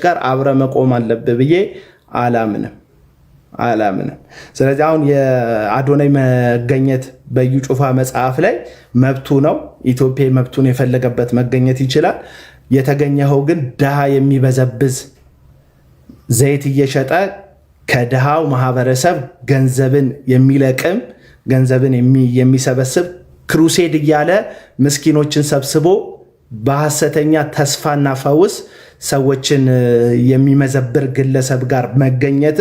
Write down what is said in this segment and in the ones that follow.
ጋር አብረ መቆም አለብህ ብዬ አላምንም። ስለዚህ አሁን የአዶናይ መገኘት በኢዩ ጩፋ መጽሐፍ ላይ መብቱ ነው። ኢትዮጵያ መብቱን የፈለገበት መገኘት ይችላል። የተገኘኸው ግን ድሃ የሚበዘብዝ ዘይት እየሸጠ ከድሃው ማህበረሰብ ገንዘብን የሚለቅም ገንዘብን የሚሰበስብ ክሩሴድ እያለ ምስኪኖችን ሰብስቦ በሐሰተኛ ተስፋና ፈውስ ሰዎችን የሚመዘብር ግለሰብ ጋር መገኘት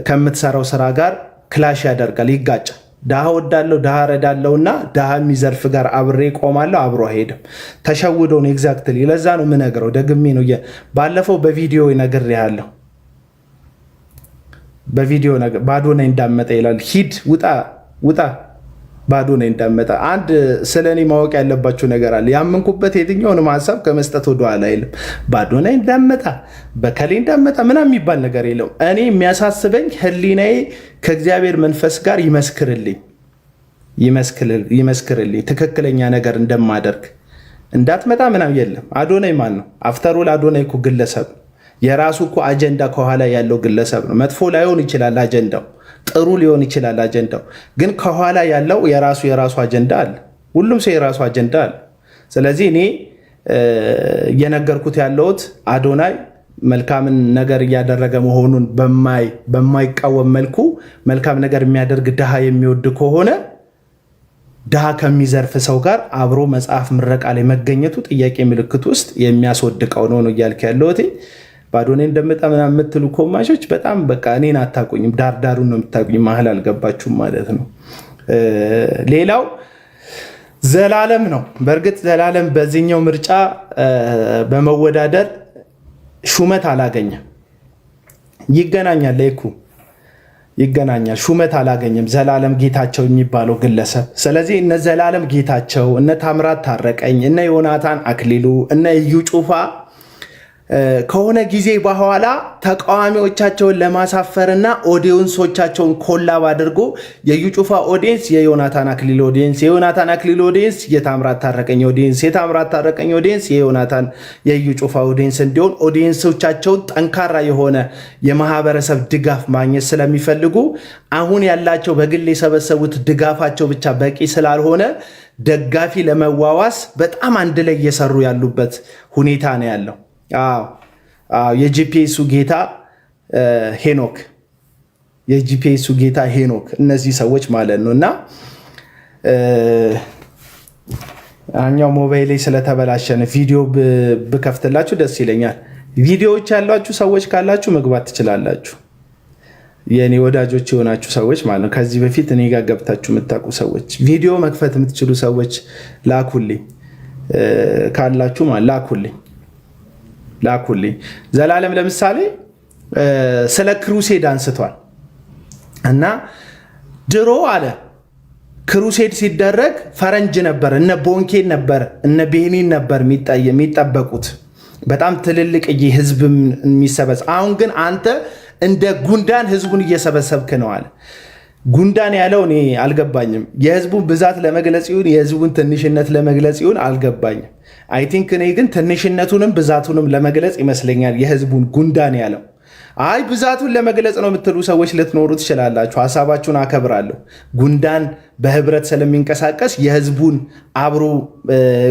ከምትሰራው ስራ ጋር ክላሽ ያደርጋል፣ ይጋጫል። ድሃ ወዳለው ድሃ ረዳለውና ድሃ የሚዘርፍ ጋር አብሬ ቆማለሁ፣ አብሮ አይሄድም። ተሸውደው ነው። ኤግዛክትሊ ለዛ ነው የምነግረው፣ ደግሜ ነው። ባለፈው በቪዲዮ ነግሬሃለሁ። በቪዲዮ ነገር በአዶናይ እንዳመጠ ይላል። ሂድ ውጣ በአዶናይ እንዳመጠ። አንድ ስለ እኔ ማወቅ ያለባቸው ነገር አለ። ያመንኩበት የትኛውንም ሀሳብ ከመስጠት ወደኋላ አይልም። በአዶናይ እንዳመጣ በከሌ እንዳመጣ ምናምን የሚባል ነገር የለውም። እኔ የሚያሳስበኝ ህሊናዬ ከእግዚአብሔር መንፈስ ጋር ይመስክርልኝ ትክክለኛ ነገር እንደማደርግ። እንዳትመጣ ምናምን የለም። አዶናይ ማን ነው? አፍተሮል አዶናይ እኮ ግለሰብ፣ የራሱ እኮ አጀንዳ ከኋላ ያለው ግለሰብ ነው። መጥፎ ላይሆን ይችላል አጀንዳው፣ ጥሩ ሊሆን ይችላል አጀንዳው፣ ግን ከኋላ ያለው የራሱ አጀንዳ አለ። ሁሉም ሰው የራሱ አጀንዳ አለ። ስለዚህ እኔ እየነገርኩት ያለሁት አዶናይ መልካምን ነገር እያደረገ መሆኑን በማይቃወም መልኩ መልካም ነገር የሚያደርግ ድሃ የሚወድ ከሆነ ድሃ ከሚዘርፍ ሰው ጋር አብሮ መጽሐፍ ምረቃ ላይ መገኘቱ ጥያቄ ምልክት ውስጥ የሚያስወድቀው ነው እያልክ ያለሁት። በአዶናይ እንደመጣ ምናምን የምትሉ ኮማሾች በጣም በቃ እኔን አታውቁኝም፣ ዳርዳሩን ነው የምታውቁኝ፣ መሀል አልገባችሁም ማለት ነው። ሌላው ዘላለም ነው። በእርግጥ ዘላለም በዚህኛው ምርጫ በመወዳደር ሹመት አላገኘም። ይገናኛል፣ ሹመት አላገኘም ዘላለም ጌታቸው የሚባለው ግለሰብ። ስለዚህ እነ ዘላለም ጌታቸው፣ እነ ታምራት ታረቀኝ፣ እነ ዮናታን አክሊሉ፣ እነ ኢዩ ጩፋ ከሆነ ጊዜ በኋላ ተቃዋሚዎቻቸውን ለማሳፈርና ኦዲየንሶቻቸውን ኮላብ አድርጎ የኢዩ ጩፋ ኦዲየንስ የዮናታን አክሊሉ ኦዲየንስ፣ የዮናታን አክሊሉ ኦዲየንስ የታምራት ታረቀኝ ኦዲየንስ፣ የታምራት ታረቀኝ ኦዲየንስ የኢዩ ጩፋ ኦዲየንስ እንዲሆን ኦዲየንሶቻቸውን ጠንካራ የሆነ የማህበረሰብ ድጋፍ ማግኘት ስለሚፈልጉ አሁን ያላቸው በግል የሰበሰቡት ድጋፋቸው ብቻ በቂ ስላልሆነ ደጋፊ ለመዋዋስ በጣም አንድ ላይ እየሰሩ ያሉበት ሁኔታ ነው ያለው። የጂፒኤሱ ጌታ ሄኖክ እነዚህ ሰዎች ማለት ነው። እና አኛው ሞባይል ላይ ስለተበላሸነ ቪዲዮ ብከፍትላችሁ ደስ ይለኛል። ቪዲዮዎች ያሏችሁ ሰዎች ካላችሁ መግባት ትችላላችሁ። የኔ ወዳጆች የሆናችሁ ሰዎች ማለት ነው። ከዚህ በፊት እኔ ጋር ገብታችሁ የምታውቁ ሰዎች ቪዲዮ መክፈት የምትችሉ ሰዎች ላኩልኝ፣ ካላችሁ ላኩልኝ። ዘላለም ለምሳሌ ስለ ክሩሴድ አንስቷል እና ድሮ አለ ክሩሴድ ሲደረግ ፈረንጅ ነበር፣ እነ ቦንኬን ነበር፣ እነ ቤኒን ነበር የሚጠበቁት በጣም ትልልቅ ህዝብ የሚሰበስ። አሁን ግን አንተ እንደ ጉንዳን ህዝቡን እየሰበሰብክ ነው አለ። ጉንዳን ያለው እኔ አልገባኝም። የህዝቡን ብዛት ለመግለጽ ይሁን የህዝቡን ትንሽነት ለመግለጽ ይሁን አልገባኝም። አይ ቲንክ እኔ ግን ትንሽነቱንም ብዛቱንም ለመግለጽ ይመስለኛል የህዝቡን ጉንዳን ያለው። አይ ብዛቱን ለመግለጽ ነው የምትሉ ሰዎች ልትኖሩ ትችላላችሁ። ሀሳባችሁን አከብራለሁ። ጉንዳን በህብረት ስለሚንቀሳቀስ የህዝቡን አብሮ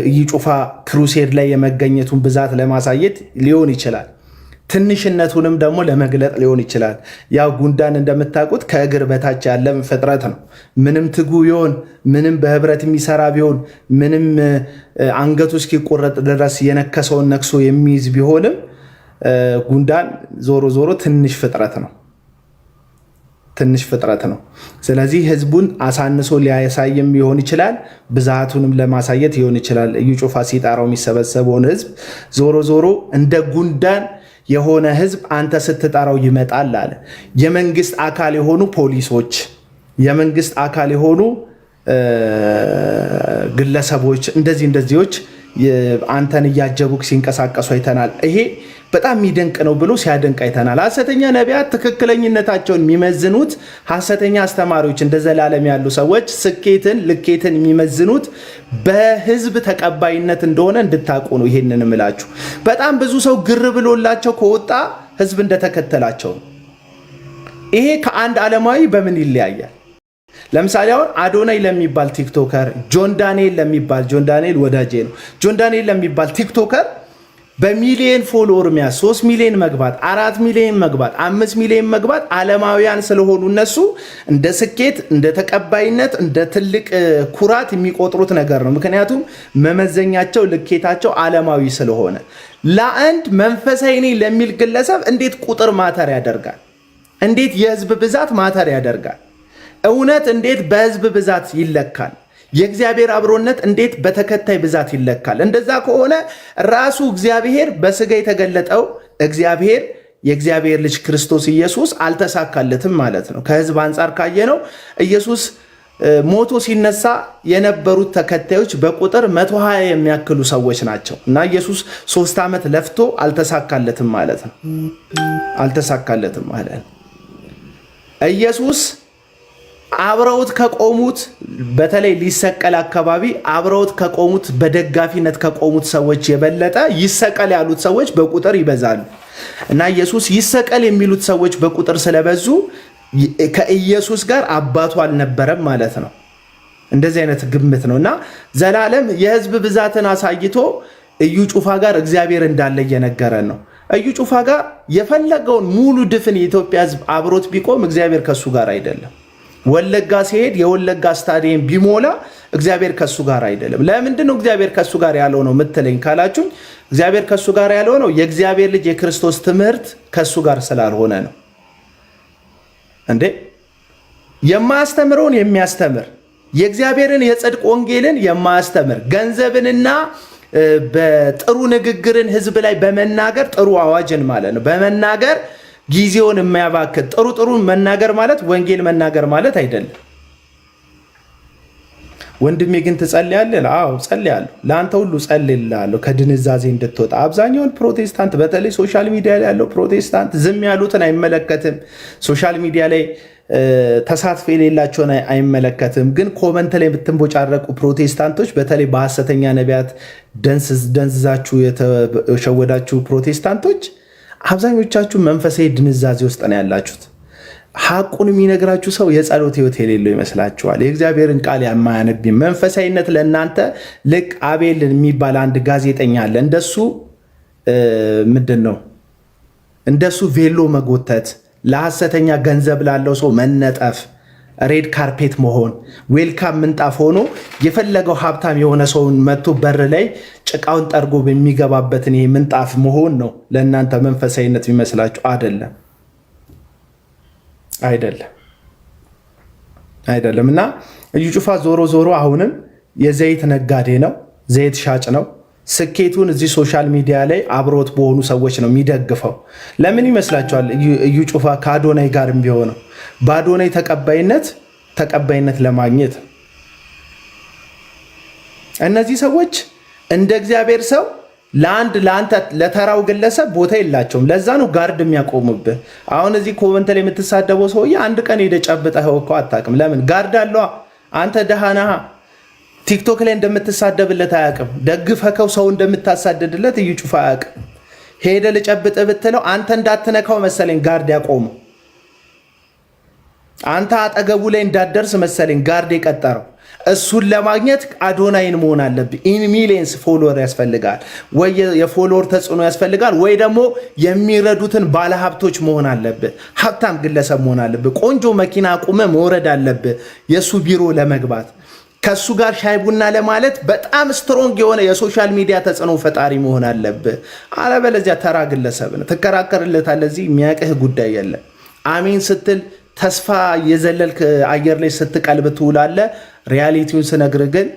ኢዩ ጩፋ ክሩሴድ ላይ የመገኘቱን ብዛት ለማሳየት ሊሆን ይችላል። ትንሽነቱንም ደግሞ ለመግለጥ ሊሆን ይችላል። ያው ጉንዳን እንደምታውቁት ከእግር በታች ያለ ፍጥረት ነው። ምንም ትጉ ቢሆን፣ ምንም በህብረት የሚሰራ ቢሆን፣ ምንም አንገቱ እስኪቆረጥ ድረስ የነከሰውን ነክሶ የሚይዝ ቢሆንም ጉንዳን ዞሮ ትንሽ ፍጥረት ነው። ስለዚህ ህዝቡን አሳንሶ ሊያሳይም ሊሆን ይችላል፣ ብዛቱንም ለማሳየት ሊሆን ይችላል። ኢዩ ጩፋ ሲጣራው የሚሰበሰበውን ህዝብ ዞሮ እንደ ጉንዳን የሆነ ህዝብ አንተ ስትጠራው ይመጣል አለ። የመንግስት አካል የሆኑ ፖሊሶች፣ የመንግስት አካል የሆኑ ግለሰቦች እንደዚዎች አንተን እያጀቡክ ሲንቀሳቀሱ አይተናል። ይሄ በጣም የሚደንቅ ነው ብሎ ሲያደንቅ አይተናል። ሐሰተኛ ነቢያት ትክክለኝነታቸውን የሚመዝኑት ሐሰተኛ አስተማሪዎች እንደ ዘላለም ያሉ ሰዎች ስኬትን፣ ልኬትን የሚመዝኑት በህዝብ ተቀባይነት እንደሆነ እንድታውቁ ነው። ይሄንን እምላችሁ በጣም ብዙ ሰው ግር ብሎላቸው ከወጣ ህዝብ እንደተከተላቸው ነው። ይሄ ከአንድ ዓለማዊ በምን ይለያያል? ለምሳሌ አሁን አዶናይ ለሚባል ቲክቶከር፣ ጆን ዳንኤል ወዳጄ ነው። ጆን ዳንኤል ለሚባል ቲክቶከር በሚሊየን ፎሎወር ሚያ 3 ሚሊዮን መግባት፣ 4 ሚሊዮን መግባት፣ 5 ሚሊዮን መግባት ዓለማውያን ስለሆኑ እነሱ እንደ ስኬት፣ እንደ ተቀባይነት፣ እንደ ትልቅ ኩራት የሚቆጥሩት ነገር ነው። ምክንያቱም መመዘኛቸው፣ ልኬታቸው ዓለማዊ ስለሆነ። ለአንድ መንፈሳዊ ነኝ ለሚል ግለሰብ እንዴት ቁጥር ማተር ያደርጋል? እንዴት የህዝብ ብዛት ማተር ያደርጋል? እውነት እንዴት በህዝብ ብዛት ይለካል? የእግዚአብሔር አብሮነት እንዴት በተከታይ ብዛት ይለካል? እንደዛ ከሆነ ራሱ እግዚአብሔር በስጋ የተገለጠው እግዚአብሔር የእግዚአብሔር ልጅ ክርስቶስ ኢየሱስ አልተሳካለትም ማለት ነው። ከህዝብ አንጻር ካየነው ኢየሱስ ሞቶ ሲነሳ የነበሩት ተከታዮች በቁጥር 120 የሚያክሉ ሰዎች ናቸው እና ኢየሱስ 3 ዓመት ለፍቶ አልተሳካለትም ማለት ነው። አልተሳካለትም ማለት ነው። ኢየሱስ አብረውት ከቆሙት በተለይ ሊሰቀል አካባቢ አብረውት ከቆሙት በደጋፊነት ከቆሙት ሰዎች የበለጠ ይሰቀል ያሉት ሰዎች በቁጥር ይበዛሉ እና ኢየሱስ ይሰቀል የሚሉት ሰዎች በቁጥር ስለበዙ ከኢየሱስ ጋር አባቱ አልነበረም ማለት ነው። እንደዚህ አይነት ግምት ነው እና ዘላለም የህዝብ ብዛትን አሳይቶ እዩ ጩፋ ጋር እግዚአብሔር እንዳለ እየነገረን ነው። እዩ ጩፋ ጋር የፈለገውን ሙሉ ድፍን የኢትዮጵያ ህዝብ አብሮት ቢቆም እግዚአብሔር ከሱ ጋር አይደለም። ወለጋ ሲሄድ የወለጋ ስታዲየም ቢሞላ እግዚአብሔር ከሱ ጋር አይደለም። ለምንድን ነው እግዚአብሔር ከሱ ጋር ያለው ነው ምትለኝ ካላችሁኝ፣ እግዚአብሔር ከሱ ጋር ያለው ነው የእግዚአብሔር ልጅ የክርስቶስ ትምህርት ከሱ ጋር ስላልሆነ ነው። እንዴ የማያስተምረውን የሚያስተምር የእግዚአብሔርን የጽድቅ ወንጌልን የማያስተምር ገንዘብንና በጥሩ ንግግርን ህዝብ ላይ በመናገር ጥሩ አዋጅን ማለት ነው በመናገር ጊዜውን የማያባክን ጥሩ መናገር ማለት ወንጌል መናገር ማለት አይደለም። ወንድሜ ግን ትጸልያለህ? አዎ ጸልያለሁ። ለአንተ ሁሉ ጸልይልሃለሁ ከድንዛዜ እንድትወጣ። አብዛኛውን ፕሮቴስታንት በተለይ ሶሻል ሚዲያ ላይ ያለው ፕሮቴስታንት ዝም ያሉትን አይመለከትም። ሶሻል ሚዲያ ላይ ተሳትፎ የሌላቸውን አይመለከትም። ግን ኮመንት ላይ የምትንቦጫረቁ ፕሮቴስታንቶች በተለይ በሐሰተኛ ነቢያት ደንዝዛችሁ የተሸወዳችሁ ፕሮቴስታንቶች አብዛኞቻችሁ መንፈሳዊ ድንዛዜ ውስጥ ነው ያላችሁት። ሐቁን የሚነግራችሁ ሰው የጸሎት ህይወት የሌለው ይመስላችኋል። የእግዚአብሔርን ቃል የማያነብ መንፈሳዊነት ለእናንተ ልክ አቤል የሚባል አንድ ጋዜጠኛ አለ። እንደሱ ምንድን ነው እንደሱ ቬሎ መጎተት፣ ለሐሰተኛ ገንዘብ ላለው ሰው መነጠፍ፣ ሬድ ካርፔት መሆን፣ ዌልካም ምንጣፍ ሆኖ የፈለገው ሀብታም የሆነ ሰውን መጥቶ በር ላይ ጭቃውን ጠርጎ በሚገባበትን ይሄ ምንጣፍ መሆን ነው ለእናንተ መንፈሳዊነት የሚመስላችሁ። አይደለም አይደለም። እና እዩ ጩፋ ዞሮ ዞሮ አሁንም የዘይት ነጋዴ ነው፣ ዘይት ሻጭ ነው። ስኬቱን እዚህ ሶሻል ሚዲያ ላይ አብሮት በሆኑ ሰዎች ነው የሚደግፈው። ለምን ይመስላችኋል? እዩ ጩፋ ከአዶናይ ጋር ቢሆነው በአዶናይ ተቀባይነት ለማግኘት እነዚህ ሰዎች እንደ እግዚአብሔር ሰው ለአንተ ለተራው ግለሰብ ቦታ የላቸውም። ለዛ ነው ጋርድ የሚያቆሙብህ። አሁን እዚህ ኮመንት ላይ የምትሳደበው ሰውዬ አንድ ቀን ሄደ ጨብጠኸው እኮ አታውቅም። ለምን ጋርድ አለዋ። አንተ ደሃና ቲክቶክ ላይ እንደምትሳደብለት አያውቅም። ደግፈከው ሰው እንደምታሳደድለት እዩ ጩፋ አያውቅም። ሄደ ልጨብጥ ብትለው አንተ እንዳትነካው መሰለኝ ጋርድ ያቆመው። አንተ አጠገቡ ላይ እንዳትደርስ መሰለኝ ጋርድ የቀጠረው። እሱን ለማግኘት አዶናይን መሆን አለብህ። ኢን ሚሊየንስ ፎሎወር ያስፈልጋል፣ ወይ የፎሎወር ተጽዕኖ ያስፈልጋል፣ ወይ ደግሞ የሚረዱትን ባለሀብቶች መሆን አለብህ። ሀብታም ግለሰብ መሆን አለብህ። ቆንጆ መኪና አቁመ መውረድ አለብህ የእሱ ቢሮ ለመግባት። ከሱ ጋር ሻይ ቡና ለማለት በጣም ስትሮንግ የሆነ የሶሻል ሚዲያ ተጽዕኖ ፈጣሪ መሆን አለብህ። አለበለዚያ ተራ ግለሰብ ነው። ትከራከርለታለህ። እዚህ የሚያቅህ ጉዳይ የለም። አሜን ስትል ተስፋ የዘለልክ አየር ላይ ስትቀልብ ትውላለህ። ሪያሊቲውን ስነግርህ ግን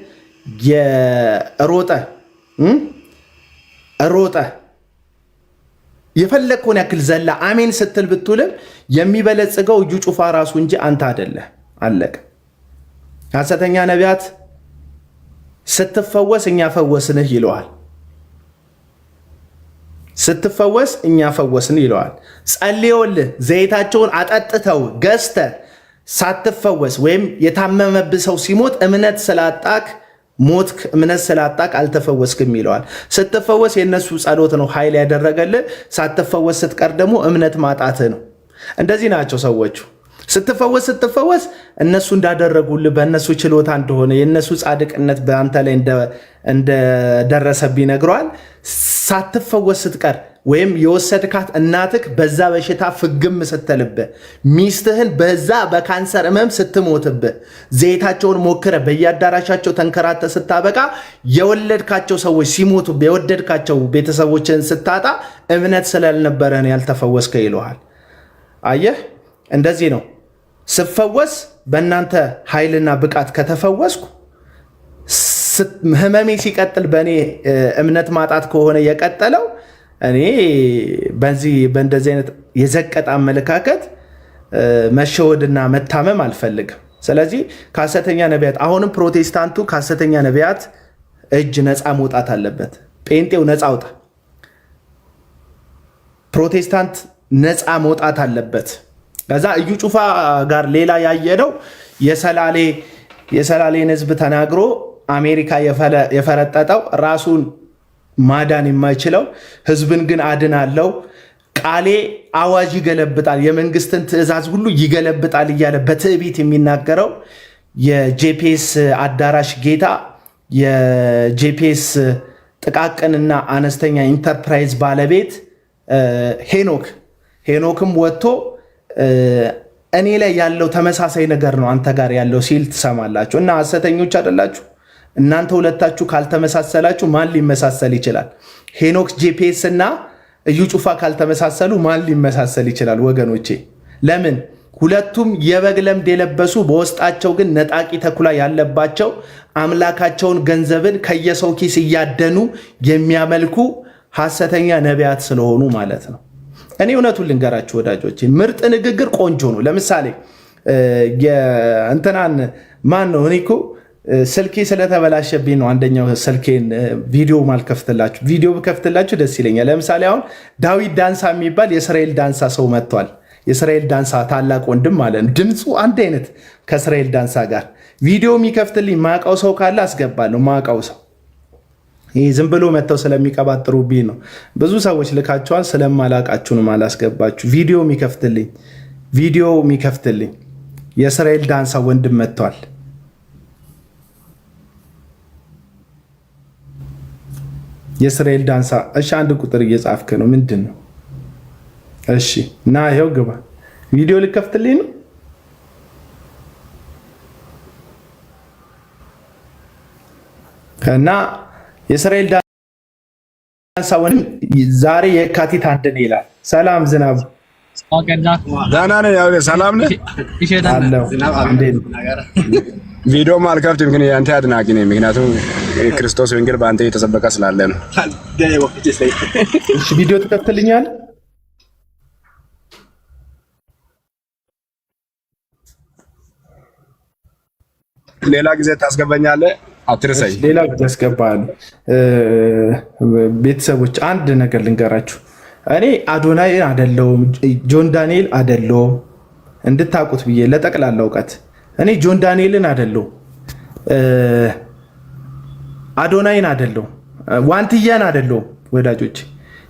ሮጠ የፈለግከውን ያክል ዘላ አሜን ስትል ብትውልም የሚበለጽገው እዩ ጩፋ ራሱ እንጂ አንተ አይደለህ። አለቀ። ሐሰተኛ ነቢያት ስትፈወስ እኛ ፈወስንህ ይለዋል። ስትፈወስ እኛ ፈወስን ይለዋል። ጸልዮልህ ዘይታቸውን አጠጥተው ገዝተ ሳትፈወስ ወይም የታመመብህ ሰው ሲሞት እምነት ስላጣክ ሞትክ፣ እምነት ስላጣክ አልተፈወስክም ይለዋል። ስትፈወስ የእነሱ ጸሎት ነው ኃይል ያደረገልህ። ሳትፈወስ ስትቀር ደግሞ እምነት ማጣትህ ነው። እንደዚህ ናቸው ሰዎቹ። ስትፈወስ እነሱ እንዳደረጉልህ በእነሱ ችሎታ እንደሆነ የእነሱ ጻድቅነት በአንተ ላይ እንደደረሰብህ ይነግረዋል። ሳትፈወስ ስትቀር ወይም የወሰድካት እናትክ በዛ በሽታ ፍግም ስትልብህ፣ ሚስትህን በዛ በካንሰር ህመም ስትሞትብህ፣ ዘይታቸውን ሞክረ በየአዳራሻቸው ተንከራተ ስታበቃ፣ የወለድካቸው ሰዎች ሲሞቱብህ፣ የወደድካቸው ቤተሰቦችን ስታጣ እምነት ስላልነበረን ያልተፈወስከ ይለዋል። አየህ፣ እንደዚህ ነው። ስፈወስ በእናንተ ኃይልና ብቃት ከተፈወስኩ፣ ህመሜ ሲቀጥል በእኔ እምነት ማጣት ከሆነ የቀጠለው እኔ በእንደዚህ አይነት የዘቀጠ አመለካከት መሸወድና መታመም አልፈልግም። ስለዚህ ከሐሰተኛ ነቢያት አሁንም ፕሮቴስታንቱ ከሐሰተኛ ነቢያት እጅ ነፃ መውጣት አለበት። ጴንጤው ነፃ አውጣ። ፕሮቴስታንት ነፃ መውጣት አለበት። ከዛ እዩ ጩፋ ጋር ሌላ ያየነው የሰላሌን ህዝብ ተናግሮ አሜሪካ የፈረጠጠው ራሱን ማዳን የማይችለው ህዝብን ግን አድናለው፣ ቃሌ አዋጅ ይገለብጣል፣ የመንግስትን ትእዛዝ ሁሉ ይገለብጣል እያለ በትዕቢት የሚናገረው የጄፒኤስ አዳራሽ ጌታ፣ የጄፒኤስ ጥቃቅንና አነስተኛ ኢንተርፕራይዝ ባለቤት ሄኖክም ወጥቶ እኔ ላይ ያለው ተመሳሳይ ነገር ነው አንተ ጋር ያለው ሲል ትሰማላችሁ። እና ሐሰተኞች አይደላችሁ እናንተ ሁለታችሁ ካልተመሳሰላችሁ ማን ሊመሳሰል ይችላል? ሄኖክ ጄፒኤስ እና እዩ ጩፋ ካልተመሳሰሉ ማን ሊመሳሰል ይችላል? ወገኖቼ ለምን? ሁለቱም የበግ ለምድ የለበሱ በውስጣቸው ግን ነጣቂ ተኩላ ያለባቸው አምላካቸውን ገንዘብን ከየሰው ኪስ እያደኑ የሚያመልኩ ሐሰተኛ ነቢያት ስለሆኑ ማለት ነው። እኔ እውነቱን ልንገራችሁ ወዳጆቼ፣ ምርጥ ንግግር ቆንጆ ነው። ለምሳሌ እንትናን ማን ነው? እኔ እኮ ስልኬ ስለተበላሸብኝ ነው አንደኛው ስልኬን ቪዲዮ ማልከፍትላችሁ። ቪዲዮ ብከፍትላችሁ ደስ ይለኛል። ለምሳሌ አሁን ዳዊት ዳንሳ የሚባል የእስራኤል ዳንሳ ሰው መጥቷል። የእስራኤል ዳንሳ ታላቅ ወንድም ማለት ነው። ድምፁ አንድ አይነት ከእስራኤል ዳንሳ ጋር። ቪዲዮ የሚከፍትልኝ ማቃው ሰው ካለ አስገባለሁ። ማቃው ሰው ይህ ዝም ብሎ መጥተው ስለሚቀባጥሩብኝ ነው። ብዙ ሰዎች ልካቸዋል፣ ስለማላቃችሁ ነው ማላስገባችሁ። ቪዲዮ የሚከፍትልኝ የእስራኤል ዳንሳ ወንድም መጥቷል። የእስራኤል ዳንሳ። እሺ፣ አንድ ቁጥር እየጻፍክ ነው። ምንድን ነው? እሺ፣ እና ይኸው ግባ። ቪዲዮ ልከፍትልኝ ነው። እና የእስራኤል ዳንሳ ወንድም ዛሬ የካቲት 1 ይላል። ሰላም ዝናቡ ዳና ነኝ። ያው ሰላም ነህ? ቪዲዮም አልከፍትም፣ ግን ያንተ አድናቂ ነኝ። ምክንያቱም ክርስቶስ ወንጌል በአንተ የተሰበከ ስላለ ነው። እሺ፣ ቪዲዮ ትከፍትልኛለህ? ሌላ ጊዜ ታስገባኛለህ፣ አትርሰኝ። ሌላ ጊዜ አስገባለሁ። ቤተሰቦች አንድ ነገር ልንገራችሁ። እኔ አዶናይን አደለውም፣ ጆን ዳንኤል አደለውም። እንድታውቁት ብዬ ለጠቅላላ እውቀት እኔ ጆን ዳንኤልን አደለውም፣ አዶናይን አደለውም፣ ዋንትያን አደለውም። ወዳጆች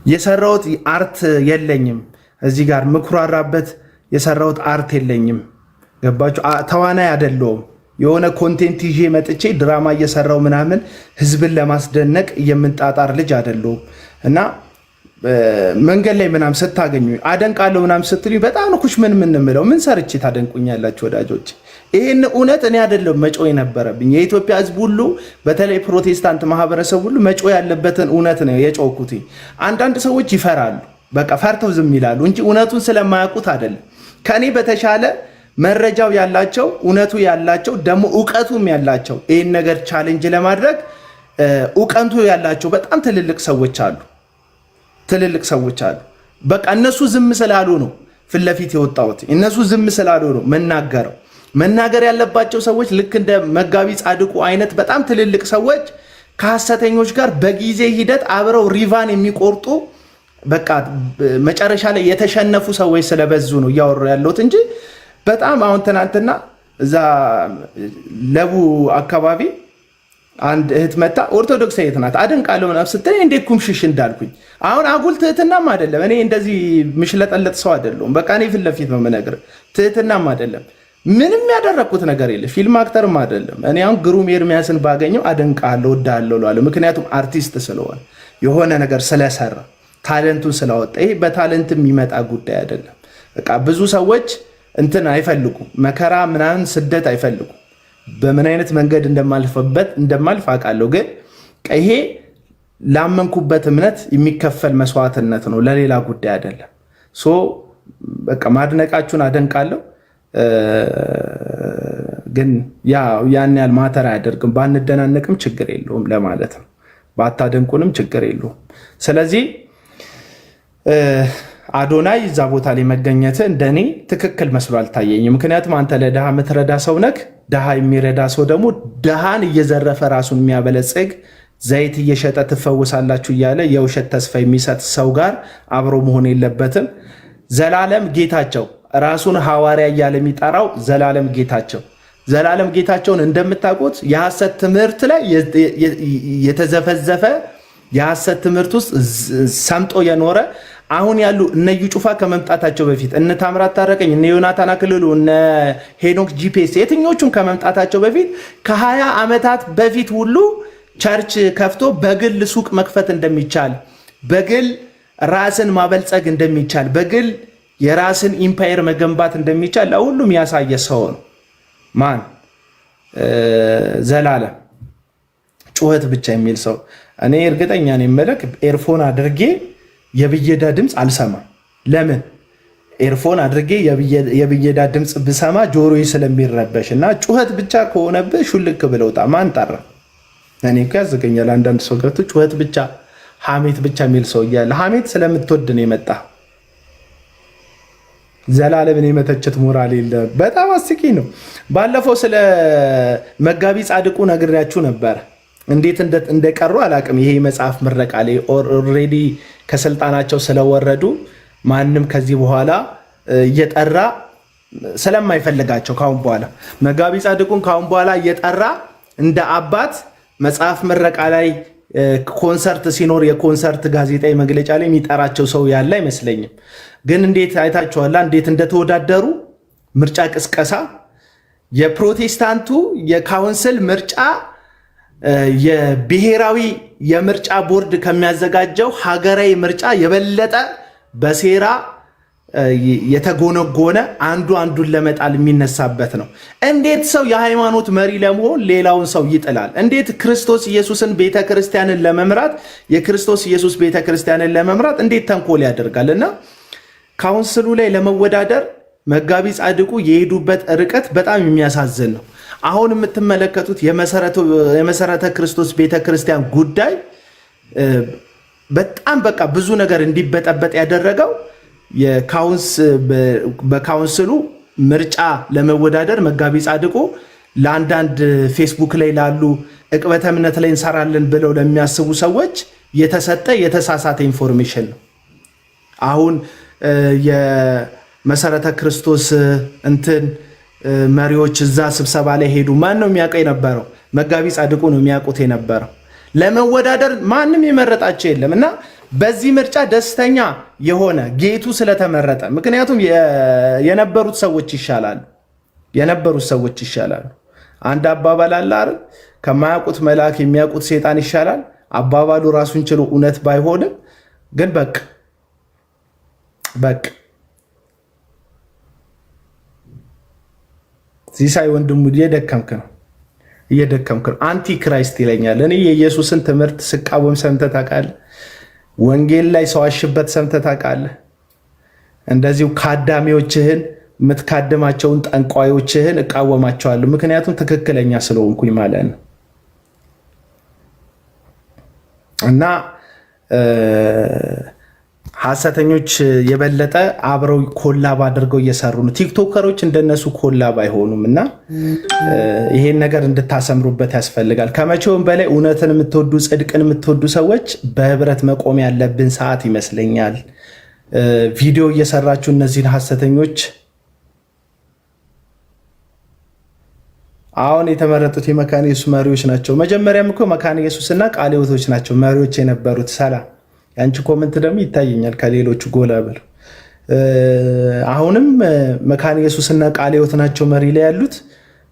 የሰራሁት አርት የለኝም። እዚህ ጋር ምኩራራበት የሰራሁት አርት የለኝም። ገባችሁ? ተዋናይ አደለውም። የሆነ ኮንቴንት ይዤ መጥቼ ድራማ እየሰራው ምናምን ህዝብን ለማስደነቅ የምንጣጣር ልጅ አደለውም። እና መንገድ ላይ ምናምን ስታገኙ አደንቃለሁ ምናምን ስትሉ በጣም ነው ኩሽ ምን የምለው። ምን ሰርቼ ታደንቁኛላችሁ ወዳጆች? ይህን እውነት እኔ አይደለም መጮ የነበረብኝ። የኢትዮጵያ ህዝብ ሁሉ በተለይ ፕሮቴስታንት ማህበረሰብ ሁሉ መጮ ያለበትን እውነት ነው የጮኩት። አንዳንድ ሰዎች ይፈራሉ፣ በቃ ፈርተው ዝም ይላሉ እንጂ እውነቱን ስለማያውቁት አይደለም። ከኔ በተሻለ መረጃው ያላቸው እውነቱ ያላቸው ደግሞ እውቀቱም ያላቸው ይህን ነገር ቻሌንጅ ለማድረግ እውቀቱ ያላቸው በጣም ትልልቅ ሰዎች አሉ። በቃ እነሱ ዝም ስላሉ ነው ፊት ለፊት የወጣሁት። እነሱ ዝም ስላሉ ነው መናገር ያለባቸው ሰዎች ልክ እንደ መጋቢ ጻድቁ አይነት በጣም ትልልቅ ሰዎች ከሐሰተኞች ጋር በጊዜ ሂደት አብረው ሪቫን የሚቆርጡ በቃ መጨረሻ ላይ የተሸነፉ ሰዎች ስለበዙ ነው እያወሩ ያለሁት እንጂ በጣም አሁን ትናንትና እዛ ለቡ አካባቢ አንድ እህት መጣ። ኦርቶዶክስ እህት ናት። አደንቃለሁ ምናምን ስትለኝ እንዴት ኩምሽሽ እንዳልኩኝ። አሁን አጉል ትህትናም አይደለም። እኔ እንደዚህ ምሽለጠለጥ ሰው አይደለሁም። በቃ እኔ ፊት ለፊት ነው የምነግርህ። ትህትናም አይደለም። ምንም ያደረግኩት ነገር የለ። ፊልም አክተርም አይደለም። እኔ አሁን ግሩም ኤርሚያስን ባገኘው አደንቃለሁ፣ ወዳለሁ እለዋለሁ። ምክንያቱም አርቲስት ስለሆነ የሆነ ነገር ስለሰራ ታለንቱን ስላወጣ። ይሄ በታለንት የሚመጣ ጉዳይ አይደለም። በቃ ብዙ ሰዎች እንትን አይፈልጉም፣ መከራ ምናምን ስደት አይፈልጉም። በምን አይነት መንገድ እንደማልፍ አውቃለሁ። ግን ይሄ ላመንኩበት እምነት የሚከፈል መስዋዕትነት ነው፣ ለሌላ ጉዳይ አይደለም። በቃ ማድነቃችሁን አደንቃለሁ። ግን ያን ያህል ማተር አያደርግም። ባንደናነቅም ችግር የለውም ለማለት ነው። ባታደንቁንም ችግር የለውም። ስለዚህ አዶናይ እዛ ቦታ ላይ መገኘት እንደኔ ትክክል መስሎ አልታየኝም። ምክንያቱም አንተ ለድሃ የምትረዳ ሰው ነክ። ድሃ የሚረዳ ሰው ደግሞ ድሃን እየዘረፈ ራሱን የሚያበለጽግ ዘይት እየሸጠ ትፈውሳላችሁ እያለ የውሸት ተስፋ የሚሰጥ ሰው ጋር አብሮ መሆን የለበትም። ዘላለም ጌታቸው ራሱን ሐዋርያ እያለ የሚጠራው ዘላለም ጌታቸውን እንደምታውቁት የሐሰት ትምህርት ላይ የተዘፈዘፈ የሐሰት ትምህርት ውስጥ ሰምጦ የኖረ አሁን ያሉ እነ እዩ ጩፋ ከመምጣታቸው በፊት እነ ታምራት ታረቀኝ፣ እነ ዮናታን አክልሉ፣ እነ ሄኖክ ጂፒኤስ የትኞቹም ከመምጣታቸው በፊት ከ20 ዓመታት በፊት ሁሉ ቸርች ከፍቶ በግል ሱቅ መክፈት እንደሚቻል፣ በግል ራስን ማበልጸግ እንደሚቻል፣ በግል የራስን ኢምፓየር መገንባት እንደሚቻል ለሁሉም ያሳየ ሰው ነው። ማን? ዘላለም ጩኸት ብቻ የሚል ሰው። እኔ እርግጠኛ ነኝ መልክ ኤርፎን አድርጌ የብየዳ ድምፅ አልሰማም። ለምን? ኤርፎን አድርጌ የብየዳ ድምፅ ብሰማ ጆሮዬ ስለሚረበሽ እና ጩኸት ብቻ ከሆነብህ ሹልክ ብለውጣ ማን ጠራ? እኔ እኮ ያዘገኛል። አንዳንድ ሰው ገብቶ ጩኸት ብቻ ሐሜት ብቻ የሚል ሰው እያለ ሐሜት ስለምትወድ ነው የመጣ። ዘላለምን የመተቸት ሞራል የለ። በጣም አስቂ ነው። ባለፈው ስለ መጋቢ ጻድቁ ነግሬያችሁ ነበር። እንዴት እንደቀሩ አላቅም። ይሄ መጽሐፍ ምረቃ ላይ ኦልሬዲ ከስልጣናቸው ስለወረዱ ማንም ከዚህ በኋላ እየጠራ ስለማይፈልጋቸው ካሁን በኋላ መጋቢ ጻድቁን ካሁን በኋላ እየጠራ እንደ አባት መጽሐፍ ምረቃ ላይ ኮንሰርት ሲኖር የኮንሰርት ጋዜጣዊ መግለጫ ላይ የሚጠራቸው ሰው ያለ አይመስለኝም። ግን እንዴት አይታችኋላ? እንዴት እንደተወዳደሩ ምርጫ ቅስቀሳ፣ የፕሮቴስታንቱ የካውንስል ምርጫ የብሔራዊ የምርጫ ቦርድ ከሚያዘጋጀው ሀገራዊ ምርጫ የበለጠ በሴራ የተጎነጎነ አንዱ አንዱን ለመጣል የሚነሳበት ነው። እንዴት ሰው የሃይማኖት መሪ ለመሆን ሌላውን ሰው ይጥላል? እንዴት ክርስቶስ ኢየሱስን ቤተክርስቲያንን ለመምራት የክርስቶስ ኢየሱስ ቤተክርስቲያንን ለመምራት እንዴት ተንኮል ያደርጋል? እና ካውንስሉ ላይ ለመወዳደር መጋቢ ጻድቁ የሄዱበት ርቀት በጣም የሚያሳዝን ነው። አሁን የምትመለከቱት የመሰረተ ክርስቶስ ቤተክርስቲያን ጉዳይ በጣም በቃ ብዙ ነገር እንዲበጠበጥ ያደረገው በካውንስሉ ምርጫ ለመወዳደር መጋቢ ጻድቁ ለአንዳንድ ፌስቡክ ላይ ላሉ ዕቅበተ እምነት ላይ እንሰራለን ብለው ለሚያስቡ ሰዎች የተሰጠ የተሳሳተ ኢንፎርሜሽን ነው። አሁን የመሰረተ ክርስቶስ መሪዎች እዛ ስብሰባ ላይ ሄዱ። ማን ነው የሚያውቀው የነበረው? መጋቢ ጻድቁ ነው የሚያውቁት የነበረው። ለመወዳደር ማንም የመረጣቸው የለም እና በዚህ ምርጫ ደስተኛ የሆነ ጌቱ ስለተመረጠ፣ ምክንያቱም የነበሩት ሰዎች ይሻላሉ። አንድ አባባል አለ አይደል? ከማያውቁት መልአክ የሚያውቁት ሴጣን ይሻላል። አባባሉ ራሱን ችሎ እውነት ባይሆንም ግን በቃ ሲሳይ ወንድሙ እየደከምክ ነው። አንቲ ክራይስት ይለኛል። እኔ የኢየሱስን ትምህርት ስቃወም ሰምተህ ታውቃለህ? ወንጌል ላይ ሰዋሽበት ሰምተህ ታውቃለህ? እንደዚሁ ካዳሚዎችህን የምትካድማቸውን ጠንቋዮችህን እቃወማቸዋለሁ። ምክንያቱም ትክክለኛ ስለሆንኩኝ ማለት ነው። እና ሐሰተኞች የበለጠ አብረው ኮላብ አድርገው እየሰሩ ነው። ቲክቶከሮች እንደነሱ ኮላብ አይሆኑም እና ይሄን ነገር እንድታሰምሩበት ያስፈልጋል። ከመቼውም በላይ እውነትን የምትወዱ ጽድቅን የምትወዱ ሰዎች በህብረት መቆም ያለብን ሰዓት ይመስለኛል። ቪዲዮ እየሰራችሁ እነዚህን ሐሰተኞች አሁን የተመረጡት የመካነ ኢየሱስ መሪዎች ናቸው። መጀመሪያም እኮ መካነ ኢየሱስና ቃለ ሕይወቶች ናቸው መሪዎች የነበሩት። ሰላም ያንቺ ኮመንት ደግሞ ይታየኛል ከሌሎቹ ጎላ ብሎ። አሁንም መካነ ኢየሱስና ቃለ ሕይወት ናቸው መሪ ላይ ያሉት።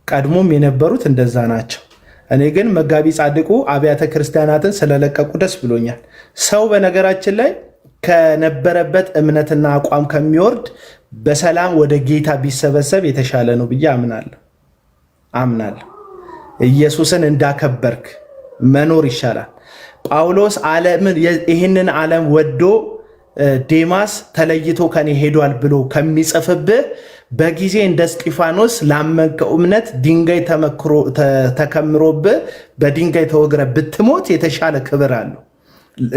ቀድሞም የነበሩት እንደዛ ናቸው። እኔ ግን መጋቢ ጻድቁ አብያተ ክርስቲያናትን ስለለቀቁ ደስ ብሎኛል። ሰው በነገራችን ላይ ከነበረበት እምነትና አቋም ከሚወርድ በሰላም ወደ ጌታ ቢሰበሰብ የተሻለ ነው ብዬ አምናለሁ። ኢየሱስን እንዳከበርክ መኖር ይሻላል። ጳውሎስ ይህንን ዓለም ወዶ ዴማስ ተለይቶ ከኔ ሄዷል ብሎ ከሚጽፍብህ በጊዜ እንደ እስጢፋኖስ ላመንከው እምነት ድንጋይ ተከምሮብህ በድንጋይ ተወግረ ብትሞት የተሻለ ክብር አለው።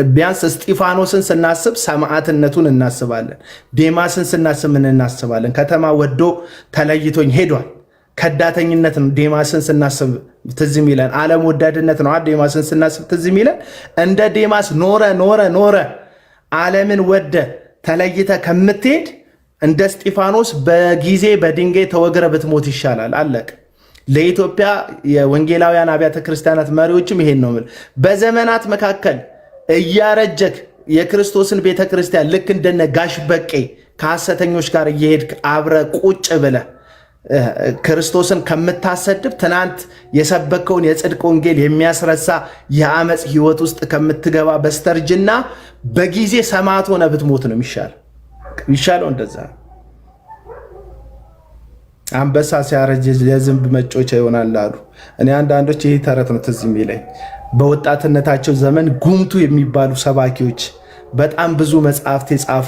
ቢያንስ እስጢፋኖስን ስናስብ ሰማዕትነቱን እናስባለን። ዴማስን ስናስብ ምን እናስባለን? ከተማ ወዶ ተለይቶኝ ሄዷል። ከዳተኝነት ነው ዴማስን ስናስብ ትዝ የሚለን። ዓለም ወዳድነት ነው ዴማስን ስናስብ ትዝ የሚለን። እንደ ዴማስ ኖረ ዓለምን ወደ ተለይተ ከምትሄድ እንደ እስጢፋኖስ በጊዜ በድንጋይ ተወግረ ብትሞት ይሻላል። አለቅ። ለኢትዮጵያ የወንጌላውያን አብያተ ክርስቲያናት መሪዎችም ይሄን ነው። በዘመናት መካከል እያረጀክ የክርስቶስን ቤተ ክርስቲያን ልክ እንደነ ጋሽ በቄ ከሐሰተኞች ጋር እየሄድክ አብረ ቁጭ ብለ ክርስቶስን ከምታሰድብ ትናንት የሰበከውን የጽድቅ ወንጌል የሚያስረሳ የአመፅ ህይወት ውስጥ ከምትገባ በስተርጅና በጊዜ ሰማዕት ሆነ ብትሞት ነው ይሻለው። እንደዛ አንበሳ ሲያረጅ የዝንብ መጮቻ ይሆናል አሉ። እኔ አንዳንዶች ይሄ ተረት ነው ትዝ የሚለኝ። በወጣትነታቸው ዘመን ጉምቱ የሚባሉ ሰባኪዎች በጣም ብዙ መጽሐፍት የጻፉ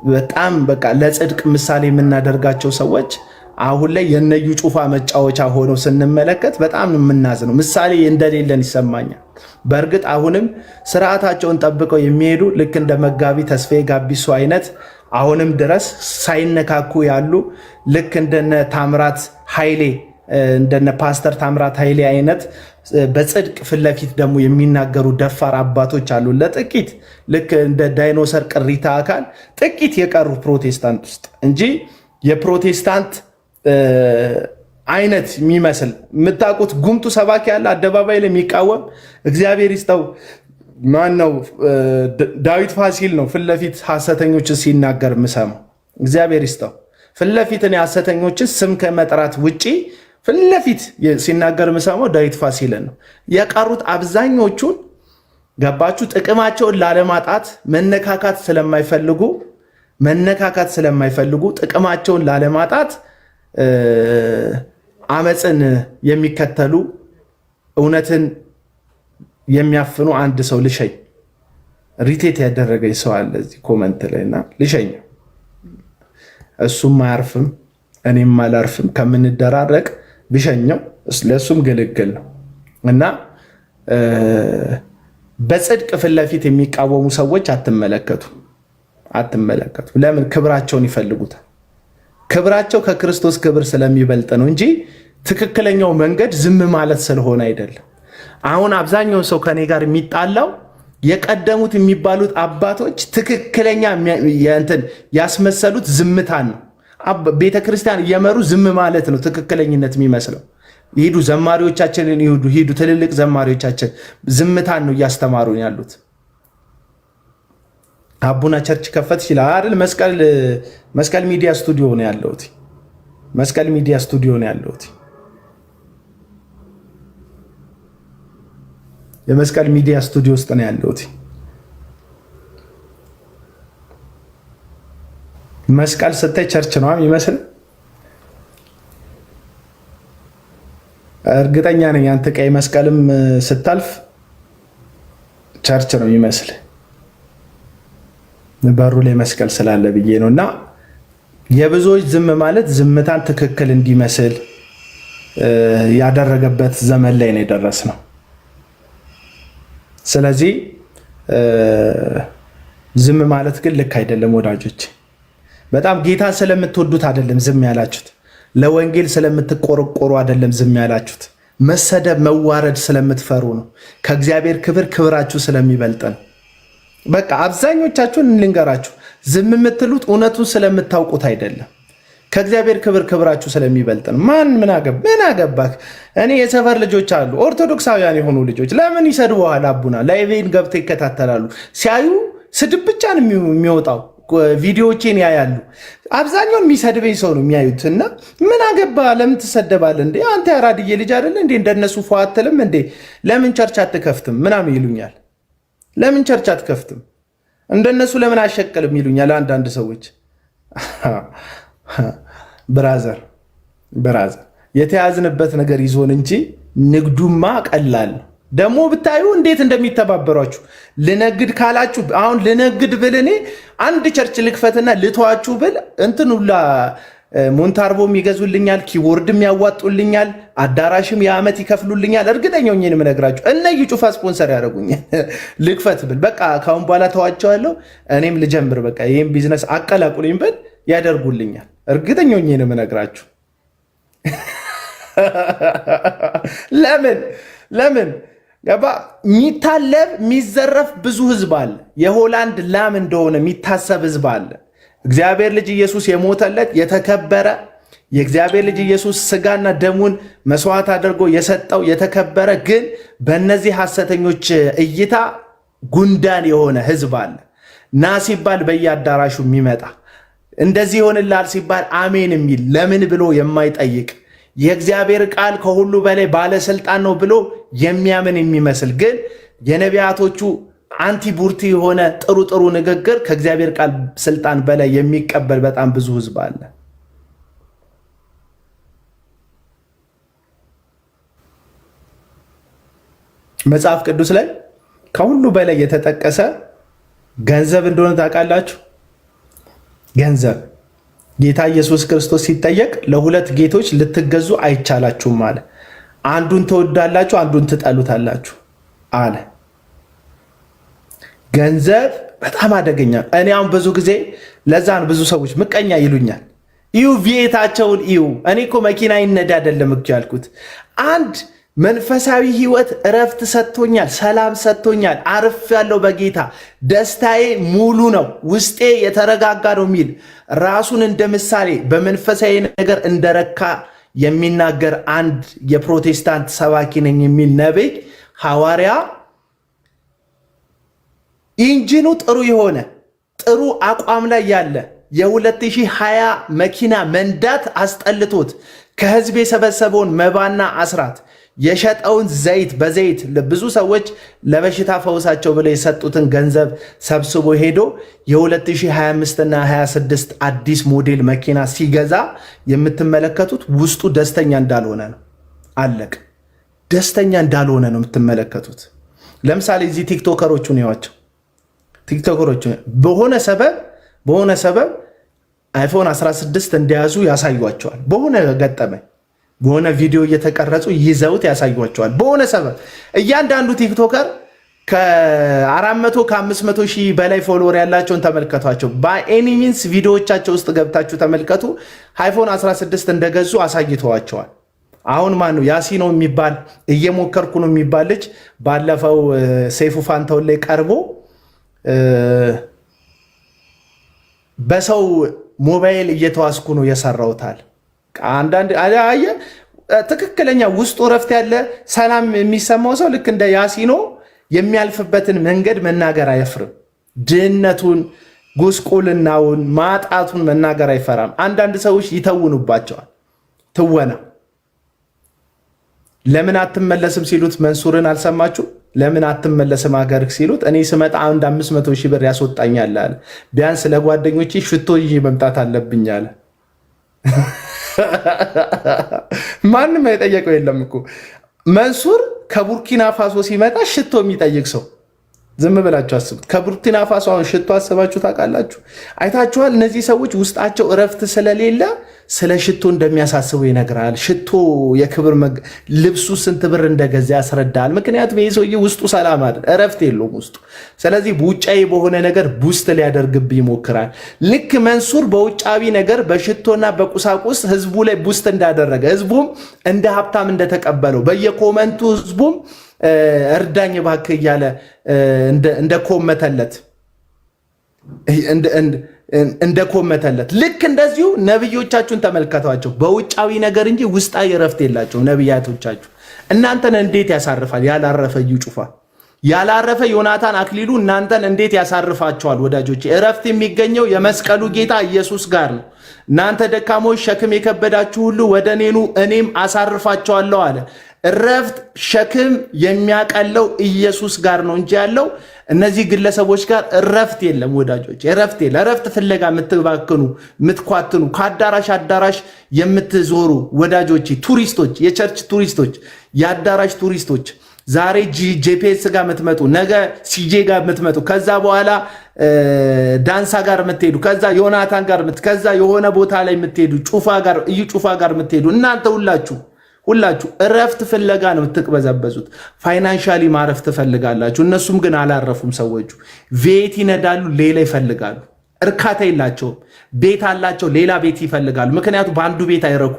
በጣም በቃ ለጽድቅ ምሳሌ የምናደርጋቸው ሰዎች አሁን ላይ የነዩ ጩፋ መጫወቻ ሆነው ስንመለከት በጣም የምናዝነው። ምሳሌ እንደሌለን ይሰማኛል። በእርግጥ አሁንም ስርዓታቸውን ጠብቀው የሚሄዱ ልክ እንደ መጋቢ ተስፋዬ ጋቢሶ አይነት አሁንም ድረስ ሳይነካኩ ያሉ ልክ እንደነ ታምራት ኃይሌ እንደነ ፓስተር ታምራት ኃይሌ አይነት በጽድቅ ፊት ለፊት ደግሞ የሚናገሩ ደፋር አባቶች አሉ። ለጥቂት ልክ እንደ ዳይኖሰር ቅሪታ አካል ጥቂት የቀሩ ፕሮቴስታንት ውስጥ እንጂ የፕሮቴስታንት አይነት የሚመስል የምታውቁት ጉምቱ ሰባኪ ያለ አደባባይ ላይ የሚቃወም እግዚአብሔር ይስጠው። ማን ነው? ዳዊት ፋሲል ነው ፊት ለፊት ሐሰተኞችን ሲናገር የምሰማው። እግዚአብሔር ይስጠው። ፊት ለፊት እኔ ሐሰተኞችን ስም ከመጥራት ውጪ ፊት ለፊት ሲናገር የምሰማው ዳዊት ፋሲልን ነው። የቀሩት አብዛኞቹን ገባችሁ? ጥቅማቸውን ላለማጣት መነካካት ስለማይፈልጉ ጥቅማቸውን ላለማጣት አመፅን የሚከተሉ እውነትን የሚያፍኑ አንድ ሰው ልሸኝ ሪቴት ያደረገኝ ሰው አለ እዚህ ኮመንት ላይ እና ልሸኝ። እሱም አያርፍም እኔም አላርፍም። ከምንደራረቅ ብሸኘው ለእሱም ግልግል ነው እና በጽድቅ ፊት ለፊት የሚቃወሙ ሰዎች አትመለከቱ። ለምን? ክብራቸውን ይፈልጉታል። ክብራቸው ከክርስቶስ ክብር ስለሚበልጥ ነው እንጂ ትክክለኛው መንገድ ዝም ማለት ስለሆነ አይደለም። አሁን አብዛኛው ሰው ከኔ ጋር የሚጣላው የቀደሙት የሚባሉት አባቶች ትክክለኛ ያስመሰሉት ዝምታን ነው። ቤተክርስቲያን እየመሩ ዝም ማለት ነው ትክክለኝነት የሚመስለው። ሂዱ ዘማሪዎቻችንን ሂዱ ትልልቅ ዘማሪዎቻችን ዝምታን ነው እያስተማሩ ያሉት። አቡና ቸርች ከፈት ይችላል አይደል? መስቀል ሚዲያ ስቱዲዮ ነው ያለሁት። መስቀል ሚዲያ ስቱዲዮ ነው ያለሁት። የመስቀል ሚዲያ ስቱዲዮ ውስጥ ነው ያለሁት። መስቀል ስታይ ቸርች ነው የሚመስል። እርግጠኛ ነኝ አንተ ቀይ መስቀልም ስታልፍ ቸርች ነው የሚመስል። በሩ ላይ መስቀል ስላለ ብዬ ነው። እና የብዙዎች ዝም ማለት ዝምታን ትክክል እንዲመስል ያደረገበት ዘመን ላይ ነው የደረስነው። ስለዚህ ዝም ማለት ግን ልክ አይደለም ወዳጆች። በጣም ጌታን ስለምትወዱት አይደለም ዝም ያላችሁት። ለወንጌል ስለምትቆረቆሩ አይደለም ዝም ያላችሁት። መሰደብ መዋረድ ስለምትፈሩ ነው። ከእግዚአብሔር ክብር ክብራችሁ ስለሚበልጥ ነው። በቃ አብዛኞቻችሁን ልንገራችሁ፣ ዝም የምትሉት እውነቱን ስለምታውቁት አይደለም። ከእግዚአብሔር ክብር ክብራችሁ ስለሚበልጥ ነው። ምን አገባክ? እኔ የሰፈር ልጆች አሉ ኦርቶዶክሳውያን የሆኑ ልጆች ለምን ይሰድቡሃል? አቡና ላይቬን ገብተው ይከታተላሉ። ሲያዩ ስድብ ብቻ ነው የሚወጣው። ቪዲዮዎቼን ያያሉ። አብዛኛውን የሚሰድበኝ ሰው ነው የሚያዩት። እና ምን አገባ? ለምን ትሰደባለህ እንዴ? አንተ ያራድዬ ልጅ አይደለ እንዴ? እንደነሱ ፎ አትልም እንዴ? ለምን ቸርች አትከፍትም? ምናምን ይሉኛል። ለምን ቸርች አትከፍትም? እንደነሱ ለምን አሸቅልም ይሉኛል አንዳንድ ሰዎች። ብራዘር የተያዝንበት ነገር ይዞን እንጂ ንግዱማ ቀላል ነው። ደግሞ ብታዩ እንዴት እንደሚተባበሯችሁ። ልነግድ ካላችሁ አሁን ልነግድ ብል እኔ አንድ ቸርች ልክፈትና ልተዋችሁ ብል እንትን ሁላ ሞንታርቦም ይገዙልኛል፣ ኪቦርድም ያዋጡልኛል፣ አዳራሽም የዓመት ይከፍሉልኛል። እርግጠኛው እኔን የምነግራችሁ እነዩ ጩፋ ስፖንሰር ያደርጉኛል። ልክፈት ብል በቃ ካሁን በኋላ ተዋቸዋለሁ እኔም ልጀምር በቃ ይህም ቢዝነስ አቀላቁልኝ ብል ያደርጉልኛል። እርግጠኛው እኔን የምነግራችሁ ለምን ገባ? የሚታለብ የሚዘረፍ ብዙ ህዝብ አለ። የሆላንድ ላም እንደሆነ የሚታሰብ ህዝብ አለ። እግዚአብሔር ልጅ ኢየሱስ የሞተለት የተከበረ የእግዚአብሔር ልጅ ኢየሱስ ስጋና ደሙን መስዋዕት አድርጎ የሰጠው የተከበረ ግን በእነዚህ ሐሰተኞች እይታ ጉንዳን የሆነ ህዝብ አለ። ና ሲባል በየአዳራሹ የሚመጣ እንደዚህ ይሆንልሃል ሲባል አሜን የሚል ለምን ብሎ የማይጠይቅ የእግዚአብሔር ቃል ከሁሉ በላይ ባለስልጣን ነው ብሎ የሚያምን የሚመስል ግን የነቢያቶቹ አንቲቡርቲ የሆነ ጥሩ ንግግር ከእግዚአብሔር ቃል ስልጣን በላይ የሚቀበል በጣም ብዙ ህዝብ አለ። መጽሐፍ ቅዱስ ላይ ከሁሉ በላይ የተጠቀሰ ገንዘብ እንደሆነ ታውቃላችሁ? ገንዘብ ጌታ ኢየሱስ ክርስቶስ ሲጠየቅ ለሁለት ጌቶች ልትገዙ አይቻላችሁም አለ። አንዱን ትወዳላችሁ፣ አንዱን ትጠሉታላችሁ አለ። ገንዘብ በጣም አደገኛ። እኔ አሁን ብዙ ጊዜ ለዛን ብዙ ሰዎች ምቀኛ ይሉኛል። እዩ ቪየታቸውን እዩ። እኔ እኮ መኪና ይነዳ አይደለም እኮ ያልኩት። አንድ መንፈሳዊ ህይወት እረፍት ሰጥቶኛል፣ ሰላም ሰጥቶኛል፣ አርፍ ያለው በጌታ ደስታዬ ሙሉ ነው፣ ውስጤ የተረጋጋ ነው የሚል ራሱን እንደ ምሳሌ በመንፈሳዊ ነገር እንደረካ የሚናገር አንድ የፕሮቴስታንት ሰባኪ ነኝ የሚል ነብይ ሐዋርያ ኢንጂኑ ጥሩ የሆነ ጥሩ አቋም ላይ ያለ የ2020 መኪና መንዳት አስጠልቶት ከህዝብ የሰበሰበውን መባና አስራት የሸጠውን ዘይት በዘይት ብዙ ሰዎች ለበሽታ ፈውሳቸው ብለው የሰጡትን ገንዘብ ሰብስቦ ሄዶ የ2025 እና 26 አዲስ ሞዴል መኪና ሲገዛ የምትመለከቱት ውስጡ ደስተኛ እንዳልሆነ ነው። አለቅ ደስተኛ እንዳልሆነ ነው የምትመለከቱት። ለምሳሌ እዚህ ቲክቶከሮቹን ያዋቸው ቲክቶከሮቹን በሆነ ሰበብ አይፎን 16 እንደያዙ ያሳዩቸዋል። በሆነ ገጠመኝ በሆነ ቪዲዮ እየተቀረጹ ይዘውት ያሳዩቸዋል። በሆነ ሰበብ እያንዳንዱ ቲክቶከር ከ400 ከ500 ሺህ በላይ ፎሎወር ያላቸውን ተመልከቷቸው። በኤኒ ሚንስ ቪዲዮዎቻቸው ውስጥ ገብታችሁ ተመልከቱ። አይፎን 16 እንደገዙ አሳይተዋቸዋል። አሁን ማን ነው ያሲኖ የሚባል እየሞከርኩ ነው የሚባል ልጅ ባለፈው ሰይፉ ፋንታውን ላይ ቀርቦ በሰው ሞባይል እየተዋስኩ ነው የሰራውታል። አንዳንድ አየ ትክክለኛ ውስጡ ረፍት ያለ ሰላም የሚሰማው ሰው ልክ እንደ ያሲኖ የሚያልፍበትን መንገድ መናገር አይፍርም። ድህነቱን፣ ጉስቁልናውን፣ ማጣቱን መናገር አይፈራም። አንዳንድ ሰዎች ይተውኑባቸዋል። ትወና ለምን አትመለስም ሲሉት መንሱርን አልሰማችሁ? ለምን አትመለስም ሀገር ሲሉት እኔ ስመጣ አንድ 500 ሺህ ብር ያስወጣኛል አለ። ቢያንስ ለጓደኞቼ ሽቶ ይዤ መምጣት አለብኝ አለ። ማንም የጠየቀው የለም እኮ መንሱር ከቡርኪና ፋሶ ሲመጣ ሽቶ የሚጠይቅ ሰው ዝም ብላችሁ አስቡት። ከቡርኪና ፋሶ አሁን ሽቶ አስባችሁ ታውቃላችሁ? አይታችኋል? እነዚህ ሰዎች ውስጣቸው እረፍት ስለሌለ ስለ ሽቶ እንደሚያሳስቡ ይነግራል። ሽቶ የክብር ልብሱ ስንት ብር እንደገዛ ያስረዳል። ምክንያቱም ይህ ሰውዬ ውስጡ ሰላም አይደል፣ እረፍት የለውም ውስጡ። ስለዚህ በውጫዊ በሆነ ነገር ቡስት ሊያደርግብ ይሞክራል። ልክ መንሱር በውጫዊ ነገር በሽቶና በቁሳቁስ ህዝቡ ላይ ቡስት እንዳደረገ፣ ህዝቡም እንደ ሀብታም እንደተቀበለው፣ በየኮመንቱ ህዝቡም እርዳኝ እባክህ እያለ እንደኮመተለት ልክ እንደዚሁ ነብዮቻችሁን ተመልከቷቸው። በውጫዊ ነገር እንጂ ውስጣዊ እረፍት የላቸው ነብያቶቻችሁ። እናንተን እንዴት ያሳርፋል? ያላረፈ እዩ ጩፋ፣ ያላረፈ ዮናታን አክሊሉ እናንተን እንዴት ያሳርፋቸዋል? ወዳጆች፣ እረፍት የሚገኘው የመስቀሉ ጌታ ኢየሱስ ጋር ነው። እናንተ ደካሞች ሸክም የከበዳችሁ ሁሉ ወደ እኔ ኑ እኔም አሳርፋቸዋለሁ አለ። እረፍት ሸክም የሚያቀለው ኢየሱስ ጋር ነው እንጂ ያለው እነዚህ ግለሰቦች ጋር እረፍት የለም ወዳጆች፣ እረፍት የለም። እረፍት ፍለጋ የምትባክኑ የምትኳትኑ፣ ከአዳራሽ አዳራሽ የምትዞሩ ወዳጆች፣ ቱሪስቶች፣ የቸርች ቱሪስቶች፣ የአዳራሽ ቱሪስቶች፣ ዛሬ ጂፒኤስ ጋር የምትመጡ፣ ነገ ሲጄ ጋር የምትመጡ፣ ከዛ በኋላ ዳንሳ ጋር የምትሄዱ፣ ከዛ ዮናታን ጋር ከዛ የሆነ ቦታ ላይ የምትሄዱ፣ እዩ ጩፋ ጋር የምትሄዱ እናንተ ሁላችሁ እረፍት ፍለጋ ነው የምትቅበዘበዙት። ፋይናንሻሊ ማረፍ ትፈልጋላችሁ። እነሱም ግን አላረፉም። ሰዎቹ ቤት ይነዳሉ፣ ሌላ ይፈልጋሉ። እርካታ የላቸውም። ቤት አላቸው፣ ሌላ ቤት ይፈልጋሉ። ምክንያቱም በአንዱ ቤት አይረኩ።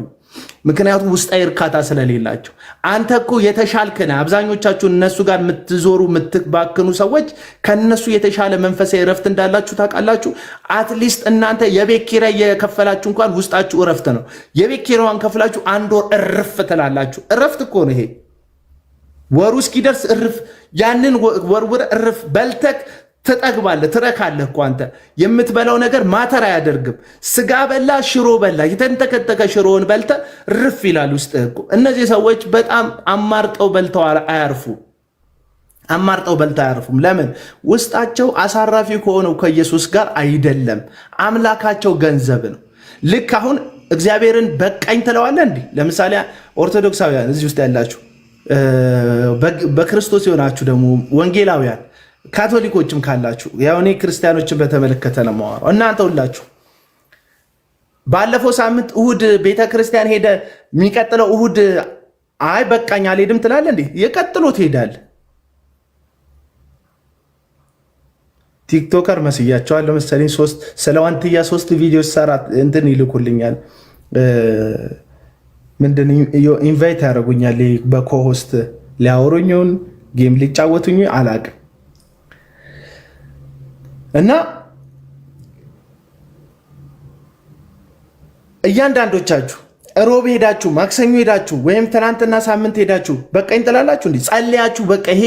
ምክንያቱም ውስጣዊ እርካታ ስለሌላቸው። አንተ እኮ የተሻልክ ነህ። አብዛኞቻችሁ እነሱ ጋር የምትዞሩ የምትባክኑ ሰዎች ከነሱ የተሻለ መንፈሳዊ እረፍት እንዳላችሁ ታውቃላችሁ። አትሊስት እናንተ የቤት ኪራይ የከፈላችሁ እንኳን ውስጣችሁ እረፍት ነው። የቤት ኪራይዋን ከፍላችሁ አንድ ወር እርፍ ትላላችሁ። እረፍት እኮ ነው ይሄ። ወሩ እስኪደርስ እርፍ፣ ያንን ወርውር እርፍ በልተክ ትጠግባለህ፣ ትረካለህ እኮ አንተ። የምትበላው ነገር ማተር አያደርግም። ስጋ በላ ሽሮ በላ፣ የተንተከተከ ሽሮውን በልተ ርፍ ይላል ውስጥ እኮ። እነዚህ ሰዎች በጣም አማርጠው በልተው አያርፉም። ለምን? ውስጣቸው አሳራፊ ከሆነው ከኢየሱስ ጋር አይደለም። አምላካቸው ገንዘብ ነው። ልክ አሁን እግዚአብሔርን በቃኝ ትለዋለህ እንዲህ። ለምሳሌ ኦርቶዶክሳውያን እዚህ ውስጥ ያላችሁ፣ በክርስቶስ የሆናችሁ ደግሞ ወንጌላውያን ካቶሊኮችም ካላችሁ፣ ያው እኔ ክርስቲያኖችን በተመለከተ ነው የማወራው። እናንተ ሁላችሁ ባለፈው ሳምንት እሁድ ቤተክርስቲያን ሄደ፣ የሚቀጥለው እሁድ አይ በቃኝ አልሄድም ትላለህ እንዴ? የቀጥሎ ትሄዳለህ። ቲክቶከር መስያቸዋለሁ መሰለኝ። ስለ ዋንትያ 3 ቪዲዮ ሰራ እንትን ይልኩልኛል። ምንድን ኢንቫይት ያደርጉኛል በኮሆስት ሊያወሩኝውን ጌም ሊጫወቱኝ አላቅም። እና እያንዳንዶቻችሁ ሮብ ሄዳችሁ ማክሰኞ ሄዳችሁ ወይም ትናንትና ሳምንት ሄዳችሁ በቃኝ ትላላችሁ። እንዲህ ጸልያችሁ በቃ ይሄ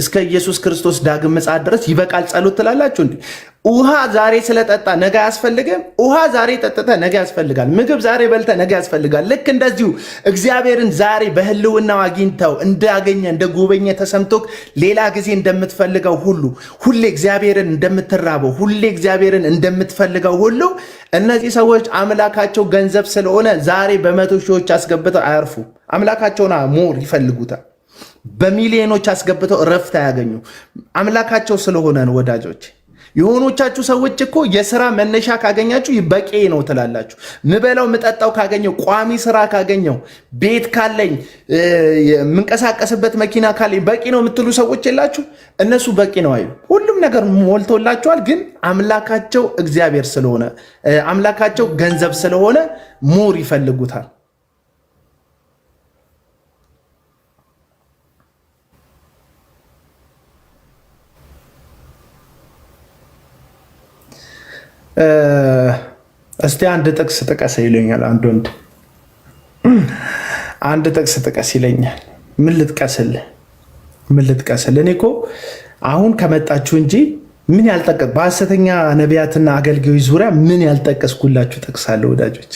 እስከ ኢየሱስ ክርስቶስ ዳግም ምጽአት ድረስ ይበቃል ጸሎት ትላላችሁ። እንዲህ ውሃ ዛሬ ስለጠጣ ነገ አያስፈልግም። ውሃ ዛሬ ጠጥተ ነገ ያስፈልጋል። ምግብ ዛሬ በልተ ነገ ያስፈልጋል። ልክ እንደዚሁ እግዚአብሔርን ዛሬ በህልውናው አግኝተው እንዳገኘ እንደጎበኘ ተሰምቶክ ሌላ ጊዜ እንደምትፈልገው ሁሉ፣ ሁሌ እግዚአብሔርን እንደምትራበው፣ ሁሌ እግዚአብሔርን እንደምትፈልገው ሁሉ እነዚህ ሰዎች አምላካቸው ገንዘብ ስለሆነ ዛሬ በመቶ ሺዎች አስገብተው አያርፉ። አምላካቸውን ሞር ይፈልጉታል። በሚሊዮኖች አስገብተው እረፍት አያገኙ። አምላካቸው ስለሆነ ነው ወዳጆች። የሆኖቻችሁ ሰዎች እኮ የስራ መነሻ ካገኛችሁ በቂ ነው ትላላችሁ። ምበላው ምጠጣው ካገኘው፣ ቋሚ ስራ ካገኘው፣ ቤት ካለኝ፣ የምንቀሳቀስበት መኪና ካለኝ በቂ ነው የምትሉ ሰዎች የላችሁ? እነሱ በቂ ነው አይሉ። ሁሉም ነገር ሞልቶላቸዋል። ግን አምላካቸው እግዚአብሔር ስለሆነ፣ አምላካቸው ገንዘብ ስለሆነ ሞር ይፈልጉታል። እስቲ አንድ ጥቅስ ጥቀስ ይለኛል። አንድ ጥቅስ ጥቀስ ይለኛል። ምን ልጥቀስልህ? እኔ እኮ አሁን ከመጣችሁ እንጂ ምን ያልጠቀስ በሐሰተኛ ነቢያትና አገልጋዮች ዙሪያ ምን ያልጠቀስኩላችሁ ጥቅስ አለ ወዳጆች?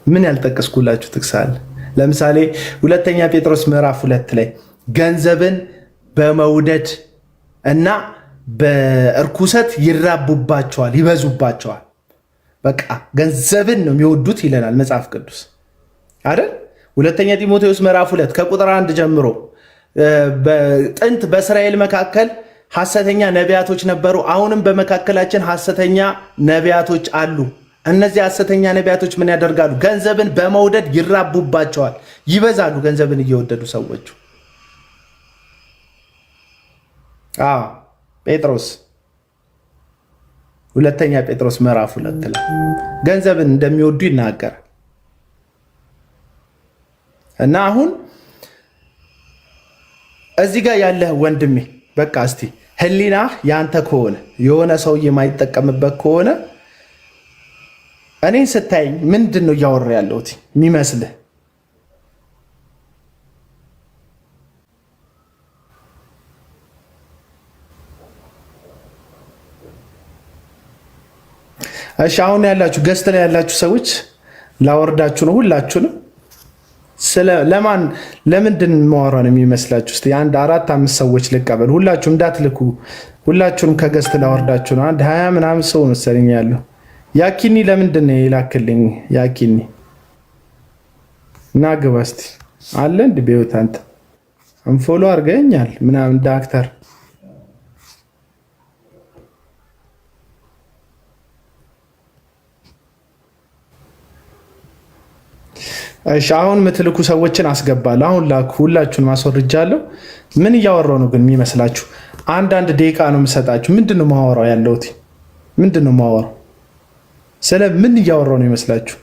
ምን ያልጠቀስኩላችሁ ጥቅስ አለ? ለምሳሌ ሁለተኛ ጴጥሮስ ምዕራፍ 2 ላይ ገንዘብን በመውደድ እና በእርኩሰት ይራቡባቸዋል፣ ይበዙባቸዋል። በቃ ገንዘብን ነው የሚወዱት ይለናል መጽሐፍ ቅዱስ አይደል? ሁለተኛ ጢሞቴዎስ ምዕራፍ 2 ከቁጥር 1 ጀምሮ ጥንት በእስራኤል መካከል ሐሰተኛ ነቢያቶች ነበሩ። አሁንም በመካከላችን ሐሰተኛ ነቢያቶች አሉ። እነዚህ ሐሰተኛ ነቢያቶች ምን ያደርጋሉ? ገንዘብን በመውደድ ይራቡባቸዋል፣ ይበዛሉ። ገንዘብን እየወደዱ ሰዎቹ ጴጥሮስ ሁለተኛ ጴጥሮስ ምዕራፍ 2 ላይ ገንዘብን እንደሚወዱ ይናገራል። እና አሁን እዚህ ጋር ያለህ ወንድሜ በቃ እስቲ ህሊና ያንተ ከሆነ የሆነ ሰው የማይጠቀምበት ከሆነ እኔን ስታይኝ ምንድን ነው እያወራ ያለሁት የሚመስልህ? እሺ አሁን ያላችሁ ገስት ላይ ያላችሁ ሰዎች ላወርዳችሁ ነው ሁላችሁንም። ለምንድን ማወራ ነው የሚመስላችሁ? እስቲ አንድ 4-5 ሰዎች ልቀበል። ሁላችሁም እንዳትልኩ፣ ሁላችሁንም ከገስት ላወርዳችሁ ነው። አንድ 20 ምናምን ሰው መሰለኝ ያለው። ያኪኒ ለምንድን ነው የላክልኝ? ያኪኒ እና ግባ እስቲ አለ እንደ ቤት አንተ አንፎሎ አድርገኛል ምናምን ዳክተር እሺ አሁን ምትልኩ ሰዎችን አስገባለሁ። አሁን ላኩ። ሁላችሁን ማስወርጃለሁ። ምን እያወራው ነው ግን የሚመስላችሁ? አንድ ደቂቃ ነው የምሰጣችሁ። ምንድነው ማወራው ያለሁት? ምንድነው ማወራው? ስለ ምን እያወራው ነው ይመስላችሁ?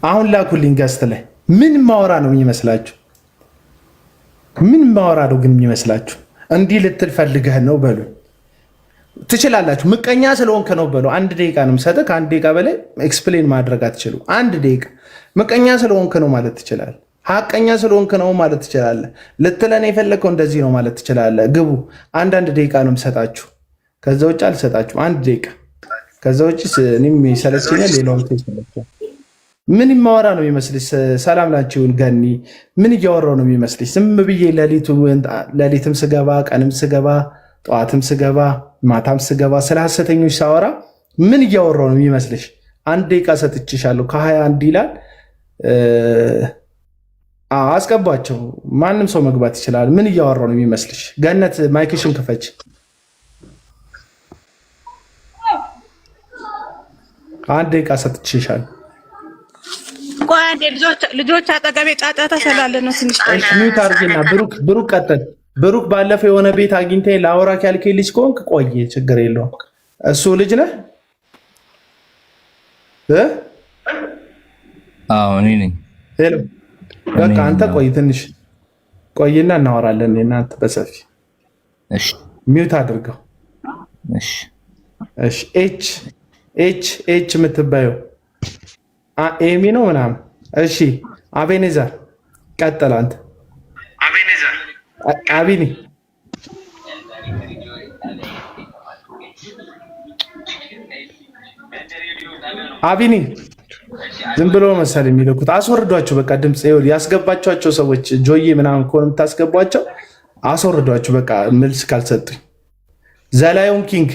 አሁን ላኩልኝ ገስት ላይ። ምን ማወራ ነው የሚመስላችሁ? ምን ማወራ ነው ግን የሚመስላችሁ? እንዲህ ልትል ፈልገህ ነው በሉ። ትችላላችሁ። ምቀኛ ስለሆንክ ነው በሉ። 1 ደቂቃ ነው የምሰጥህ። ከ1 ደቂቃ በላይ ኤክስፕሌን ማድረግ አትችሉ። 1 ደቂቃ ምቀኛ ስለሆንክ ነው ማለት ትችላለህ። ሐቀኛ ስለሆንክ ነው ማለት ትችላለህ። ልትለን የፈለከው እንደዚህ ነው ማለት ትችላለህ። ግቡ። 1 ደቂቃ ነው የምሰጣችሁ። ከዛ ውጭ አልሰጣችሁም። 1 ደቂቃ። ከዛ ውጭ እኔም ይሰለችኛል፣ ሌላውም ይሰለቻል። ምን ማወራ ነው የሚመስልሽ? ሰላም ላችሁን ገኒ። ምን እያወራው ነው የሚመስልሽ? ዝም ብዬ ሌሊትም ስገባ ቀንም ስገባ ጠዋትም ስገባ ማታም ስገባ ስለ ሐሰተኞች ሳወራ ምን እያወራው ነው የሚመስልሽ? 1 ደቂቃ ሰጥቼሻለሁ። ከ21 ይላል። አስገባቸው። ማንም ሰው መግባት ይችላል። ምን እያወራው ነው የሚመስልሽ? ገነት ማይክሽን ክፈች። አንድ ደቂቃ ሰጥቼሻለሁ። ቆይ አንዴ ልጆች አጠገቤ ጫጫታ ስላለ ነው ትንሽ ሚዩት አድርጊና ብሩክ ቀጥል። ብሩክ ባለፈው የሆነ ቤት አግኝተኝ ለአውራክ ያልከኝ ልጅ ከሆንክ ቆየ፣ ችግር የለውም። እሱ ልጅ ነህ? አዎ እኔ ነኝ። ሄሎ በቃ አንተ ቆይ፣ ትንሽ ቆይና እናወራለን እናንተ በሰፊ። እሺ ሚዩት አድርገው። እሺ እሺ። ኤች የምትባየው ኤሚ ነው ምናምን። እሺ አቤኔዘር ቀጥል አንተ። አቢኒ አቢኒ ዝም ብሎ መሰል የሚልኩት አስወርዷቸው። በቃ ድምፅ ያስገባቸው ሰዎች ጆዬ ምናምን ከሆነ የምታስገቧቸው አስወርዷቸው። በቃ መልስ ካልሰጡኝ። ዘላዮን ኪንግ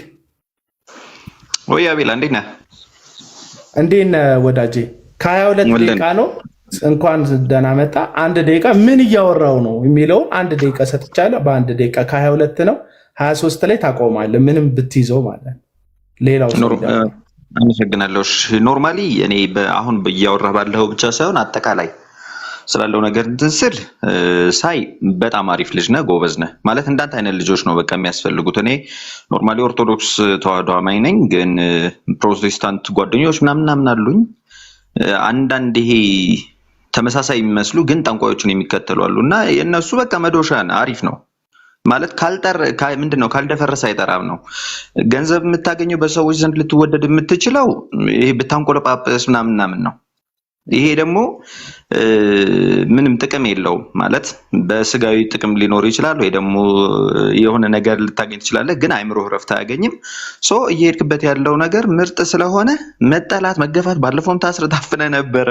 ወይ አቤላ እንዴት ነህ? እንዴት ነህ ወዳጄ? ከ22 ደቂቃ ነው። እንኳን ደህና መጣ። 1 ደቂቃ ምን እያወራው ነው የሚለውን 1 ደቂቃ ሰጥቻለሁ። በ1 ደቂቃ ከ22 ነው 23 ላይ ታቆማለህ። ምንም ብትይዘው ማለት ሌላው አመሰግናለሁ። ኖርማሊ እኔ አሁን እያወራህ ባለው ብቻ ሳይሆን አጠቃላይ ስላለው ነገር እንትን ስል ሳይ በጣም አሪፍ ልጅ ነህ፣ ጎበዝ ነህ። ማለት እንዳንተ አይነት ልጆች ነው በቃ የሚያስፈልጉት። እኔ ኖርማሊ ኦርቶዶክስ ተዋህዶ አማኝ ነኝ፣ ግን ፕሮቴስታንት ጓደኞች ምናምን አሉኝ። አንዳንድ ይሄ ተመሳሳይ የሚመስሉ ግን ጠንቋዮችን የሚከተሉ አሉ እና የእነሱ በቃ መዶሻን አሪፍ ነው ማለት ምንድነው ካልደፈረሰ አይጠራም ነው። ገንዘብ የምታገኘው በሰዎች ዘንድ ልትወደድ የምትችለው ይሄ ብታንቆለጳጰስ ምናምን ነው። ይሄ ደግሞ ምንም ጥቅም የለውም ማለት በስጋዊ ጥቅም ሊኖር ይችላል ወይ ደግሞ የሆነ ነገር ልታገኝ ትችላለህ፣ ግን አይምሮህ ረፍት አያገኝም። ሶ እየሄድክበት ያለው ነገር ምርጥ ስለሆነ መጠላት፣ መገፋት፣ ባለፈውም ታስረ ታፍነ ነበረ።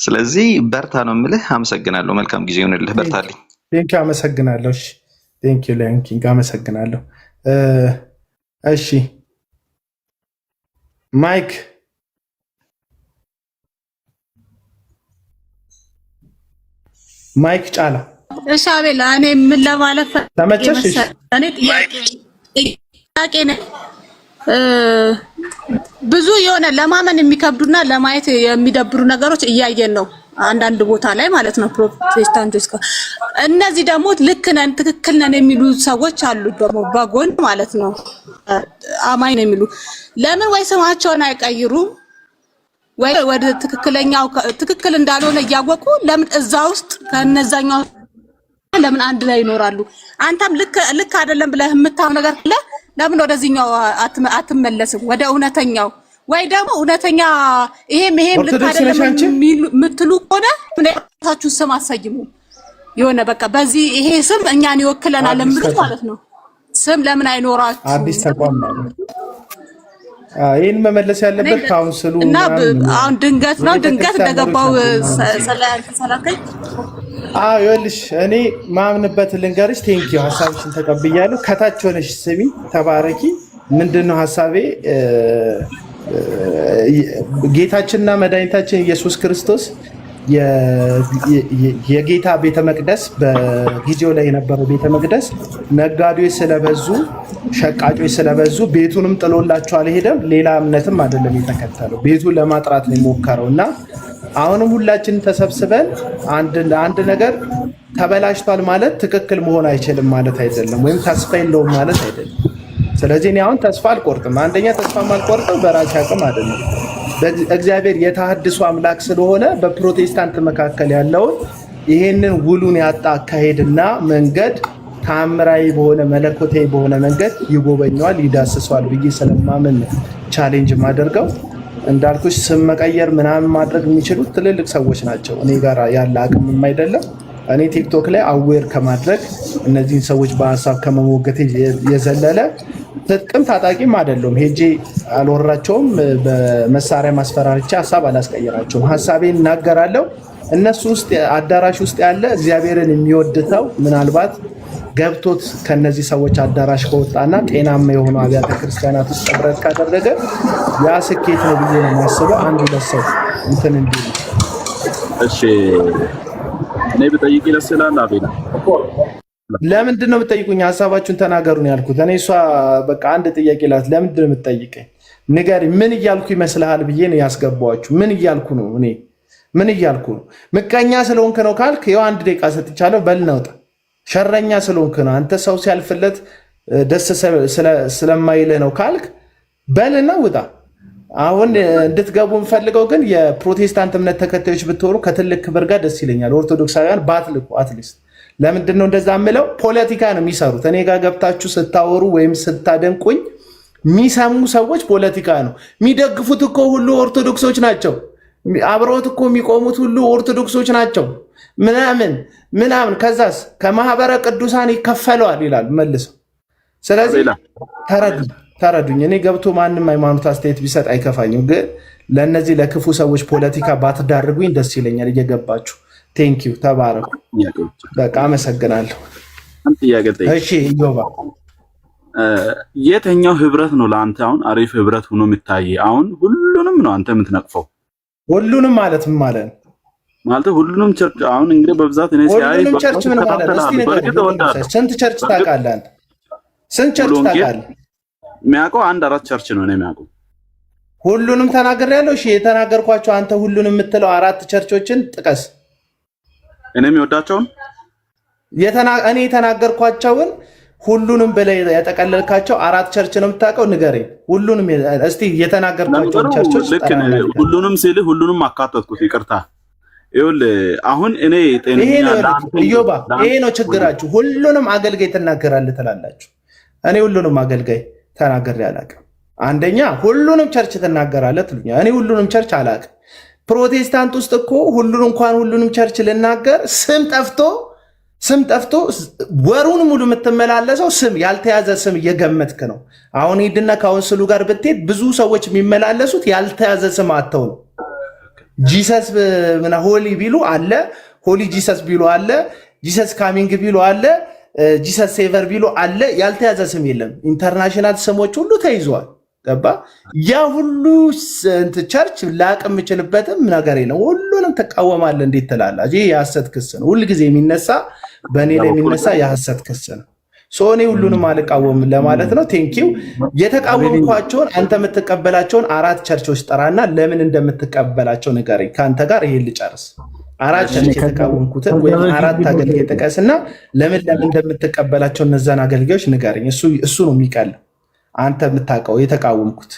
ስለዚህ በርታ ነው የምልህ። አመሰግናለሁ። መልካም ጊዜ ይሁንልህ። በርታልኝ። ቴንክ ዩ። አመሰግናለሁ። እሺ ቴንክ ዩ ላንኪንግ አመሰግናለሁ። እሺ ማይክ ጫላ። እሺ አቤላ፣ እኔ ምን ለማለት ተመቸሽ? እኔ ጥያቄ ብዙ የሆነ ለማመን የሚከብዱና ለማየት የሚደብሩ ነገሮች እያየን ነው አንዳንድ ቦታ ላይ ማለት ነው ፕሮቴስታንቶች ጋር። እነዚህ ደግሞ ልክ ነን ትክክል ነን የሚሉ ሰዎች አሉ ደግሞ በጎን ማለት ነው አማኝ ነው የሚሉ ለምን ወይ ስማቸውን አይቀይሩም ወይ ወደ ትክክለኛው ትክክል እንዳልሆነ እያወቁ ለምን እዛ ውስጥ ከነዛኛው ለምን አንድ ላይ ይኖራሉ? አንተም ልክ አይደለም ብለህ የምታው ነገር ካለ ለምን ወደዚህኛው አትመለስም ወደ እውነተኛው? ወይ ደግሞ እውነተኛ ይሄም ልክ አይደለም የምትሉ ከሆነ ምን ያታችሁ ስም አሰይሙ የሆነ በቃ በዚህ ይሄ ስም እኛን ይወክለናል ለምትሉ ማለት ነው። ስም ለምን አይኖራችሁ? አዲስ ተቋም ማለት ይሄን መመለስ ያለበት ካውንስሉ እና አሁን ድንገት እንደገባው ሰላከኝ ይኸውልሽ እኔ ማምንበት ልንገርሽ። ቴንኪው ሐሳብሽን ተቀብያለሁ። ከታች ሆነሽ ስሚ ተባረኪ። ምንድነው ሐሳቤ? ጌታችንና መድኃኒታችን ኢየሱስ ክርስቶስ የጌታ ቤተ መቅደስ በጊዜው ላይ የነበረው ቤተ መቅደስ ነጋዴዎች ስለበዙ ሸቃጮች ስለበዙ ቤቱንም ጥሎላቸው አልሄደም። ሌላ እምነትም አይደለም የተከተለው፣ ቤቱን ለማጥራት ነው የሞከረው። እና አሁንም ሁላችንም ተሰብስበን አንድ ነገር ተበላሽቷል ማለት ትክክል መሆን አይችልም ማለት አይደለም፣ ወይም ተስፋ የለውም ማለት አይደለም። ስለዚህ እኔ አሁን ተስፋ አልቆርጥም። አንደኛ ተስፋ ማልቆርጠው በራሴ አቅም አይደለም፣ እግዚአብሔር የተሐድሶ አምላክ ስለሆነ በፕሮቴስታንት መካከል ያለውን ይሄንን ውሉን ያጣ አካሄድና መንገድ ተአምራዊ በሆነ መለኮታዊ በሆነ መንገድ ይጎበኘዋል፣ ይዳስሰዋል ብዬ ስለማምን ቻሌንጅ ማደርገው። እንዳልኩሽ ስም መቀየር ምናምን ማድረግ የሚችሉት ትልልቅ ሰዎች ናቸው። እኔ ጋር ያለ አቅምም አይደለም። እኔ ቲክቶክ ላይ አዌር ከማድረግ እነዚህን ሰዎች በሀሳብ ከመሞገት የዘለለ ትጥቅም ታጣቂም አይደለም። ሄጄ አልወራቸውም። በመሳሪያ ማስፈራሪቻ ሀሳብ አላስቀየራቸውም። ሀሳቤን እናገራለሁ። እነሱ ውስጥ አዳራሽ ውስጥ ያለ እግዚአብሔርን የሚወድተው ምናልባት ገብቶት ከነዚህ ሰዎች አዳራሽ ከወጣና ጤናማ የሆኑ አብያተ ክርስቲያናት ውስጥ ጥብረት ካደረገ ያ ስኬት ነው ብዬ ነው የማስበው። አንዱ ለሰው እንትን እንዲህ ነው። እሺ እኔ ብጠይቅ ይለስላል አቤላ ለምንድን ነው የምትጠይቁኝ? ሀሳባችሁን ተናገሩ ነው ያልኩት። እኔ እሷ በቃ አንድ ጥያቄ ላት ለምንድን ነው የምትጠይቀኝ? ንገሪኝ። ምን እያልኩ ይመስልሃል ብዬ ነው ያስገባኋችሁ። ምን እያልኩ ነው? እኔ ምን እያልኩ ነው? ምቀኛ ስለሆንክ ነው ካልክ ይኸው 1 ደቂቃ ሰጥቻለሁ። በል ነውጣ። ሸረኛ ስለሆንክ ነው አንተ ሰው ሲያልፍለት ደስ ስለማይልህ ነው ካልክ በልና ውጣ። አሁን እንድትገቡ የምፈልገው ግን የፕሮቴስታንት እምነት ተከታዮች ብትሆኑ ከትልቅ ክብር ጋር ደስ ይለኛል። ኦርቶዶክሳውያን ባትልቁ አትሊስት። ለምንድን ነው እንደዛ የምለው? ፖለቲካ ነው የሚሰሩት። እኔ ጋር ገብታችሁ ስታወሩ ወይም ስታደንቁኝ የሚሰሙ ሰዎች ፖለቲካ ነው የሚደግፉት። እኮ ሁሉ ኦርቶዶክሶች ናቸው። አብረውት እኮ የሚቆሙት ሁሉ ኦርቶዶክሶች ናቸው ምናምን። ከዛስ ከማህበረ ቅዱሳን ይከፈለዋል ይላል መልሰው። ስለዚህ ተረዱኝ። እኔ ገብቶ ማንም ሃይማኖት አስተያየት ቢሰጥ አይከፋኝም። ግን ለእነዚህ ለክፉ ሰዎች ፖለቲካ ባትዳርጉኝ ደስ ይለኛል። እየገባችሁ ቴንኪው ተባረኩ። በቃ አመሰግናለሁ። እሺ ኢዮባ የትኛው ህብረት ነው ለአንተ አሁን አሪፍ ህብረት ሆኖ የሚታይ? አሁን ሁሉንም ነው አንተ የምትነቅፈው? ሁሉንም ማለት ምን ማለት ነው? ማለት ሁሉንም ቸርች አሁን እንግዲህ በብዛት እኔ ሲያይ ሁሉንም ቸርች ምን ማለት ነው? እስቲ ንገረኝ። ስንት ቸርች ታውቃለህ አንተ? ስንት ቸርች ታውቃለህ? የሚያውቀው 1-4 ቸርች ነው የሚያውቀው። ሁሉንም ተናግሬያለሁ። እሺ የተናገርኳቸው አንተ ሁሉንም የምትለው 4 ቸርቾችን ጥቀስ። እኔ የሚወዳቸውን እኔ የተናገርኳቸውን ሁሉንም በላይ ያጠቀለልካቸው 4 ቸርች ነው የምታውቀው? ንገረኝ። ሁሉንም እስቲ የተናገርኳቸውን ቸርቾች ሁሉንም ሲል ሁሉንም አካተትኩት። ይቅርታ ይኸውልህ አሁን እኔ ጤነኛ ኢዮባ ይሄ ነው ችግራችሁ። ሁሉንም አገልጋይ ትናገራለህ ትላላችሁ። እኔ ሁሉንም አገልጋይ ተናግሬ አላውቅም። አንደኛ ሁሉንም ቸርች ትናገራለህ ትሉኛል። እኔ ሁሉንም ቸርች አላውቅም። ፕሮቴስታንት ውስጥ እኮ ሁሉንም ቸርች ልናገር ስም ጠፍቶ ወሩን ሙሉ የምትመላለሰው ስም ያልተያዘ ስም እየገመትክ ነው። አሁን ሂድና ካውንስሉ ጋር ብትሄድ ብዙ ሰዎች የሚመላለሱት ያልተያዘ ስም አተው ነው። ጂሰስ ሆሊ ቢሉ አለ፣ ሆሊ ጂሰስ ቢሉ አለ፣ ጂሰስ ካሚንግ ቢሉ አለ፣ ጂሰስ ሴቨር ቢሉ አለ። ያልተያዘ ስም የለም። ኢንተርናሽናል ስሞች ሁሉ ተይዘዋል። ገባ? ያ ሁሉ ቸርች ላቅ የምችልበትም ነገር የለም። ሁሉንም ትቃወማለህ እንዴት ትላለህ? ይህ የሐሰት ክስ ነው። ሁልጊዜ የሚነሳ በእኔ ላይ የሚነሳ የሐሰት ክስ ነው። ሶኔ ሁሉንም አልቃወም ለማለት ነው። ቴንኪው። የተቃወምኳቸውን አንተ የምትቀበላቸውን 4 ቸርቾች ጠራና ለምን እንደምትቀበላቸው ንገረኝ። ከአንተ ጋር ይሄን ልጨርስ። 4 ቸርች የተቃወምኩትን ወይም 4 አገልጋይ ጥቀስና ለምን እንደምትቀበላቸው እነዛን አገልጋዮች ንገረኝ። እሱ ነው የሚቀለው። አንተ የምታውቀው የተቃወምኩት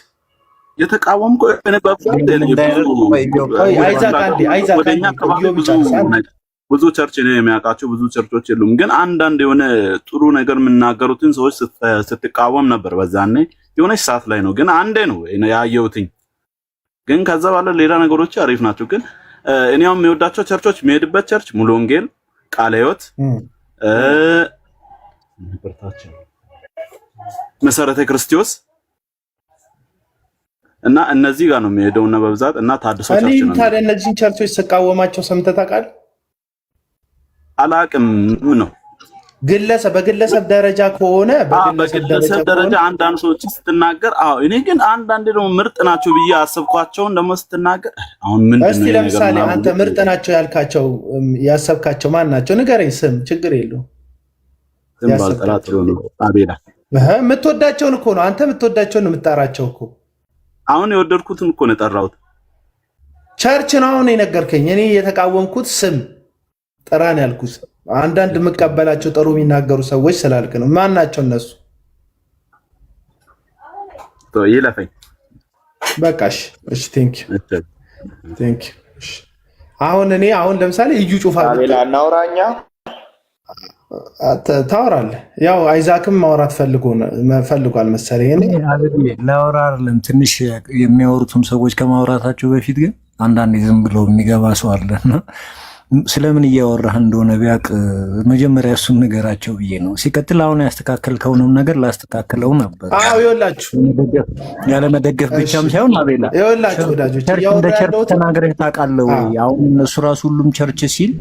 ብዙ ቸርች ነው የሚያውቃቸው፣ ብዙ ቸርቾች የሉም። ግን አንዳንድ የሆነ ጥሩ ነገር የምናገሩትን ሰዎች ስትቃወም ነበር። በዛኔ የሆነች ሰዓት ላይ ነው፣ ግን አንዴ ነው ያየሁትኝ። ግን ከዛ ባለ ሌላ ነገሮች አሪፍ ናቸው። ግን እኔ አሁን የሚወዳቸው ቸርቾች የሚሄድበት ቸርች ሙሉ ወንጌል፣ ቃለ ሕይወት፣ መሰረተ ክርስቶስ እና እነዚህ ጋር ነው የሚሄደውና በብዛት እና ታድሶ ቸርች ነው። ታዲያ እነዚህን ቸርቾች ስቃወማቸው ሰምተህ ታውቃለህ? አላቅም ነው በግለሰብ ደረጃ ከሆነ በግለሰብ ደረጃ አንዳንድ ሰዎች ስትናገር፣ እኔ ግን አንዳንድ ደግሞ ምርጥ ናቸው ብዬ አሰብኳቸውን ደግሞ ስትናገር አሁን ምንድነው? እስቲ ለምሳሌ አንተ ምርጥ ናቸው ያልካቸው ያሰብካቸው ማን ናቸው? ንገረኝ። ስም ችግር የለውም። ስም ባልጠራት ነው። አቤላ የምትወዳቸውን እኮ ነው አንተ የምትወዳቸውን ነው የምትጠራቸው እኮ። አሁን የወደድኩትን እኮ ነው የጠራሁት። ቸርች ነው አሁን የነገርከኝ። እኔ የተቃወምኩት ስም ጥራን ያልኩት አንዳንድ የምቀበላቸው ጥሩ የሚናገሩ ሰዎች ስላልክ ነው። ማን ናቸው እነሱ? ይለፈኝ በቃሽ። እሺ ቴንክ ዩ። አሁን ለምሳሌ እዩ ጩፋ እናውራኛ ታወራለህ። ያው አይዛክም ማውራት ፈልጓል መሰለኝ። ላወራ አይደለም ትንሽ የሚያወሩትም ሰዎች ከማውራታቸው በፊት ግን አንዳንዴ ዝም ብሎ የሚገባ ሰው አለና ስለምን እያወራህ እንደሆነ ቢያቅ መጀመሪያ እሱን ንገራቸው ብዬ ነው። ሲቀጥል አሁን ያስተካከልከውንም ነገር ላስተካከለው ነበር። ይኸውላችሁ ያለ መደገፍ ብቻም ሳይሆን አቤላ ይኸውላችሁ ወዳጆች እንደ ቸርች ተናግረህ ታውቃለህ ወይ? አሁን እነሱ ራሱ ሁሉም ቸርች ሲል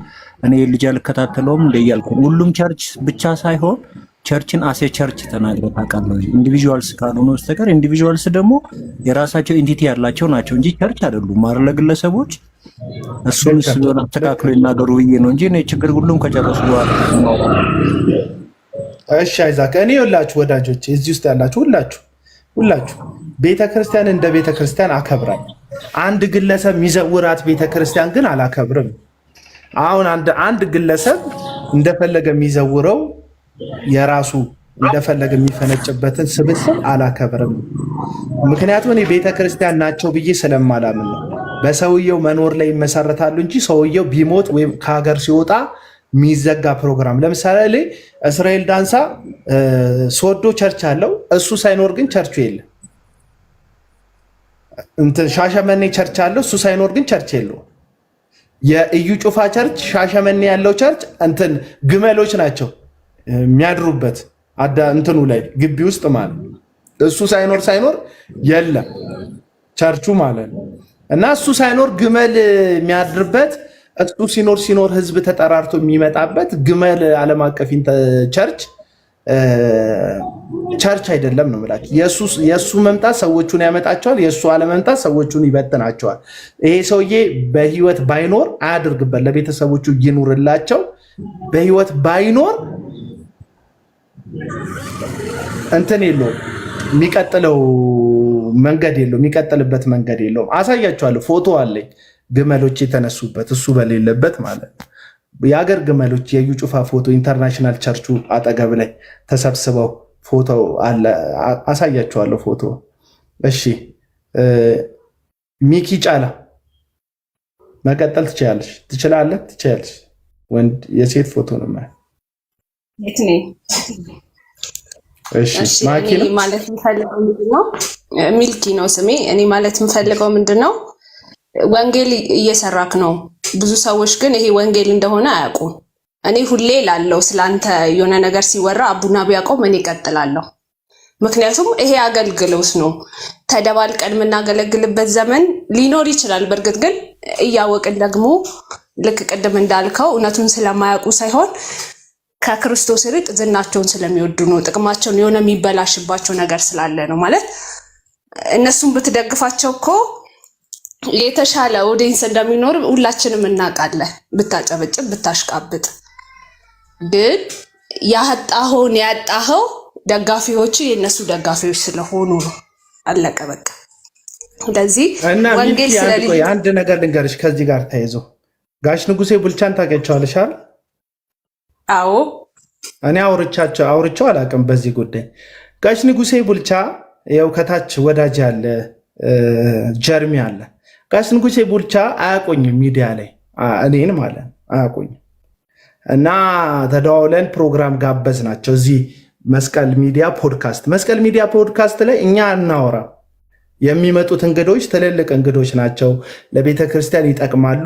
እኔ ልጅ አልከታተለውም እንደያልኩ ሁሉም ቸርች ብቻ ሳይሆን ቸርችን አሴ ቸርች ተናግረህ ታውቃለህ? ኢንዲቪጁዋልስ ካልሆነ በስተቀር ኢንዲቪጁዋልስ ደግሞ የራሳቸው ኢንቲቲ ያላቸው ናቸው እንጂ ቸርች አይደሉም ማለት ለግለሰቦች። እሱን ስለሆነ ተካክሎ ይናገሩ ብዬ ነው እንጂ እኔ ችግር ሁሉም ከጨረሱ በኋላ። እሺ አይዛክ፣ እኔ ሁላችሁ ወዳጆች እዚህ ውስጥ ያላችሁ ሁላችሁ ቤተክርስቲያን እንደ ቤተክርስቲያን አከብራለሁ። አንድ ግለሰብ የሚዘውራት ቤተክርስቲያን ግን አላከብርም። አሁን አንድ ግለሰብ እንደፈለገ የሚዘውረው የራሱ እንደፈለገ የሚፈነጭበትን ስብስብ አላከብርም። ምክንያቱም እኔ ቤተክርስቲያን ናቸው ብዬ ስለማላምን ነው። በሰውየው መኖር ላይ ይመሰረታሉ እንጂ ሰውየው ቢሞት ወይም ከሀገር ሲወጣ የሚዘጋ ፕሮግራም። ለምሳሌ እስራኤል ዳንሳ ሶዶ ቸርች አለው፣ እሱ ሳይኖር ግን ቸርቹ የለም። ሻሸመኔ ቸርች አለው፣ እሱ ሳይኖር ግን ቸርች የለውም። የእዩ ጩፋ ቸርች ሻሸመኔ ያለው ቸርች ግመሎች ናቸው የሚያድሩበት እንትኑ ላይ ግቢ ውስጥ ማለት እሱ ሳይኖር የለም ቸርቹ ማለት ነው። እና እሱ ሳይኖር ግመል የሚያድርበት እሱ ሲኖር ህዝብ ተጠራርቶ የሚመጣበት ግመል ዓለም አቀፍ ቸርች አይደለም ነው የምላችሁ። የእሱ መምጣት ሰዎቹን ያመጣቸዋል፣ የእሱ አለመምጣት ሰዎቹን ይበትናቸዋል። ይሄ ሰውዬ በህይወት ባይኖር አያድርግበት፣ ለቤተሰቦቹ ይኑርላቸው። በህይወት ባይኖር እንትን የለውም የሚቀጥለው መንገድ የለውም፣ የሚቀጥልበት መንገድ የለውም። አሳያችኋለሁ፣ ፎቶ አለኝ ግመሎች የተነሱበት እሱ በሌለበት ማለት ነው። የሀገር ግመሎች የእዩ ጩፋ ፎቶ ኢንተርናሽናል ቸርቹ አጠገብ ላይ ተሰብስበው ፎቶ አለ፣ አሳያችኋለሁ ፎቶ። እሺ ሚኪ ጫላ መቀጠል ትችላለህ። ወንድ የሴት ፎቶ ነው ማለት ማኪ ነው ማለት የምፈልገው ምንድነው? ሚልኪ ነው ስሜ። እኔ ማለት የምፈልገው ምንድነው? ወንጌል እየሰራክ ነው። ብዙ ሰዎች ግን ይሄ ወንጌል እንደሆነ አያውቁም። እኔ ሁሌ ላለው ስላንተ የሆነ ነገር ሲወራ አቡና ቢያቆም እኔ እቀጥላለሁ። ምክንያቱም ይሄ አገልግሎት ነው። ተደባልቀን የምናገለግልበት ዘመን ሊኖር ይችላል። በእርግጥ ግን እያወቅን ደግሞ ልክ ቅድም እንዳልከው እውነቱን ስለማያውቁ ሳይሆን ከክርስቶስ ይልቅ ዝናቸውን ስለሚወዱ ነው። ጥቅማቸውን የሆነ የሚበላሽባቸው ነገር ስላለ ነው። ማለት እነሱን ብትደግፋቸው እኮ የተሻለ ኦዲየንስ እንደሚኖር ሁላችንም እናውቃለን። ብታጨበጭብ ብታሽቃብጥ፣ ግን ያጣኸውን ያጣኸው ደጋፊዎች የነሱ ደጋፊዎች ስለሆኑ ነው። አለቀ በቃ። ስለዚህ ወንጌል ስለዚህ አንድ ነገር ልንገርሽ ከዚህ ጋር ተያይዞ ጋሽ ንጉሴ ቡልቻን ታውቂያቸዋለሽ አይደል? አዎ እኔ አውርቻቸው አላውቅም በዚህ ጉዳይ። ጋሽ ንጉሴ ቡልቻ ያው ከታች ወዳጅ ያለ ጀርሚ አለ። ጋሽ ንጉሴ ቡልቻ አያቆኝም ሚዲያ ላይ እኔን ማለት አያቆኝም። እና ተደዋውለን ፕሮግራም ጋበዝ ናቸው እዚህ መስቀል ሚዲያ ፖድካስት ላይ እኛ እናወራ። የሚመጡት እንግዶች ትልልቅ እንግዶች ናቸው፣ ለቤተ ክርስቲያን ይጠቅማሉ፣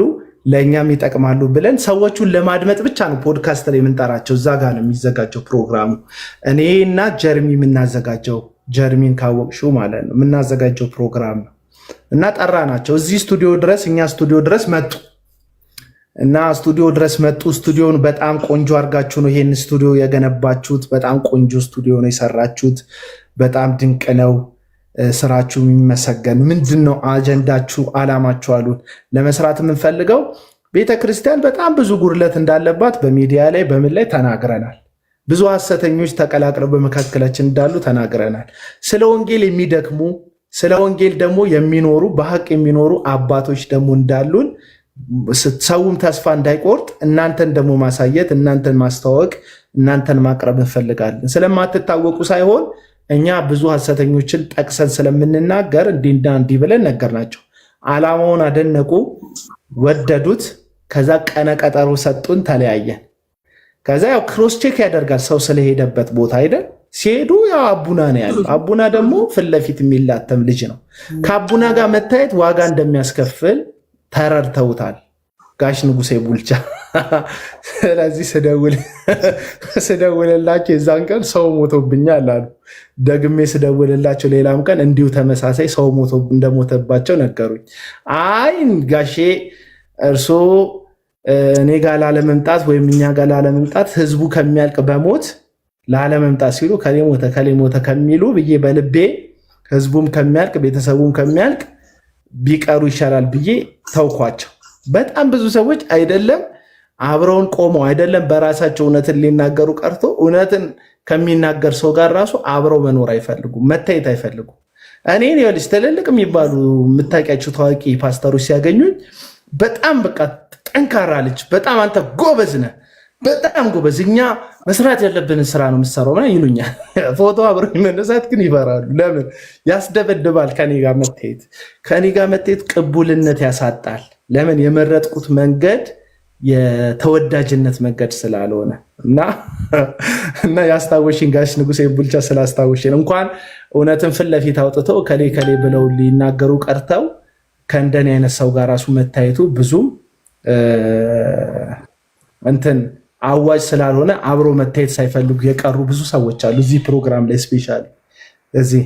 ለእኛም ይጠቅማሉ ብለን ሰዎቹን ለማድመጥ ብቻ ነው ፖድካስት ላይ የምንጠራቸው። እዛ ጋር ነው የሚዘጋጀው ፕሮግራሙ። እኔ እና ጀርሚ የምናዘጋጀው ጀርሚን ካወቅሽው ማለት ነው የምናዘጋጀው ፕሮግራም ነው። እና ጠራ ናቸው እዚህ ስቱዲዮ ድረስ እኛ ስቱዲዮ ድረስ መጡ እና ስቱዲዮ ድረስ መጡ። ስቱዲዮን በጣም ቆንጆ አድርጋችሁ ነው ይሄን ስቱዲዮ የገነባችሁት። በጣም ቆንጆ ስቱዲዮ ነው የሰራችሁት። በጣም ድንቅ ነው ስራችሁ የሚመሰገን። ምንድነው አጀንዳችሁ አላማችሁ አሉን። ለመስራት የምንፈልገው ቤተክርስቲያን በጣም ብዙ ጉድለት እንዳለባት በሚዲያ ላይ በምን ላይ ተናግረናል። ብዙ ሐሰተኞች ተቀላቅለው በመካከላችን እንዳሉ ተናግረናል። ስለ ወንጌል የሚደክሙ ስለ ወንጌል ደግሞ የሚኖሩ በሐቅ የሚኖሩ አባቶች ደግሞ እንዳሉን ሰውም ተስፋ እንዳይቆርጥ እናንተን ደግሞ ማሳየት እናንተን ማስተዋወቅ እናንተን ማቅረብ እንፈልጋለን። ስለማትታወቁ ሳይሆን እኛ ብዙ ሐሰተኞችን ጠቅሰን ስለምንናገር እንዲና እንዲህ ብለን ነገርናቸው። ዓላማውን አደነቁ፣ ወደዱት። ከዛ ቀነ ቀጠሮ ሰጡን፣ ተለያየን። ከዛ ያው ክሮስ ቼክ ያደርጋል ሰው ስለሄደበት ቦታ አይደል? ሲሄዱ ያው አቡና ነው ያለው። አቡና ደግሞ ፊት ለፊት የሚላተም ልጅ ነው። ከአቡና ጋር መታየት ዋጋ እንደሚያስከፍል ተረድተውታል ጋሽ ንጉሴ ቡልቻ። ስለዚህ ስደውልላቸው የዛን ቀን ሰው ሞቶብኛል አሉ። ደግሜ ስደውልላቸው ሌላም ቀን እንዲሁ ተመሳሳይ ሰው እንደሞተባቸው ነገሩኝ። አይ ጋሼ እርሶ እኔ ጋር ላለመምጣት ወይም እኛ ጋር ላለመምጣት ህዝቡ ከሚያልቅ በሞት ላለመምጣት ሲሉ ከሌ ሞተ ከሚሉ ብዬ በልቤ ህዝቡም ከሚያልቅ ቤተሰቡም ከሚያልቅ ቢቀሩ ይሻላል ብዬ ተውኳቸው። በጣም ብዙ ሰዎች አይደለም አብረውን ቆመው አይደለም በራሳቸው እውነትን ሊናገሩ ቀርቶ እውነትን ከሚናገር ሰው ጋር ራሱ አብረው መኖር አይፈልጉም፣ መታየት አይፈልጉም። እኔን ይኸውልሽ ትልልቅ የሚባሉ የምታውቂያቸው ታዋቂ ፓስተሮች ሲያገኙኝ በጣም በቃ ጠንካራ ልጅ፣ በጣም አንተ ጎበዝ ነህ፣ በጣም ጎበዝ፣ እኛ መስራት ያለብንን ስራ ነው የምትሰራው ምናምን ይሉኛል። ፎቶ አብረው መነሳት ግን ይፈራሉ። ለምን? ያስደበድባል። ከኔ ጋር መታየት ቅቡልነት ያሳጣል። ለምን? የመረጥኩት መንገድ የተወዳጅነት መንገድ ስላልሆነ እና ያስታወሽኝ ጋሽ ንጉሴ ቡልቻ ስላስታወሽኝ እንኳን እውነትን ፊት ለፊት አውጥተው ከሌ ብለው ሊናገሩ ቀርተው ከእንደኔ አይነት ሰው ጋር ራሱ መታየቱ ብዙም እንትን አዋጅ ስላልሆነ አብሮ መታየት ሳይፈልጉ የቀሩ ብዙ ሰዎች አሉ። እዚህ ፕሮግራም ላይ ስፔሻሊ እዚህ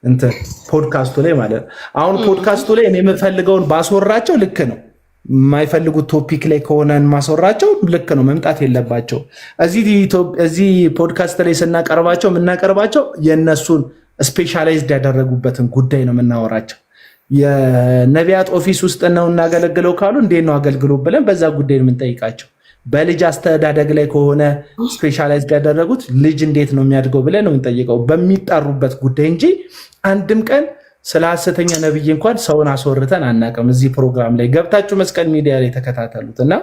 እንትን ፖድካስቱ ላይ ማለት ነው። አሁን ፖድካስቱ ላይ እኔ የምፈልገውን ባስወራቸው ልክ ነው። የማይፈልጉት ቶፒክ ላይ ከሆነ ማስወራቸው ልክ ነው፣ መምጣት የለባቸው። እዚህ ፖድካስት ላይ ስናቀርባቸው የምናቀርባቸው የእነሱን ስፔሻላይዝድ ያደረጉበትን ጉዳይ ነው የምናወራቸው። የነቢያት ኦፊስ ውስጥ ነው እናገለግለው ካሉ እንዴት ነው አገልግሎ ብለን በዛ ጉዳይ ነው የምንጠይቃቸው። በልጅ አስተዳደግ ላይ ከሆነ ስፔሻላይዝድ ያደረጉት ልጅ እንዴት ነው የሚያድገው ብለን ነው የምንጠይቀው በሚጠሩበት ጉዳይ እንጂ አንድም ቀን ስለ ሐሰተኛ ነብይ እንኳን ሰውን አስወርተን አናውቅም። እዚህ ፕሮግራም ላይ ገብታችሁ መስቀል ሚዲያ ላይ ተከታተሉት እና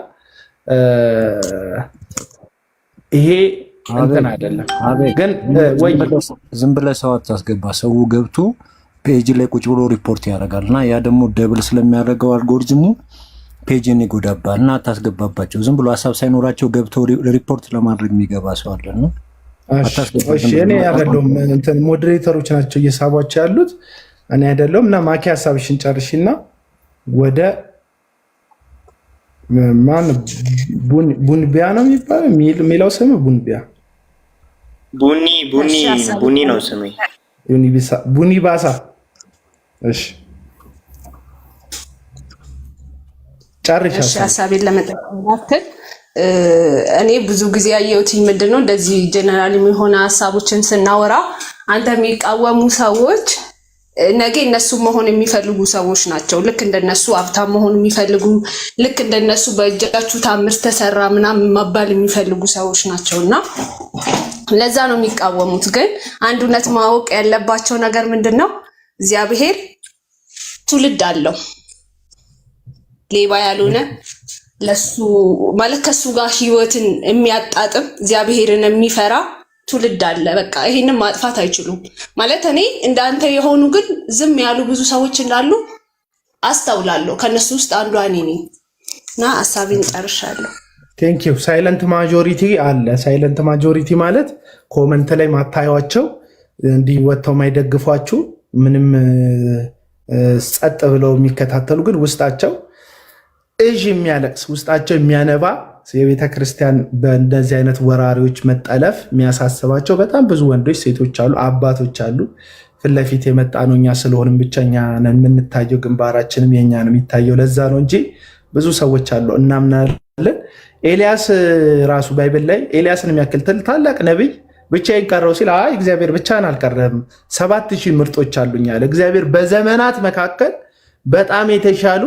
ይሄ እንትን አይደለም ግን ወይ ዝም ብለህ ሰው አታስገባ። ሰው ገብቶ ፔጅ ላይ ቁጭ ብሎ ሪፖርት ያደርጋል እና ያ ደግሞ ደብል ስለሚያደርገው አልጎሪዝሙ ፔጅን ይጎዳባል እና አታስገባባቸው። ዝም ብሎ ሀሳብ ሳይኖራቸው ገብተው ሪፖርት ለማድረግ የሚገባ ሰው አለ ነው። እኔ አይደለሁም እንትን ሞዴሬተሮች ናቸው እየሳቧቸው ያሉት እኔ አይደለሁም። እና ማኪ ሀሳብሽን ጨርሽና ወደ ማን ቡንቢያ ነው የሚለው ስም ቡንቢያ ቡኒ ነው ስሜ ቡኒ ባሳ። እሺ ጨርሻ ሀሳቤን ለመጠቀም እኔ ብዙ ጊዜ ያየሁት ምንድነው እንደዚህ ጀነራል የሆነ ሀሳቦችን ስናወራ አንተ የሚቃወሙ ሰዎች ነገ እነሱ መሆን የሚፈልጉ ሰዎች ናቸው። ልክ እንደነሱ ሀብታም መሆን የሚፈልጉ ልክ እንደነሱ በእጃችሁ ታምር ተሰራ ምናምን መባል የሚፈልጉ ሰዎች ናቸውና ለዛ ነው የሚቃወሙት። ግን አንድ እውነት ማወቅ ያለባቸው ነገር ምንድነው? እግዚአብሔር ትውልድ አለው። ሌባ ያልሆነ ለሱ ማለት ከሱ ጋር ህይወትን የሚያጣጥም እግዚአብሔርን የሚፈራ ትውልድ አለ። በቃ ይሄንን ማጥፋት አይችሉም ማለት እኔ እንዳንተ የሆኑ ግን ዝም ያሉ ብዙ ሰዎች እንዳሉ አስተውላለሁ። ከነሱ ውስጥ አንዷ እኔ ነኝ እና ሐሳቤን ጨርሻለሁ። ቴንክ ዩ። ሳይለንት ማጆሪቲ አለ። ሳይለንት ማጆሪቲ ማለት ኮመንት ላይ ማታዩቸው እንዲህ ወጥተው ማይደግፏችሁ ምንም ጸጥ ብለው የሚከታተሉ ግን ውስጣቸው እዥ የሚያለቅስ ውስጣቸው የሚያነባ የቤተ ክርስቲያን በእንደዚህ አይነት ወራሪዎች መጠለፍ የሚያሳስባቸው በጣም ብዙ ወንዶች፣ ሴቶች አሉ፣ አባቶች አሉ። ፊት ለፊት የመጣ ነው እኛ ስለሆንም ብቸኛ ነን የምንታየው፣ ግንባራችንም የኛ ነው የሚታየው። ለዛ ነው እንጂ ብዙ ሰዎች አሉ እናምናለን። ኤልያስ ራሱ ባይብል ላይ ኤልያስን የሚያክል ታላቅ ነቢይ ብቻዬን ቀረው ሲል አይ እግዚአብሔር ብቻህን አልቀረም 7000 ምርጦች አሉኝ አለ። እግዚአብሔር በዘመናት መካከል በጣም የተሻሉ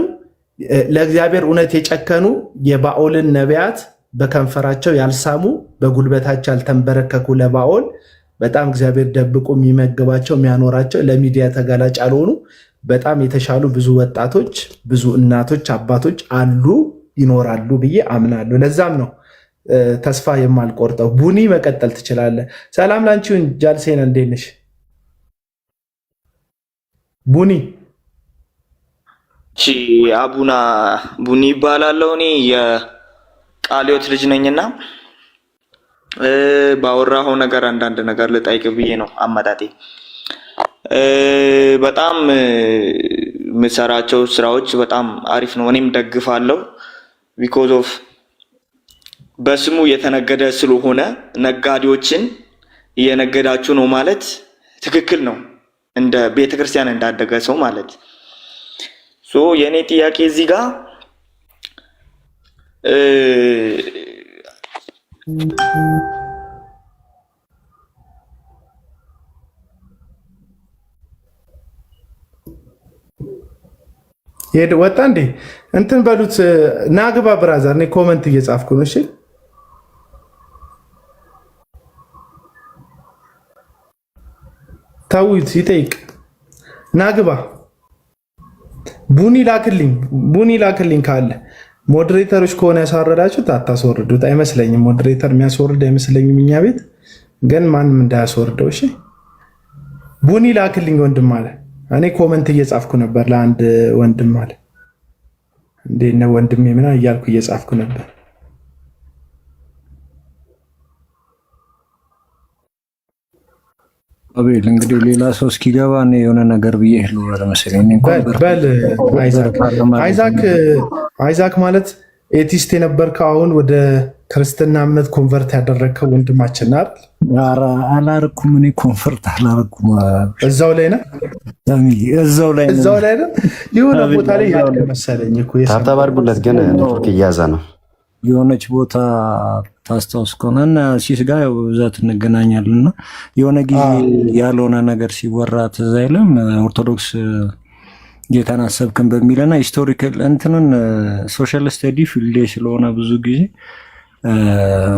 ለእግዚአብሔር እውነት የጨከኑ የባኦልን ነቢያት በከንፈራቸው ያልሳሙ በጉልበታቸው ያልተንበረከኩ ለባኦል በጣም እግዚአብሔር ደብቆ የሚመግባቸው የሚያኖራቸው ለሚዲያ ተጋላጭ ያልሆኑ በጣም የተሻሉ ብዙ ወጣቶች፣ ብዙ እናቶች፣ አባቶች አሉ ይኖራሉ ብዬ አምናለሁ። ለዛም ነው ተስፋ የማልቆርጠው። ቡኒ መቀጠል ትችላለህ። ሰላም ላንቺውን ጃልሴን እንዴት ነሽ ቡኒ? አቡና ቡኒ ይባላለሁ። እኔ የቃሊዮት ልጅ ነኝና ባወራኸው ነገር አንዳንድ ነገር ልጠይቅ ብዬ ነው አመጣጤ። በጣም የምሰራቸው ስራዎች በጣም አሪፍ ነው፣ እኔም ደግፋለሁ። ቢኮዝ ኦፍ በስሙ የተነገደ ስለሆነ ነጋዴዎችን እየነገዳችሁ ነው ማለት ትክክል ነው፣ እንደ ቤተክርስቲያን እንዳደገ ሰው ማለት። ሶ የኔ ጥያቄ እዚህ ጋር ወጣ እንዴ እንትን በሉት ናግባ ብራዘር፣ እኔ ኮመንት እየጻፍኩ ነው። እሺ ታዊት ይጠይቅ ናግባ ቡኒ ላክልኝ ካለ ሞዴሬተሮች ከሆነ ያሳረዳችሁት አታስወርዱት። አይመስለኝም ሞዴሬተር የሚያስወርድ አይመስለኝም እኛ ቤት ግን ማንም እንዳያስወርደው። እሺ ቡኒ ላክልኝ ወንድም አለ። እኔ ኮመንት እየጻፍኩ ነበር ለአንድ ወንድም አለ። እንዴት ነው ወንድሜ ምናምን እያልኩ እየጻፍኩ ነበር። አቤል እንግዲህ ሌላ ሰው እስኪገባ እኔ የሆነ ነገር ብዬ ልወራ መሰለኝ። በል አይዛክ ማለት ኤቲስት የነበርከው አሁን ወደ ክርስትና እምነት ኮንቨርት ያደረግከው ወንድማችን አይደል? ኧረ አላረኩም፣ እኔ ኮንቨርት አላረኩም። እዛው ላይ ነው የሆነ ቦታ ላይ ያልክ መሰለኝ እኮ ታርታባርጉለት ግን ኔትወርክ እያዘ ነው። የሆነች ቦታ ታስታውስ ከሆነ እና ሲስ ጋር በብዛት እንገናኛለን እና የሆነ ጊዜ ያልሆነ ነገር ሲወራ ትዝ አይልም? ኦርቶዶክስ ጌታን አሰብክን በሚልና ሂስቶሪካል እንትንን ሶሻል ስተዲ ፊልድ ስለሆነ ብዙ ጊዜ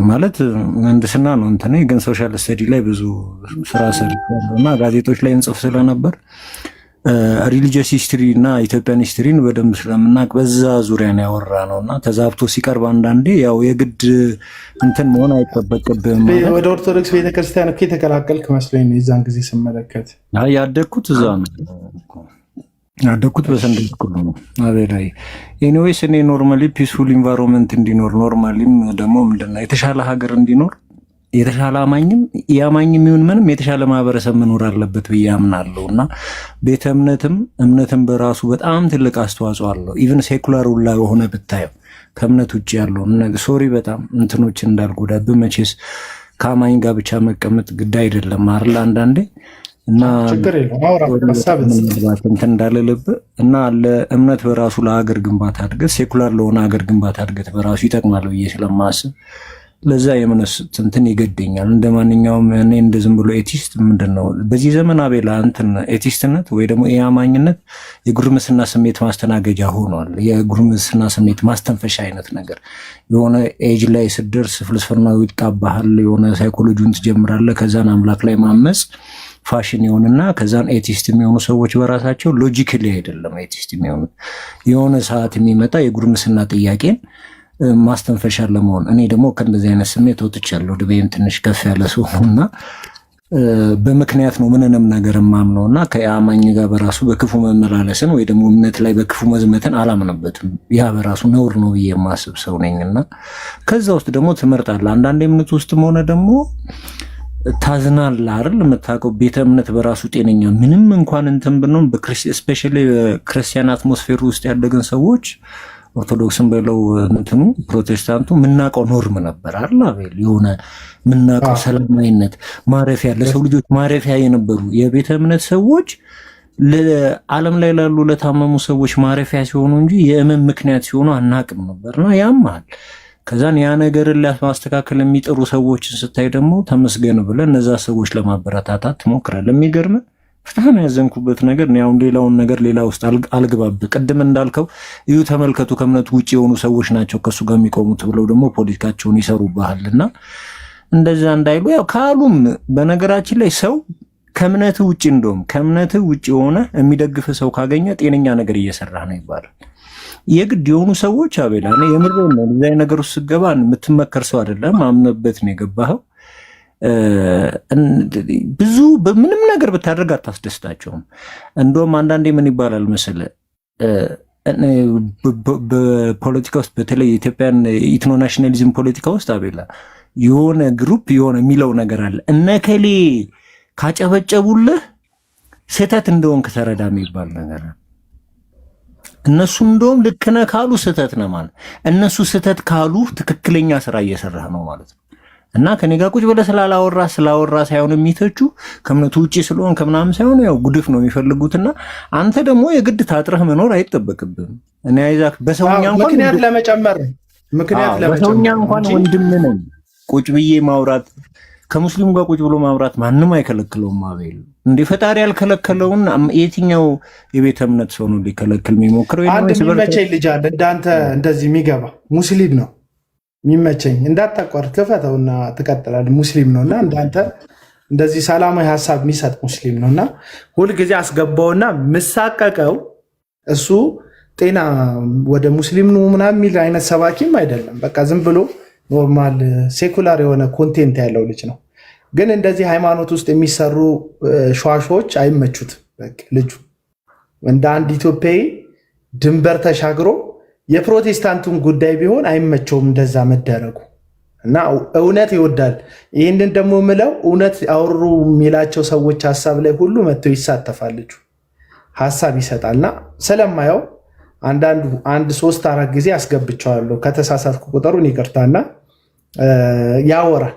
ማለት ምህንድስና ነው እንትን ግን ሶሻል ስተዲ ላይ ብዙ ስራ ሰርቻለሁ እና ጋዜጦች ላይ እንጽፍ ስለነበር ሪሊጂየስ ሂስትሪ እና ኢትዮጵያን ሂስትሪን በደንብ ስለምናውቅ በዛ ዙሪያ ነው ያወራ ነው እና ተዛብቶ ሲቀርብ አንዳንዴ ያው የግድ እንትን መሆን አይጠበቅብህም። ወደ ኦርቶዶክስ ቤተክርስቲያን እኮ የተቀላቀልክ መስሎኝ ነው የዛን ጊዜ ስመለከት። ያደግኩት እዛ ነው ያደግኩት በሰንደይ ስኩል ነው አቤላይ። ኤኒዌይስ እኔ ኖርማሊ ፒስፉል ኢንቫይሮንመንት እንዲኖር ኖርማሊም ደግሞ ምንድነው የተሻለ ሀገር እንዲኖር የተሻለ አማኝም ያማኝም ይሁን ምንም የተሻለ ማህበረሰብ መኖር አለበት ብዬ አምናለሁ እና ቤተ እምነትም በራሱ በጣም ትልቅ አስተዋጽኦ አለው። ኢቭን ሴኩላር ሁላ የሆነ ብታየው ከእምነት ውጭ ያለው ሶሪ በጣም እንትኖች እንዳልጎዳብህ መቼስ ከአማኝ ጋር ብቻ መቀመጥ ግድ አይደለም አይደል አንዳንዴ እና እንትን እንዳልልብህ እና ለእምነት በራሱ ለሀገር ግንባታ እድገት ሴኩላር ለሆነ ሀገር ግንባታ እድገት በራሱ ይጠቅማል ብዬ ስለማስብ ለዛ የምንስ እንትን ይገደኛል እንደማንኛውም እኔ እንደዝም ብሎ ኤቲስት ምንድነው በዚህ ዘመን አቤላ እንትን ኤቲስትነት ወይ ደግሞ የአማኝነት የጉርምስና ስሜት ማስተናገጃ ሆኗል። የጉርምስና ስሜት ማስተንፈሻ አይነት ነገር የሆነ ኤጅ ላይ ስደርስ ፍልስፍናው ይጣባሃል፣ የሆነ ሳይኮሎጂውን ትጀምራለህ። ከዛን አምላክ ላይ ማመጽ ፋሽን ይሆንና ከዛን ኤቲስት የሚሆኑ ሰዎች በራሳቸው ሎጂካሊ አይደለም ኤቲስት የሚሆኑት። የሆነ ሰዓት የሚመጣ የጉርምስና ጥያቄን ማስተንፈሻ ለመሆን እኔ ደግሞ ከእንደዚህ አይነት ስሜት ወጥቻለሁ። ድቤም ትንሽ ከፍ ያለ ሰው ነውና በምክንያት ነው ምንንም ነገር ማምነውና ከአማኝ ጋር በራሱ በክፉ መመላለስን ወይ ደግሞ እምነት ላይ በክፉ መዝመትን አላምነበትም። ያ በራሱ ነውር ነው ብዬ የማስብ ሰው ነኝና ከዛ ውስጥ ደግሞ ትመርጣለህ። አንዳንድ እምነት ውስጥም ሆነ ደግሞ ታዝናለህ አይደል? የምታውቀው ቤተ እምነት በራሱ ጤነኛ ምንም እንኳን እንትን ብንሆን ስፔሻሊ ክርስቲያን አትሞስፌር ውስጥ ያደግን ሰዎች ኦርቶዶክስን በለው እንትኑ ፕሮቴስታንቱ ምናቀው ኖርም ነበር አይደል? አቤል የሆነ ምናቀው ሰላማዊነት ማረፊያ ለሰው ልጆች ማረፊያ የነበሩ የቤተ እምነት ሰዎች ለዓለም ላይ ላሉ ለታመሙ ሰዎች ማረፊያ ሲሆኑ እንጂ የእመም ምክንያት ሲሆኑ አናቅም ነበርና ያማል። ከዛን ያ ነገርን ለማስተካከል የሚጥሩ ሰዎችን ስታይ ደግሞ ተመስገን ብለን እነዛ ሰዎች ለማበረታታት ትሞክራለህ። የሚገርም በጣም ያዘንኩበት ነገር ነው። አሁን ሌላውን ነገር ሌላ ውስጥ አልግባብ። ቅድም እንዳልከው እዩ ተመልከቱ፣ ከእምነቱ ውጪ የሆኑ ሰዎች ናቸው ከሱ ጋር የሚቆሙት ብለው ደግሞ ፖለቲካቸውን ይሰሩባልና እንደዛ እንዳይሉ ያው ካሉም በነገራችን ላይ ሰው ከእምነቱ ውጪ እንደውም ከእምነቱ ውጪ የሆነ የሚደግፍ ሰው ካገኘ ጤነኛ ነገር እየሰራ ነው ይባላል። የግድ የሆኑ ሰዎች አቤላ እኔ የምሬን ነው እዛ ነገር ውስጥ ስገባ የምትመከር ሰው አይደለም፣ አምነበት ነው የገባኸው። ብዙ በምንም ነገር ብታደርግ አታስደስታቸውም። እንደውም አንዳንዴ ምን ይባላል መሰለህ በፖለቲካ ውስጥ በተለይ የኢትዮጵያን ኢትኖ ናሽናሊዝም ፖለቲካ ውስጥ አቤላ የሆነ ግሩፕ የሆነ የሚለው ነገር አለ። እነከሌ ካጨበጨቡልህ ስህተት እንደሆንክ ተረዳ የሚባል ነገር አለ። እነሱ እንደውም ልክ ነህ ካሉ ስህተት ነህ ማለት፣ እነሱ ስህተት ካሉ ትክክለኛ ስራ እየሰራህ ነው ማለት ነው። እና ከኔ ጋር ቁጭ ብለህ ስላወራ ሳይሆን የሚተቹ ከእምነቱ ውጪ ስለሆን ከምናምን ሳይሆን ያው ጉድፍ ነው የሚፈልጉትና አንተ ደግሞ የግድ ታጥረህ መኖር አይጠበቅብህም። እኔ አይዛክ በሰውኛ እንኳን ምክንያት ለመጨመር በሰውኛ እንኳን ወንድም ነኝ ቁጭ ብዬ ማውራት ከሙስሊም ጋር ቁጭ ብሎ ማውራት ማንም አይከለክለውም። አቤል እንደ ፈጣሪ ያልከለከለውን የትኛው የቤተ እምነት ሰው ነው ሊከለክል የሚሞክረው? አንድ የሚመቸኝ ልጅ አለ እንዳንተ እንደዚህ የሚገባ ሙስሊም ነው የሚመቸኝ። እንዳታቋርጥ ክፈተውና ትቀጥላለህ። ሙስሊም ነውና እንዳንተ እንደዚህ ሰላማዊ ሀሳብ የሚሰጥ ሙስሊም ነውና ሁልጊዜ አስገባውና ምሳቀቀው እሱ ጤና ወደ ሙስሊም ነው ምናምን የሚል አይነት ሰባኪም አይደለም። በቃ ዝም ብሎ ኖርማል ሴኩላር የሆነ ኮንቴንት ያለው ልጅ ነው። ግን እንደዚህ ሃይማኖት ውስጥ የሚሰሩ ሸዋሾች አይመቹትም። በቃ ልጁ እንደ አንድ ኢትዮጵያዊ ድንበር ተሻግሮ የፕሮቴስታንቱን ጉዳይ ቢሆን አይመቸውም እንደዛ መደረጉ እና እውነት ይወዳል። ይህንን ደግሞ ምለው እውነት አወሩ የሚላቸው ሰዎች ሀሳብ ላይ ሁሉ መጥቶ ይሳተፋል። ልጁ ሀሳብ ይሰጣልና ስለማየው አንድ 3-4 ጊዜ አስገብቸዋለሁ። ከተሳሳትኩ ቁጥሩን ይቅርታና ያወራል።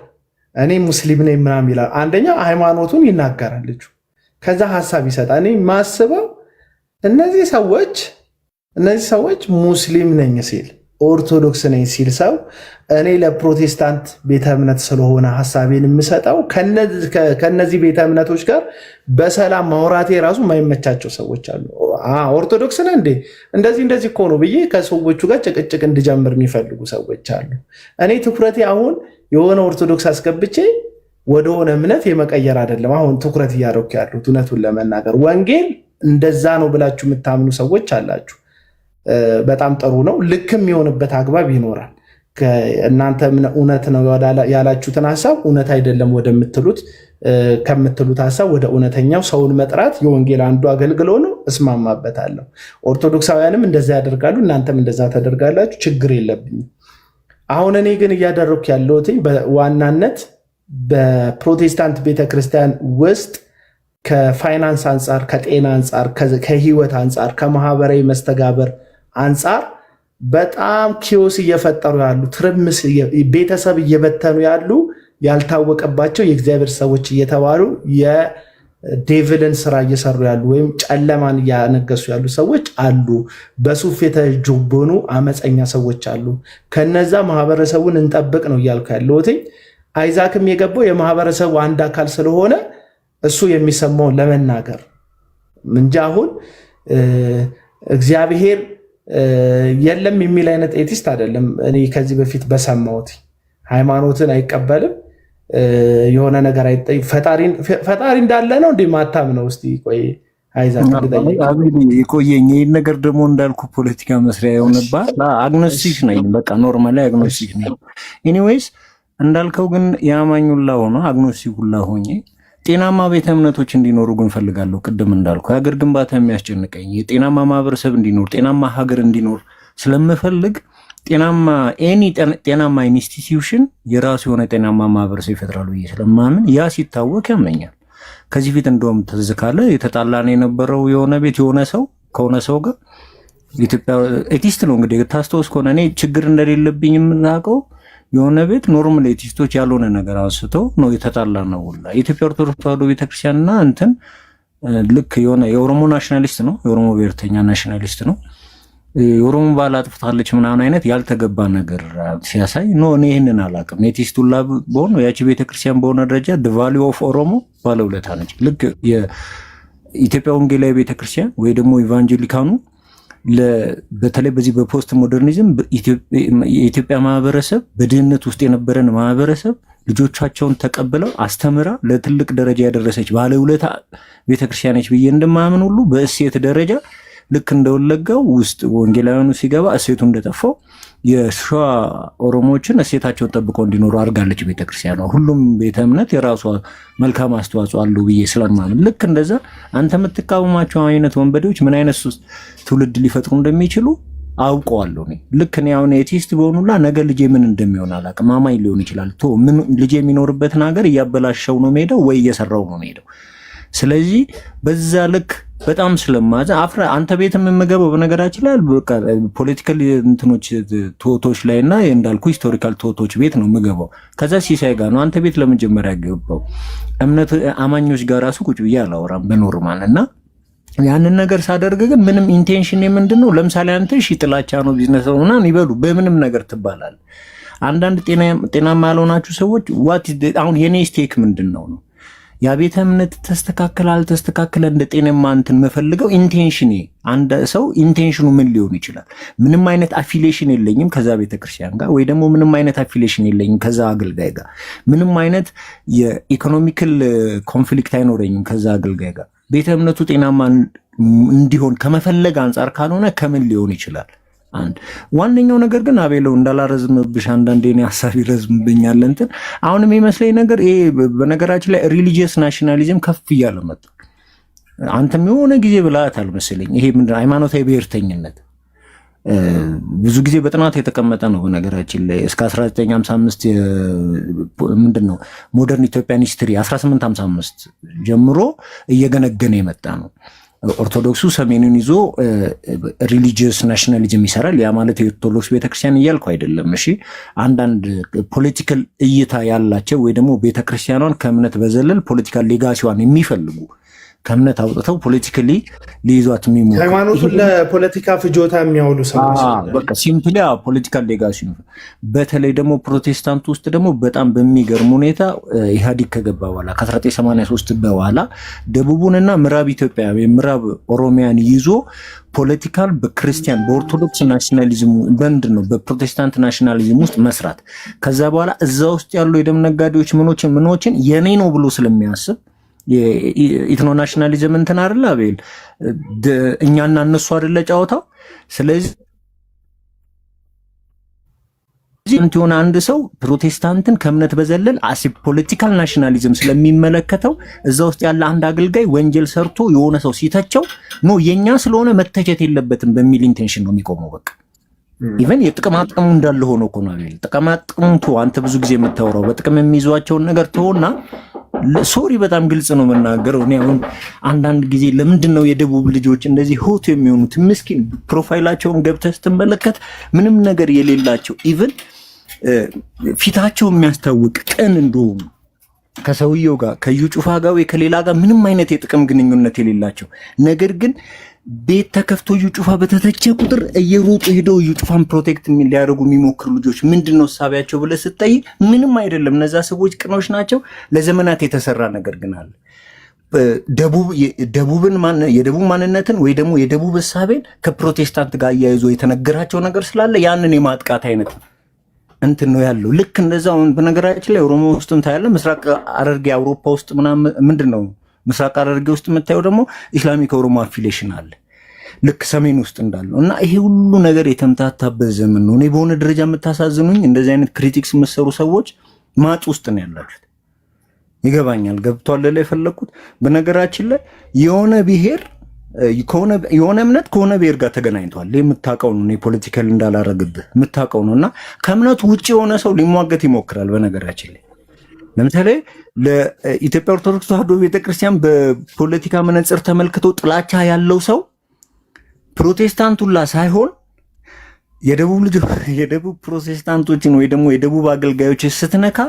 እኔ ሙስሊም ነኝ ምናምን ይላል። አንደኛ ሃይማኖቱን ይናገራል ልጁ፣ ከዛ ሀሳብ ይሰጣል። እኔ ማስበው እነዚህ ሰዎች ሙስሊም ነኝ ሲል ኦርቶዶክስ ነኝ ሲል ሰው እኔ ለፕሮቴስታንት ቤተ እምነት ስለሆነ ሀሳቤን የምሰጠው ከነዚህ ቤተ እምነቶች ጋር በሰላም ማውራቴ ራሱ የማይመቻቸው ሰዎች አሉ። ኦርቶዶክስ ነህ እንዴ እንደዚህ እኮ ነው ብዬ ከሰዎቹ ጋር ጭቅጭቅ እንድጀምር የሚፈልጉ ሰዎች አሉ። እኔ ትኩረቴ አሁን የሆነ ኦርቶዶክስ አስገብቼ ወደሆነ እምነት የመቀየር አይደለም አሁን ትኩረት እያደረኩ ያሉት። እውነቱን ለመናገር ወንጌል እንደዛ ነው ብላችሁ የምታምኑ ሰዎች አላችሁ። በጣም ጥሩ ነው። ልክም የሆነበት አግባብ ይኖራል። እናንተ እውነት ነው ያላችሁትን ሀሳብ እውነት አይደለም ከምትሉት ሀሳብ ወደ እውነተኛው ሰውን መጥራት የወንጌል አንዱ አገልግሎ ነው። እስማማበታለሁ። ኦርቶዶክሳውያንም እንደዛ ያደርጋሉ፣ እናንተም እንደዛ ታደርጋላችሁ። ችግር የለብኝም። አሁን እኔ ግን እያደረኩ ያለሁት በዋናነት በፕሮቴስታንት ቤተክርስቲያን ውስጥ ከፋይናንስ አንጻር፣ ከጤና አንጻር፣ ከህይወት አንጻር፣ ከማህበራዊ መስተጋበር አንጻር በጣም ኪዮስ እየፈጠሩ ያሉ ትርምስ፣ ቤተሰብ እየበተኑ ያሉ ያልታወቀባቸው የእግዚአብሔር ሰዎች እየተባሉ ዴቪልን ስራ እየሰሩ ያሉ ወይም ጨለማን እያነገሱ ያሉ ሰዎች አሉ። በሱፍ የተጆበኑ አመፀኛ ሰዎች አሉ። ከነዛ ማህበረሰቡን እንጠብቅ ነው እያልኩ ያለሁት። አይዛክም የገባው የማህበረሰቡ አንድ አካል ስለሆነ እሱ የሚሰማውን ለመናገር እንጂ አሁን እግዚአብሔር የለም የሚል አይነት ኤቲስት አይደለም። እኔ ከዚህ በፊት በሰማሁት ሃይማኖትን አይቀበልም የሆነ ነገር አይጠይ ፈጣሪ እንዳለ ነው እንዴ ማታምነው? እስቲ ቆይ አይዛክ አቤል ይቆየኝ። ይሄን ነገር ደግሞ እንዳልኩ ፖለቲካ መስሪያ የሆነባት አግኖስቲክ ነኝ። በቃ ኖርማሊ አግኖስቲክ ነኝ። ኤኒዌይስ እንዳልከው ግን የአማኙላ ሆኖ አግኖስቲኩላ ሆኜ ጤናማ ቤተ እምነቶች እንዲኖሩ ግን ፈልጋለሁ። ቅድም እንዳልኩ የሀገር ግንባታ የሚያስጨንቀኝ የጤናማ ማህበረሰብ እንዲኖር ጤናማ ሀገር እንዲኖር ስለምፈልግ ጤናማ ኢንስቲትዩሽን የራሱ የሆነ ጤናማ ማህበረሰብ ይፈጥራሉ ብዬ ስለማምን ያ ሲታወቅ ያመኛል። ከዚህ ፊት እንደውም ትዝ ካለ የተጣላን የነበረው የሆነ ቤት የሆነ ሰው ከሆነ ሰው ጋር ኢትዮጵያ ኤቲስት ነው እንግዲህ ታስታውስ ከሆነ እኔ ችግር እንደሌለብኝ የምናውቀው የሆነ ቤት ኖርማል ኤቲስቶች ያልሆነ ነገር አንስተው ነው የተጣላ ነው። የኢትዮጵያ ኦርቶዶክስ ተዋሕዶ ቤተክርስቲያንና እንትን ልክ የሆነ የኦሮሞ ናሽናሊስት ነው፣ የኦሮሞ ብሔርተኛ ናሽናሊስት ነው። የኦሮሞ ባህል አጥፍታለች ምናምን አይነት ያልተገባ ነገር ሲያሳይ ነው። እኔ ይህንን አላውቅም። ኤቲስቱላ በሆነ ያቺ ቤተክርስቲያን በሆነ ደረጃ the value of ኦሮሞ ባለውለታ ነች። ልክ የኢትዮጵያ ወንጌላዊ ቤተክርስቲያን ወይ ደግሞ ኢቫንጀሊካኑ በተለይ በዚህ በፖስት ሞደርኒዝም የኢትዮጵያ ማህበረሰብ በድህነት ውስጥ የነበረን ማህበረሰብ ልጆቻቸውን ተቀብለው አስተምራ ለትልቅ ደረጃ ያደረሰች ባለውለታ ቤተክርስቲያኖች ብዬ እንደማምን ሁሉ በእሴት ደረጃ ልክ እንደወለጋው ውስጥ ወንጌላውያኑ ሲገባ እሴቱ እንደጠፋው የሸዋ ኦሮሞዎችን እሴታቸውን ጠብቀው እንዲኖሩ አድርጋለች ቤተክርስቲያኗ። ሁሉም ቤተ እምነት የራሷ መልካም አስተዋጽኦ አለው ብዬ ስለማምን ልክ እንደዛ አንተ የምትቃወማቸው አይነት ወንበዴዎች ምን አይነት ትውልድ ሊፈጥሩ እንደሚችሉ አውቀዋለሁ። ልክ እኔ አሁን ኤቲስት በሆኑላ ነገ ልጄ ምን እንደሚሆን አላውቅም። ማማኝ ሊሆን ይችላል። ምን ልጄ የሚኖርበትን ሀገር እያበላሸው ነው ሄደው ወይ እየሰራው ነው ሄደው። ስለዚህ በዛ ልክ በጣም ስለማዘ አንተ ቤት የምገበው በነገራችን ላይ በቃ ፖለቲካል እንትኖች ቶቶች ላይና እንዳልኩ ሂስቶሪካል ቶቶች ቤት ነው የምገባው። ከዛ ሲሳይ ጋር ነው አንተ ቤት ለመጀመሪያ ገባው። እምነት አማኞች ጋር ራሱ ቁጭ ብዬ አላወራም በኖርማል እና ያንን ነገር ሳደርግ ግን ምንም ኢንቴንሽን ምንድነው? ለምሳሌ አንተ እሺ ጥላቻ ነው ቢዝነስ ነው ምናምን ይበሉ በምንም ነገር ትባላል። አንዳንድ ጤናማ ያልሆናችሁ ሰዎች አሁን የኔ ስቴክ ምንድነው ነው ያ ቤተ እምነት ተስተካከለ አልተስተካከለ እንደ ጤናማ እንትን መፈልገው ኢንቴንሽን አንድ ሰው ኢንቴንሽኑ ምን ሊሆን ይችላል? ምንም አይነት አፊሊዬሽን የለኝም ከዛ ቤተክርስቲያን ጋር ወይ ደግሞ ምንም አይነት አፊሊዬሽን የለኝም ከዛ አገልጋይ ጋር ምንም አይነት የኢኮኖሚካል ኮንፍሊክት አይኖረኝም ከዛ አገልጋይ ጋር። ቤተ እምነቱ ጤናማ እንዲሆን ከመፈለግ አንጻር ካልሆነ ከምን ሊሆን ይችላል? አንድ ዋነኛው ነገር ግን አቤለው እንዳላረዝምብሽ አንዳንዴ እኔ ሐሳብ ይረዝምብኛል እንትን አሁንም የሚመስለኝ ነገር ይሄ በነገራችን ላይ ሪሊጂየስ ናሽናሊዝም ከፍ እያለ መጣ። አንተም የሆነ ጊዜ ብላታል መሰለኝ ይሄ ምንድን ሃይማኖታዊ ብሔርተኝነት ብዙ ጊዜ በጥናት የተቀመጠ ነው። በነገራችን ላይ እስከ 1955 ምንድነው ሞደርን ኢትዮጵያን ሂስትሪ 1855 ጀምሮ እየገነገነ የመጣ ነው። ኦርቶዶክሱ ሰሜኑን ይዞ ሪሊጂየስ ናሽናሊዝም ይሰራል። ያ ማለት የኦርቶዶክስ ቤተክርስቲያን እያልኩ አይደለም። እሺ አንዳንድ ፖለቲካል እይታ ያላቸው ወይ ደግሞ ቤተክርስቲያኗን ከእምነት በዘለል ፖለቲካል ሌጋሲዋን የሚፈልጉ ከእምነት አውጥተው ፖለቲካሊ ሊይዟት የሚሞክሩ ሃይማኖቱን ለፖለቲካ ፍጆታ የሚያውሉ ሰዎች በቃ ሲምፕሊ ፖለቲካል ሌጋሲ ነው። በተለይ ደግሞ ፕሮቴስታንት ውስጥ ደግሞ በጣም በሚገርም ሁኔታ ኢህአዲግ ከገባ በኋላ ከ1983 በኋላ ደቡቡንና ምዕራብ ኢትዮጵያ ምዕራብ ኦሮሚያን ይዞ ፖለቲካል በክርስቲያን በኦርቶዶክስ ናሽናሊዝም በምንድን ነው በፕሮቴስታንት ናሽናሊዝም ውስጥ መስራት ከዛ በኋላ እዛ ውስጥ ያሉ የደም ነጋዴዎች ምኖችን የኔ ነው ብሎ ስለሚያስብ የኢትኖ ናሽናሊዝም እንትን አይደለ አቤል እኛና እነሱ አይደለ ጫወታው። ስለዚህ እንትን አንድ ሰው ፕሮቴስታንትን ከእምነት በዘለል አሲ ፖለቲካል ናሽናሊዝም ስለሚመለከተው እዛ ውስጥ ያለ አንድ አገልጋይ ወንጀል ሰርቶ የሆነ ሰው ሲተቸው ነው የኛ ስለሆነ መተቸት የለበትም በሚል ኢንቴንሽን ነው የሚቆመው። በቃ ኢቨን የጥቅማጥቅሙ እንዳለ ሆኖ እኮ ነው አቤል ጥቅማጥቅሙ አንተ ብዙ ጊዜ የምታወራው በጥቅም የሚይዟቸውን ነገር ተውና ሶሪ በጣም ግልጽ ነው መናገረው። እኔ አሁን አንዳንድ ጊዜ ለምንድን ነው የደቡብ ልጆች እንደዚህ ሆት የሚሆኑት? ምስኪን ፕሮፋይላቸውን ገብተህ ስትመለከት ምንም ነገር የሌላቸው ኢቭን ፊታቸው የሚያስታውቅ ቅን እንደሆኑ ከሰውየው ጋር ከዩ ጩፋ ጋር ወይ ከሌላ ጋር ምንም አይነት የጥቅም ግንኙነት የሌላቸው ነገር ግን ቤት ተከፍቶ ዩ ጩፋ በተተቸ ቁጥር እየሮጡ ሄደው ዩ ጩፋን ፕሮቴክት ሊያደርጉ የሚሞክሩ ልጆች ምንድነው ሐሳባቸው ብለህ ስትጠይቅ ምንም አይደለም። እነዛ ሰዎች ቅኖች ናቸው። ለዘመናት የተሰራ ነገር ግን አለ። የደቡብ ማንነትን ወይ ደግሞ የደቡብ ሐሳቤን ከፕሮቴስታንት ጋር አያይዞ የተነገራቸው ነገር ስላለ ያንን የማጥቃት አይነት እንትን ነው ያለው። ልክ እንደዛው በነገራችን ላይ ኦሮሞ ውስጥም ታያለ። ምስራቅ ሐረርጌ አውሮፓ ውስጥ ምንድነው ምስራቅ ሐረርጌ ውስጥ የምታየው ደግሞ ኢስላሚክ ኦሮሞ አፊሊዬሽን አለ ልክ ሰሜን ውስጥ እንዳለው እና ይሄ ሁሉ ነገር የተምታታበት ዘመን ነው። እኔ በሆነ ደረጃ የምታሳዝኑኝ እንደዚህ አይነት ክሪቲክስ የምትሰሩ ሰዎች ማጥ ውስጥ ነው ያላችሁት። ይገባኛል። ገብቷል ላይ የፈለኩት በነገራችን ላይ የሆነ ብሔር የሆነ እምነት ከሆነ ብሔር ጋር ተገናኝቷል። የምታውቀው ነው። ፖለቲካል እንዳላረግብህ የምታውቀው ነው። እና ከእምነቱ ውጭ የሆነ ሰው ሊሟገት ይሞክራል። በነገራችን ላይ ለምሳሌ ለኢትዮጵያ ኦርቶዶክስ ተዋሕዶ ቤተክርስቲያን በፖለቲካ መነጽር ተመልክቶ ጥላቻ ያለው ሰው ፕሮቴስታንቱላ ሳይሆን የደቡብ ፕሮቴስታንቶችን ወይ ደግሞ የደቡብ አገልጋዮች ስትነካ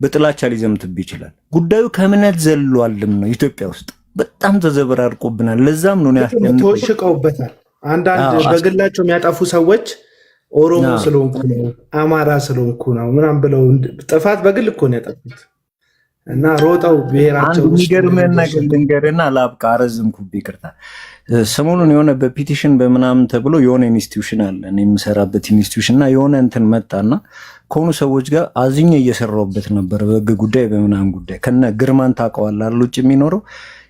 በጥላቻ ሊዘምትብ ይችላል። ጉዳዩ ከእምነት ዘሏልም ነው። ኢትዮጵያ ውስጥ በጣም ተዘበራርቆብናል። ለዛም ነው ተወሽቀውበታል። አንዳንድ በግላቸው የሚያጠፉ ሰዎች ኦሮሞ ስለሆንኩ ነው፣ አማራ ስለሆንኩ ነው ምናምን ብለው ጥፋት በግል እኮ ነው ያጠፉት እና ሮጠው ብሔራቸው ውስጥ የሚገርምህን ነገር ልንገርህና ላብቃ። አረዝምኩብህ፣ ይቅርታ። ሰሞኑን የሆነ በፒቲሽን በምናምን ተብሎ የሆነ ኢንስቲትዩሽን አለ እኔ የምሰራበት ኢንስቲትዩሽን እና የሆነ እንትን መጣና ከሆኑ ሰዎች ጋር አዝኜ እየሰራሁበት ነበር በህግ ጉዳይ በምናምን ጉዳይ ከነ ግርማን ታውቀዋለህ አይደል? ውጭ የሚኖረው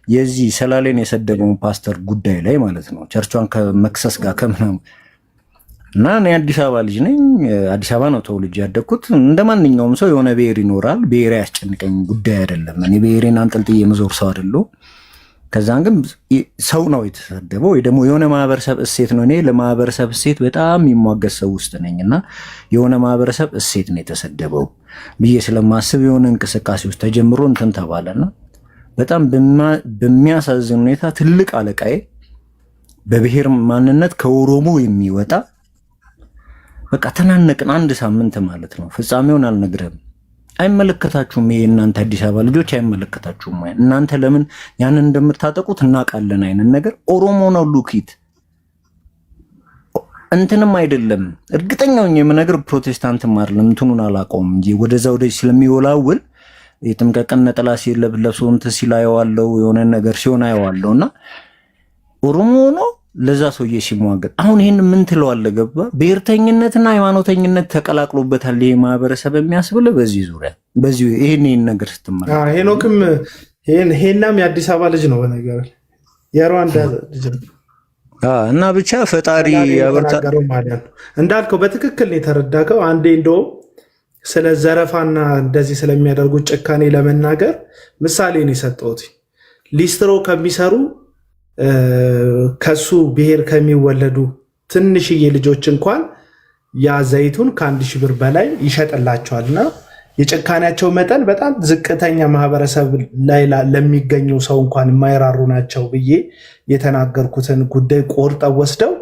የዚህ ሰላሌን የሰደበውን ፓስተር ጉዳይ ላይ ማለት ነው። ቸርቿን ከመክሰስ ጋር ከምናምን እና እኔ አዲስ አበባ ልጅ ነኝ። አዲስ አበባ ነው ተወልጄ ያደግኩት። እንደ ማንኛውም ሰው የሆነ ብሔር ይኖራል። ብሔሬ ያስጨንቀኝ ጉዳይ አይደለም። እኔ ብሔሬን አንጠልጥዬ የምዞር ሰው አይደለሁ። ከዛን ግን ሰው ነው የተሰደበው ወይ ደግሞ የሆነ ማህበረሰብ እሴት ነው። እኔ ለማህበረሰብ እሴት በጣም የሚሟገት ሰው ውስጥ ነኝና የሆነ ማህበረሰብ እሴት ነው የተሰደበው ብዬ ስለማስብ የሆነ እንቅስቃሴ ውስጥ ተጀምሮ እንትን ተባለና በጣም በሚያሳዝን ሁኔታ ትልቅ አለቃዬ በብሔር ማንነት ከኦሮሞ የሚወጣ በቃ ተናነቅን። አንድ ሳምንት ማለት ነው። ፍጻሜውን አልነግርህም። አይመለከታችሁም። ይሄ እናንተ አዲስ አበባ ልጆች አይመለከታችሁም። እናንተ ለምን ያንን እንደምታጠቁት እናውቃለን አይነት ነገር ኦሮሞ ነው ሉኪት እንትንም አይደለም። እርግጠኛው የምነግር ፕሮቴስታንትም አይደለም። እንትኑን አላውቀውም እንጂ ወደዛ ወደዚህ ስለሚወላውል የጥምቀት ነጠላ ሲለብስ እንትን ሲል አየዋለሁ፣ የሆነ ነገር ሲሆን አየዋለሁ እና ኦሮሞ ነው ለዛ ሰውዬ ሲሟገት አሁን ይሄን ምን ትለዋለህ? ገባ ብሔርተኝነትና ሃይማኖተኝነት ተቀላቅሎበታል ይሄ ማህበረሰብ የሚያስብል በዚህ ዙሪያ በዚህ ይሄን ነገር ስትመራ ሄኖክም ሄናም የአዲስ አበባ ልጅ ነው በነገር የሩዋንዳ ልጅ ነው እና ብቻ ፈጣሪ ያበርታው እንዳልከው በትክክል ነው የተረዳከው። አንዴ እንደው ስለ ዘረፋና እንደዚህ ስለሚያደርጉ ጭካኔ ለመናገር ምሳሌ ነው የሰጠሁት። ሊስትሮ ከሚሰሩ ከሱ ብሔር ከሚወለዱ ትንሽዬ ልጆች እንኳን ያ ዘይቱን ከ1000 ብር በላይ ይሸጥላቸዋልና የጭካኔያቸው መጠን በጣም ዝቅተኛ ማህበረሰብ ላይ ለሚገኙ ሰው እንኳን የማይራሩ ናቸው ብዬ የተናገርኩትን ጉዳይ ቆርጠው ወስደው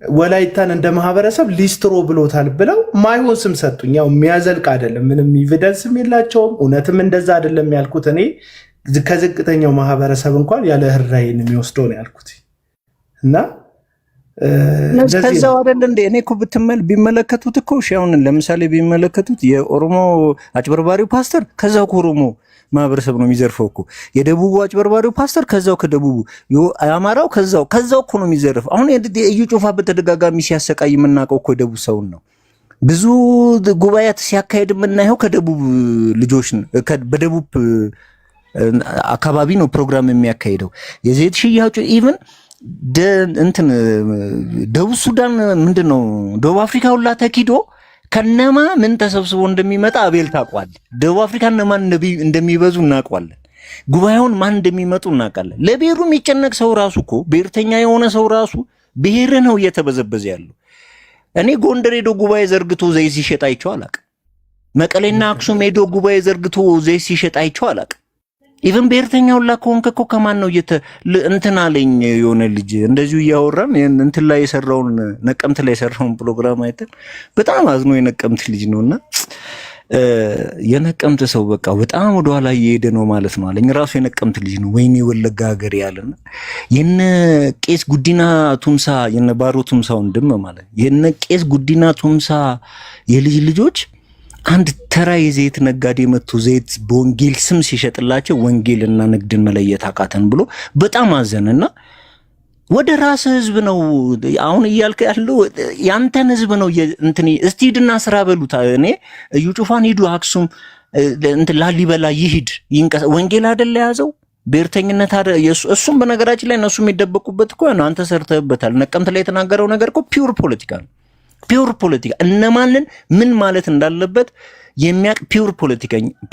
ወላይታን እንደ ማህበረሰብ ሊስትሮ ብሎታል ብለው ማይሆን ስም ሰጡኝ። ያው የሚያዘልቅ አይደለም፣ ምንም ኤቪደንስም የላቸውም። እውነትም እንደዛ አይደለም ያልኩት እኔ ከዝቅተኛው ማህበረሰብ እንኳን ያለ ህራይን የሚወስደው ነው ያልኩት እና ከዛው አይደል እንደ እኔ እኮ ቢመለከቱት እኮ አሁን ለምሳሌ ቢመለከቱት የኦሮሞ አጭበርባሪው ፓስተር ከዛው ከኦሮሞ ማህበረሰብ ነው የሚዘርፈው እኮ። የደቡቡ አጭበርባሪው ፓስተር ከዛው ከደቡቡ፣ የአማራው ከዛው እኮ ነው የሚዘርፈው። አሁን እዩ ጩፋ በተደጋጋሚ ሲያሰቃይ የምናውቀው እኮ የደቡብ ሰውን ነው። ብዙ ጉባኤያት ሲያካሄድ የምናየው ከደቡብ ልጆች በደቡብ አካባቢ ነው ፕሮግራም የሚያካሂደው። የዘይት ሽያጩ ኢቭን እንትን ደቡብ ሱዳን ምንድነው ደቡብ አፍሪካ ሁላ ተኪዶ ከነማ ምን ተሰብስቦ እንደሚመጣ አቤል ታውቋል። ደቡብ አፍሪካ እነማን እንደሚበዙ እናውቀዋለን። ጉባኤውን ማን እንደሚመጡ እናውቃለን። ለብሔሩ የሚጨነቅ ሰው ራሱ እኮ ብሔርተኛ የሆነ ሰው ራሱ ብሔር ነው እየተበዘበዘ ያለው። እኔ ጎንደር ሄዶ ጉባኤ ዘርግቶ ዘይት ሲሸጥ አይቼው አላውቅም። መቀሌና አክሱም ሄዶ ጉባኤ ዘርግቶ ዘይት ሲሸጥ አይቼው አላውቅም። ኢቭን ብሔርተኛው ላ ከሆንክ እኮ ከማን ነው እንትን አለኝ የሆነ ልጅ እንደዚሁ እያወራን እንትን ላይ የሰራውን ነቀምት ላይ የሰራውን ፕሮግራም አይተን በጣም አዝኖ የነቀምት ልጅ ነውና የነቀምት ሰው በቃ በጣም ወደ ኋላ እየሄደ ነው ማለት ነው አለኝ። ራሱ የነቀምት ልጅ ነው። ወይኔ ወለጋ ሀገር ያለና የነ ቄስ ጉዲና ቱምሳ የነ ባሮ ቱምሳ ወንድም ማለት የነ ቄስ ጉዲና ቱምሳ የልጅ ልጆች አንድ ተራ የዘይት ነጋዴ መጥቶ ዘይት በወንጌል ስም ሲሸጥላቸው ወንጌልና ንግድን መለየት አቃተን ብሎ በጣም አዘነና ወደ ራስ ህዝብ ነው አሁን እያልከ ያለው ያንተን ህዝብ ነው እንትን እስቲ ሂድና ስራ በሉት። እኔ እዩ ጩፋን ሂዱ አክሱም እንትን ላሊበላ ይሂድ ወንጌል አይደል ያዘው ብሔርተኝነት አይደል እሱም በነገራችን ላይ እነሱ የሚደበቁበት እኮ ነው። አንተ ሰርተህበታል። ነቀምት ላይ የተናገረው ነገር እኮ ፒውር ፖለቲካ ነው። ፒውር ፖለቲካ እነማንን ምን ማለት እንዳለበት የሚያቅ ፒውር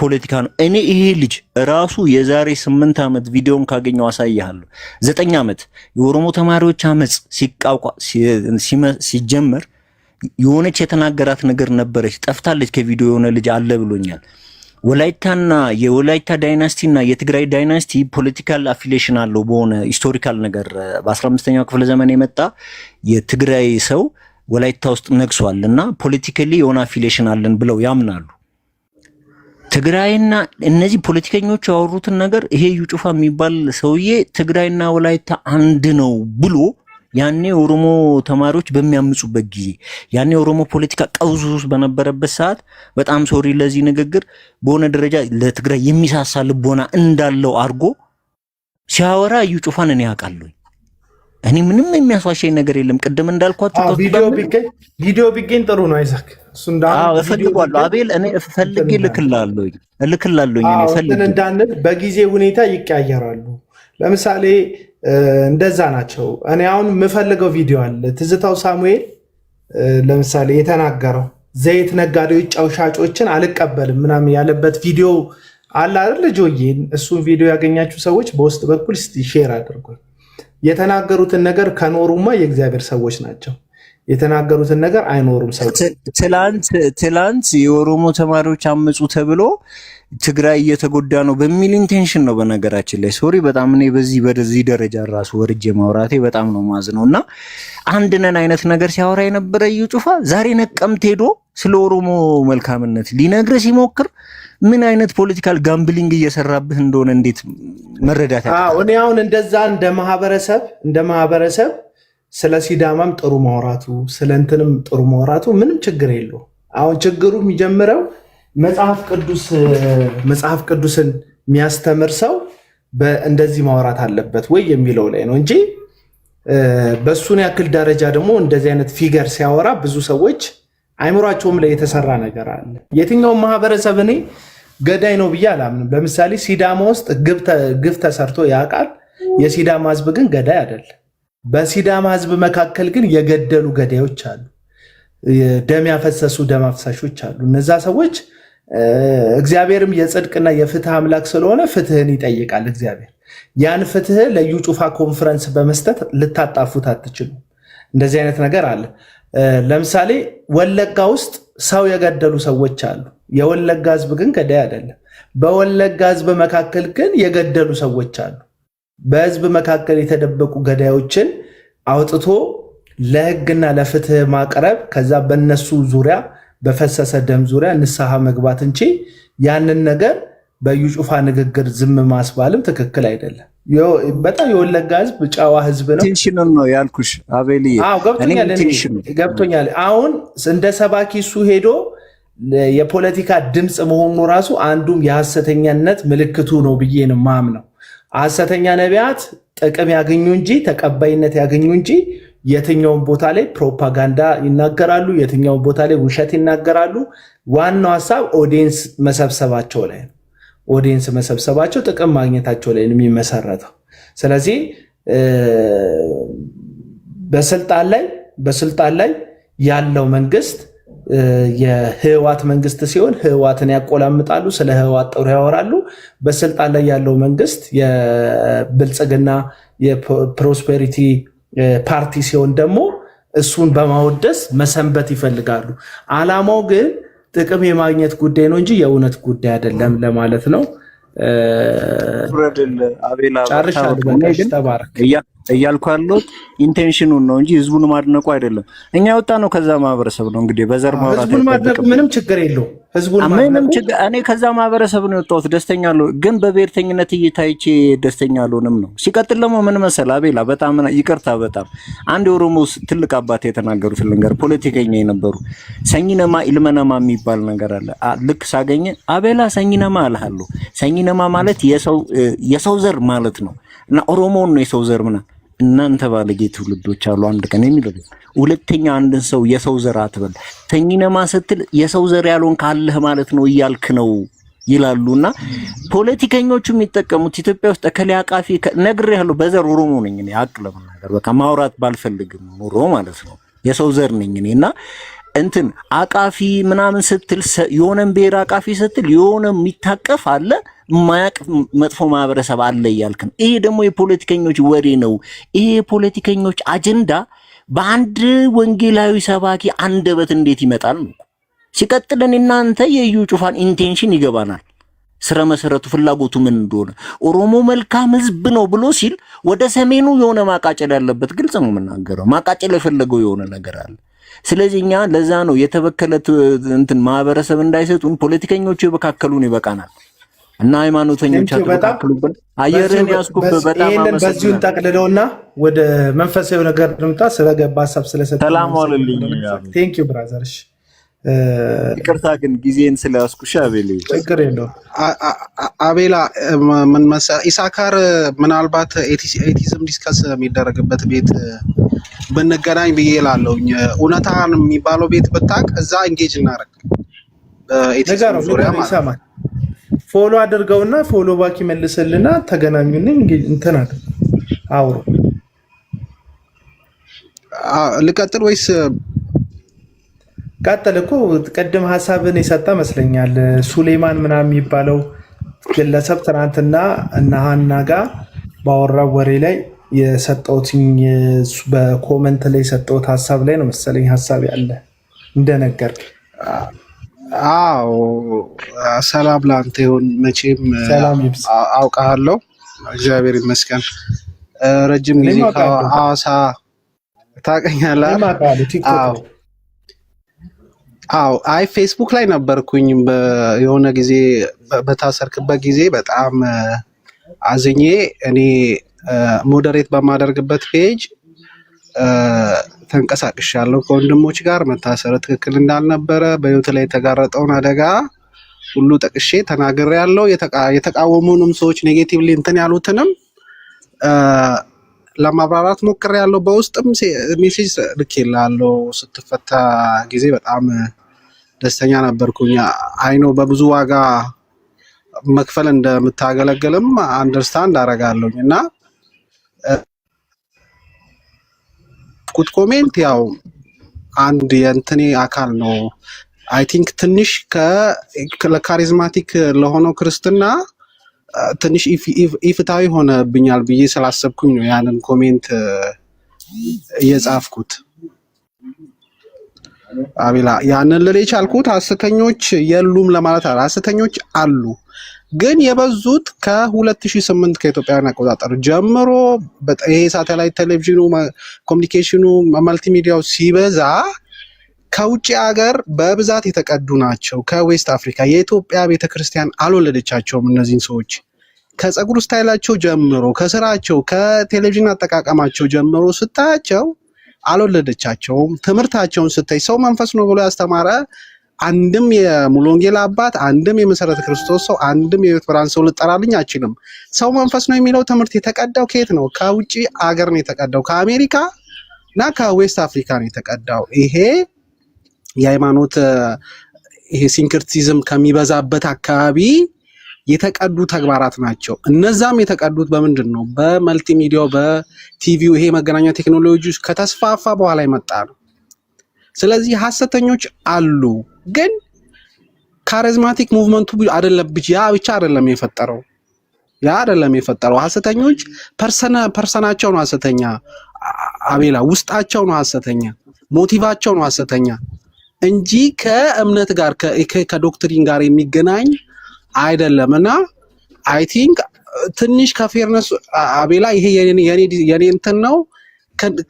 ፖለቲካ ነው። እኔ ይሄ ልጅ ራሱ የዛሬ 8 ዓመት ቪዲዮን ካገኘው አሳያለሁ። 9 ዓመት የኦሮሞ ተማሪዎች አመጽ ሲጀመር የሆነች የተናገራት ነገር ነበረች፣ ጠፍታለች ከቪዲዮ የሆነ ልጅ አለ ብሎኛል። ወላይታና የወላይታ ዳይናስቲና የትግራይ ዳይናስቲ ፖለቲካል አፊሊዬሽን አለው በሆነ ሂስቶሪካል ነገር በ15ኛው ክፍለ ዘመን የመጣ የትግራይ ሰው ወላይታ ውስጥ ነግሷልና ፖለቲካሊ የሆነ አፊሊዬሽን አለን ብለው ያምናሉ። ትግራይና እነዚህ ፖለቲከኞች ያወሩትን ነገር ይሄ እዩ ጩፋ የሚባል ሰውዬ ትግራይና ወላይታ አንድ ነው ብሎ ያኔ ኦሮሞ ተማሪዎች በሚያምጹበት ጊዜ ያኔ ኦሮሞ ፖለቲካ ቀውስ ውስጥ በነበረበት ሰዓት በጣም ሶሪ ለዚህ ንግግር በሆነ ደረጃ ለትግራይ የሚሳሳ ልቦና እንዳለው አድርጎ ሲያወራ እዩ ጩፋን እኔ ያውቃለሁ። እኔ ምንም የሚያስዋሸኝ ነገር የለም። ቅድም እንዳልኳችሁ ቪዲዮ ቢገኝ ጥሩ ነው። አይዛክ እሱ እንዳው እፈልጋለሁ አቤል እኔ ፈልጌ ልክላለሁ እኔ ፈልጌ እንዳንል በጊዜ ሁኔታ ይቀያየራሉ። ለምሳሌ እንደዛ ናቸው። እኔ አሁን የምፈልገው ቪዲዮ አለ። ትዝታው ሳሙኤል ለምሳሌ የተናገረው ዘይት ነጋዴዎች ጨው ሻጮችን አልቀበልም ምናምን ያለበት ቪዲዮ አለ አይደል ጆዬ? እሱን ቪዲዮ ያገኛችሁ ሰዎች በውስጥ በኩል ሼር አድርጉ። የተናገሩትን ነገር ከኖሩማ የእግዚአብሔር ሰዎች ናቸው። የተናገሩትን ነገር አይኖሩም ሰዎች። ትላንት የኦሮሞ ተማሪዎች አመጹ ተብሎ ትግራይ እየተጎዳ ነው በሚል ኢንቴንሽን ነው። በነገራችን ላይ ሶሪ በጣም እኔ በዚህ ደረጃ ራሱ ወርጄ ማውራቴ በጣም ነው ማዝነውና አንድ ነን አይነት ነገር ሲያወራ የነበረ እዩ ጩፋ ዛሬ ነቀምት ሄዶ ስለ ኦሮሞ መልካምነት ሊነግር ሲሞክር ምን አይነት ፖለቲካል ጋምብሊንግ እየሰራብህ እንደሆነ እንዴት መረዳት ያለው? እኔ አሁን እንደዛ እንደ ማህበረሰብ ስለ ሲዳማም ጥሩ ማውራቱ ስለ እንትንም ጥሩ ማውራቱ ምንም ችግር የለው። አሁን ችግሩ የሚጀምረው መጽሐፍ ቅዱስን የሚያስተምር ሰው እንደዚህ ማውራት አለበት ወይ የሚለው ላይ ነው እንጂ በሱን ያክል ደረጃ ደግሞ እንደዚህ አይነት ፊገር ሲያወራ ብዙ ሰዎች አይምሯቸውም ላይ የተሰራ ነገር አለ። የትኛው ማህበረሰብ እኔ ገዳይ ነው ብዬ አላምንም። ለምሳሌ ሲዳማ ውስጥ ግፍ ተሰርቶ ያውቃል። የሲዳማ ህዝብ ግን ገዳይ አይደለም። በሲዳማ ህዝብ መካከል ግን የገደሉ ገዳዮች አሉ። ደም ያፈሰሱ ደም አፍሳሾች አሉ። እነዛ ሰዎች እግዚአብሔርም የጽድቅና የፍትህ አምላክ ስለሆነ ፍትህን ይጠይቃል እግዚአብሔር። ያን ፍትህ ለዩ ጩፋ ኮንፈረንስ በመስጠት ልታጣፉት አትችሉም። እንደዚህ አይነት ነገር አለ። ለምሳሌ ወለጋ ውስጥ ሰው የገደሉ ሰዎች አሉ። የወለጋ ህዝብ ግን ገዳይ አይደለም። በወለጋ ህዝብ መካከል ግን የገደሉ ሰዎች አሉ። በህዝብ መካከል የተደበቁ ገዳዮችን አውጥቶ ለህግና ለፍትህ ማቅረብ፣ ከዛ በነሱ ዙሪያ በፈሰሰ ደም ዙሪያ ንስሐ መግባት እንጂ ያንን ነገር በዩ ጩፋ ንግግር ዝም ማስባልም ትክክል አይደለም። በጣም የወለጋ ህዝብ ጨዋ ህዝብ ነው። ቴንሽን ነው ያልኩሽ አቤልዬ። ገብቶኛል። አሁን እንደ ሰባኪ እሱ ሄዶ የፖለቲካ ድምፅ መሆኑ ራሱ አንዱም የሐሰተኛነት ምልክቱ ነው ብዬ ነው ማምነው። ሐሰተኛ ነቢያት ጥቅም ያገኙ እንጂ ተቀባይነት ያገኙ እንጂ የትኛውን ቦታ ላይ ፕሮፓጋንዳ ይናገራሉ፣ የትኛውን ቦታ ላይ ውሸት ይናገራሉ። ዋናው ሐሳብ ኦዲየንስ መሰብሰባቸው ላይ ነው። ኦዲየንስ መሰብሰባቸው ጥቅም ማግኘታቸው ላይ ነው የሚመሰረተው። ስለዚህ በስልጣን ላይ ያለው መንግስት የህዋት መንግስት ሲሆን ህዋትን ያቆላምጣሉ፣ ስለ ህዋት ጥሩ ያወራሉ። በስልጣን ላይ ያለው መንግስት የብልጽግና የፕሮስፔሪቲ ፓርቲ ሲሆን ደግሞ እሱን በማወደስ መሰንበት ይፈልጋሉ። አላማው ግን ጥቅም የማግኘት ጉዳይ ነው እንጂ የእውነት ጉዳይ አይደለም ለማለት ነው። አቤላ ጨርሻለሁ። ተባረክ። እያልኩ ያለሁት ኢንቴንሽኑን ነው እንጂ ህዝቡን ማድነቁ አይደለም። እኛ ወጣ ነው ከዛ ማህበረሰብ ነው እንግዲህ በዘር ማውራት ህዝቡን ማድነቁ ምንም ችግር የለው። ህዝቡን ምንም ችግር እኔ ከዛ ማህበረሰብ ነው የወጣሁት ደስተኛ አለው። ግን በብሔርተኝነት እየታይቼ ደስተኛ አልሆንም ነው። ሲቀጥል ደግሞ ምን መሰለህ አቤላ፣ በጣም ይቅርታ፣ በጣም አንድ ኦሮሞ ትልቅ አባት የተናገሩት ልንገር፣ ፖለቲከኛ የነበሩ ሰኝነማ ኢልመነማ የሚባል ነገር አለ። ልክ ሳገኘ አቤላ ሰኝነማ አልሃለሁ። ሰኝነማ ማለት የሰው ዘር ማለት ነው እና ኦሮሞን ነው የሰው ዘር ምናምን እናንተ ባለጌ ትውልዶች አሉ አንድ ቀን የሚለው። ሁለተኛ አንድን ሰው የሰው ዘር አትበል። ሰኝነማ ስትል የሰው ዘር ያልሆን ካለህ ማለት ነው እያልክ ነው ይላሉና ፖለቲከኞቹ የሚጠቀሙት ኢትዮጵያ ውስጥ እከሌ አቃፊ ነግሬሃለሁ። በዘር ኦሮሞ ነኝ እኔ አቅለም ነገር በቃ ማውራት ባልፈልግም ኑሮ ማለት ነው የሰው ዘር ነኝ እኔና እንትን አቃፊ ምናምን ስትል የሆነን ብሔር አቃፊ ስትል የሆነ የሚታቀፍ አለ ማያቅ መጥፎ ማህበረሰብ አለ እያልክ ነው። ይሄ ደግሞ የፖለቲከኞች ወሬ ነው። ይሄ የፖለቲከኞች አጀንዳ በአንድ ወንጌላዊ ሰባኪ አንደበት እንዴት ይመጣል ነው። ሲቀጥልን እናንተ የዩ ጩፋን ኢንቴንሽን ይገባናል። ስረ መሰረቱ ፍላጎቱ ምን እንደሆነ ኦሮሞ መልካም ህዝብ ነው ብሎ ሲል ወደ ሰሜኑ የሆነ ማቃጨል ያለበት ግልጽ ነው የምናገረው። ማቃጨል የፈለገው የሆነ ነገር አለ። ስለዚህ እኛ ለዛ ነው የተበከለ እንትን ማህበረሰብ እንዳይሰጡን ፖለቲከኞቹ የበካከሉን ይበቃናል እና ሃይማኖተኞች አጥብቀውብን አየርን ያስኩብ በጣም ይሄንን በዚሁን ጠቅልለውና ወደ መንፈሳዊ ነገር እንምጣ። ስለገባ ሐሳብ ስለሰጠ ሰላም ዋለልኝ። ቴንክ ዩ ብራዘር። እሺ ይቅርታ ግን ጊዜን ስለያስኩሽ አቤላ። ችግር የለውም አቤላ። ምን መሰለህ ኢሳካር ምናልባት ኤቲዝም ዲስከስ የሚደረግበት ቤት ብንገናኝ ብዬ እላለሁኝ። እውነታን የሚባለው ቤት ብታቅ እዛ ኢንጌጅ እናደርግ በኤቲዝም ዙሪያ ማለት ፎሎ አድርገውና ፎሎ ባክ ይመልስልና ተገናኙን እንትን አለ አውሩ። ልቀጥል ወይስ ቀጥል? እኮ ቀደም ሐሳብን የሰጠ መስለኛል ሱሌማን ምናምን የሚባለው ግለሰብ ትናንትና እና ሀና ጋር ባወራው ወሬ ላይ የሰጠሁት በኮመንት ላይ የሰጠሁት ሐሳብ ላይ ነው መሰለኝ ሐሳብ ያለ እንደነገርክ። አዎ ሰላም ላንተ ይሁን። መቼም አውቃለሁ፣ እግዚአብሔር ይመስገን። ረጅም ጊዜ ከሐዋሳ ታውቀኛለህ? አዎ አይ ፌስቡክ ላይ ነበርኩኝ የሆነ ጊዜ በታሰርክበት ጊዜ በጣም አዝኜ እኔ ሞዴሬት በማደርግበት ፔጅ ተንቀሳቅሻለሁ ከወንድሞች ጋር መታሰር ትክክል እንዳልነበረ በህይወት ላይ የተጋረጠውን አደጋ ሁሉ ጠቅሼ ተናግሬያለሁ። የተቃወሙንም ሰዎች ኔጌቲቭሊ እንትን ያሉትንም ለማብራራት ሞክሬያለሁ። በውስጥም ሜሴጅ ልኬልሃለሁ። ስትፈታ ጊዜ በጣም ደስተኛ ነበርኩኝ። አይኖ በብዙ ዋጋ መክፈል እንደምታገለግልም አንደርስታንድ አደርጋለሁኝ እና ቁጥ ኮሜንት ያው አንድ የእንትኔ አካል ነው። አይ ቲንክ ትንሽ ለካሪዝማቲክ ለሆነው ክርስትና ትንሽ ኢፍታዊ ሆነብኛል ብዬ ስላሰብኩኝ ነው ያንን ኮሜንት እየጻፍኩት። አቤላ ያንን ልል የቻልኩት ሐሰተኞች የሉም ለማለት አለ። ሐሰተኞች አሉ፣ ግን የበዙት ከ2008 ከኢትዮጵያውያን አቆጣጠር ጀምሮ ይሄ ሳተላይት ቴሌቪዥኑ፣ ኮሚኒኬሽኑ፣ መልቲሚዲያው ሲበዛ ከውጭ ሀገር በብዛት የተቀዱ ናቸው። ከዌስት አፍሪካ የኢትዮጵያ ቤተክርስቲያን አልወለደቻቸውም። እነዚህን ሰዎች ከፀጉር ስታይላቸው ጀምሮ ከስራቸው ከቴሌቪዥን አጠቃቀማቸው ጀምሮ ስታያቸው አልወለደቻቸውም። ትምህርታቸውን ስታይ ሰው መንፈስ ነው ብሎ ያስተማረ አንድም የሙሉ ወንጌል አባት፣ አንድም የመሰረተ ክርስቶስ ሰው፣ አንድም የቤት ብርሃን ሰው ልጠራልኝ አችልም። ሰው መንፈስ ነው የሚለው ትምህርት የተቀዳው ከየት ነው? ከውጭ አገር ነው የተቀዳው። ከአሜሪካ እና ከዌስት አፍሪካ ነው የተቀዳው። ይሄ የሃይማኖት ይሄ ሲንክርቲዝም ከሚበዛበት አካባቢ የተቀዱ ተግባራት ናቸው። እነዛም የተቀዱት በምንድን ነው? በመልቲሚዲያው በቲቪው ይሄ መገናኛ ቴክኖሎጂ ከተስፋፋ በኋላ የመጣ ነው። ስለዚህ ሐሰተኞች አሉ፣ ግን ካሪዝማቲክ ሙቭመንቱ አይደለም ያ ብቻ አይደለም የፈጠረው ሐሰተኞች ፐርሰናቸው ነው ሐሰተኛ። አቤላ ውስጣቸው ነው ሐሰተኛ፣ ሞቲቫቸው ነው ሐሰተኛ እንጂ ከእምነት ጋር ከዶክትሪን ጋር የሚገናኝ አይደለም። እና አይ ቲንክ ትንሽ ከፌርነስ አቤላ ይሄ የኔ እንትን ነው።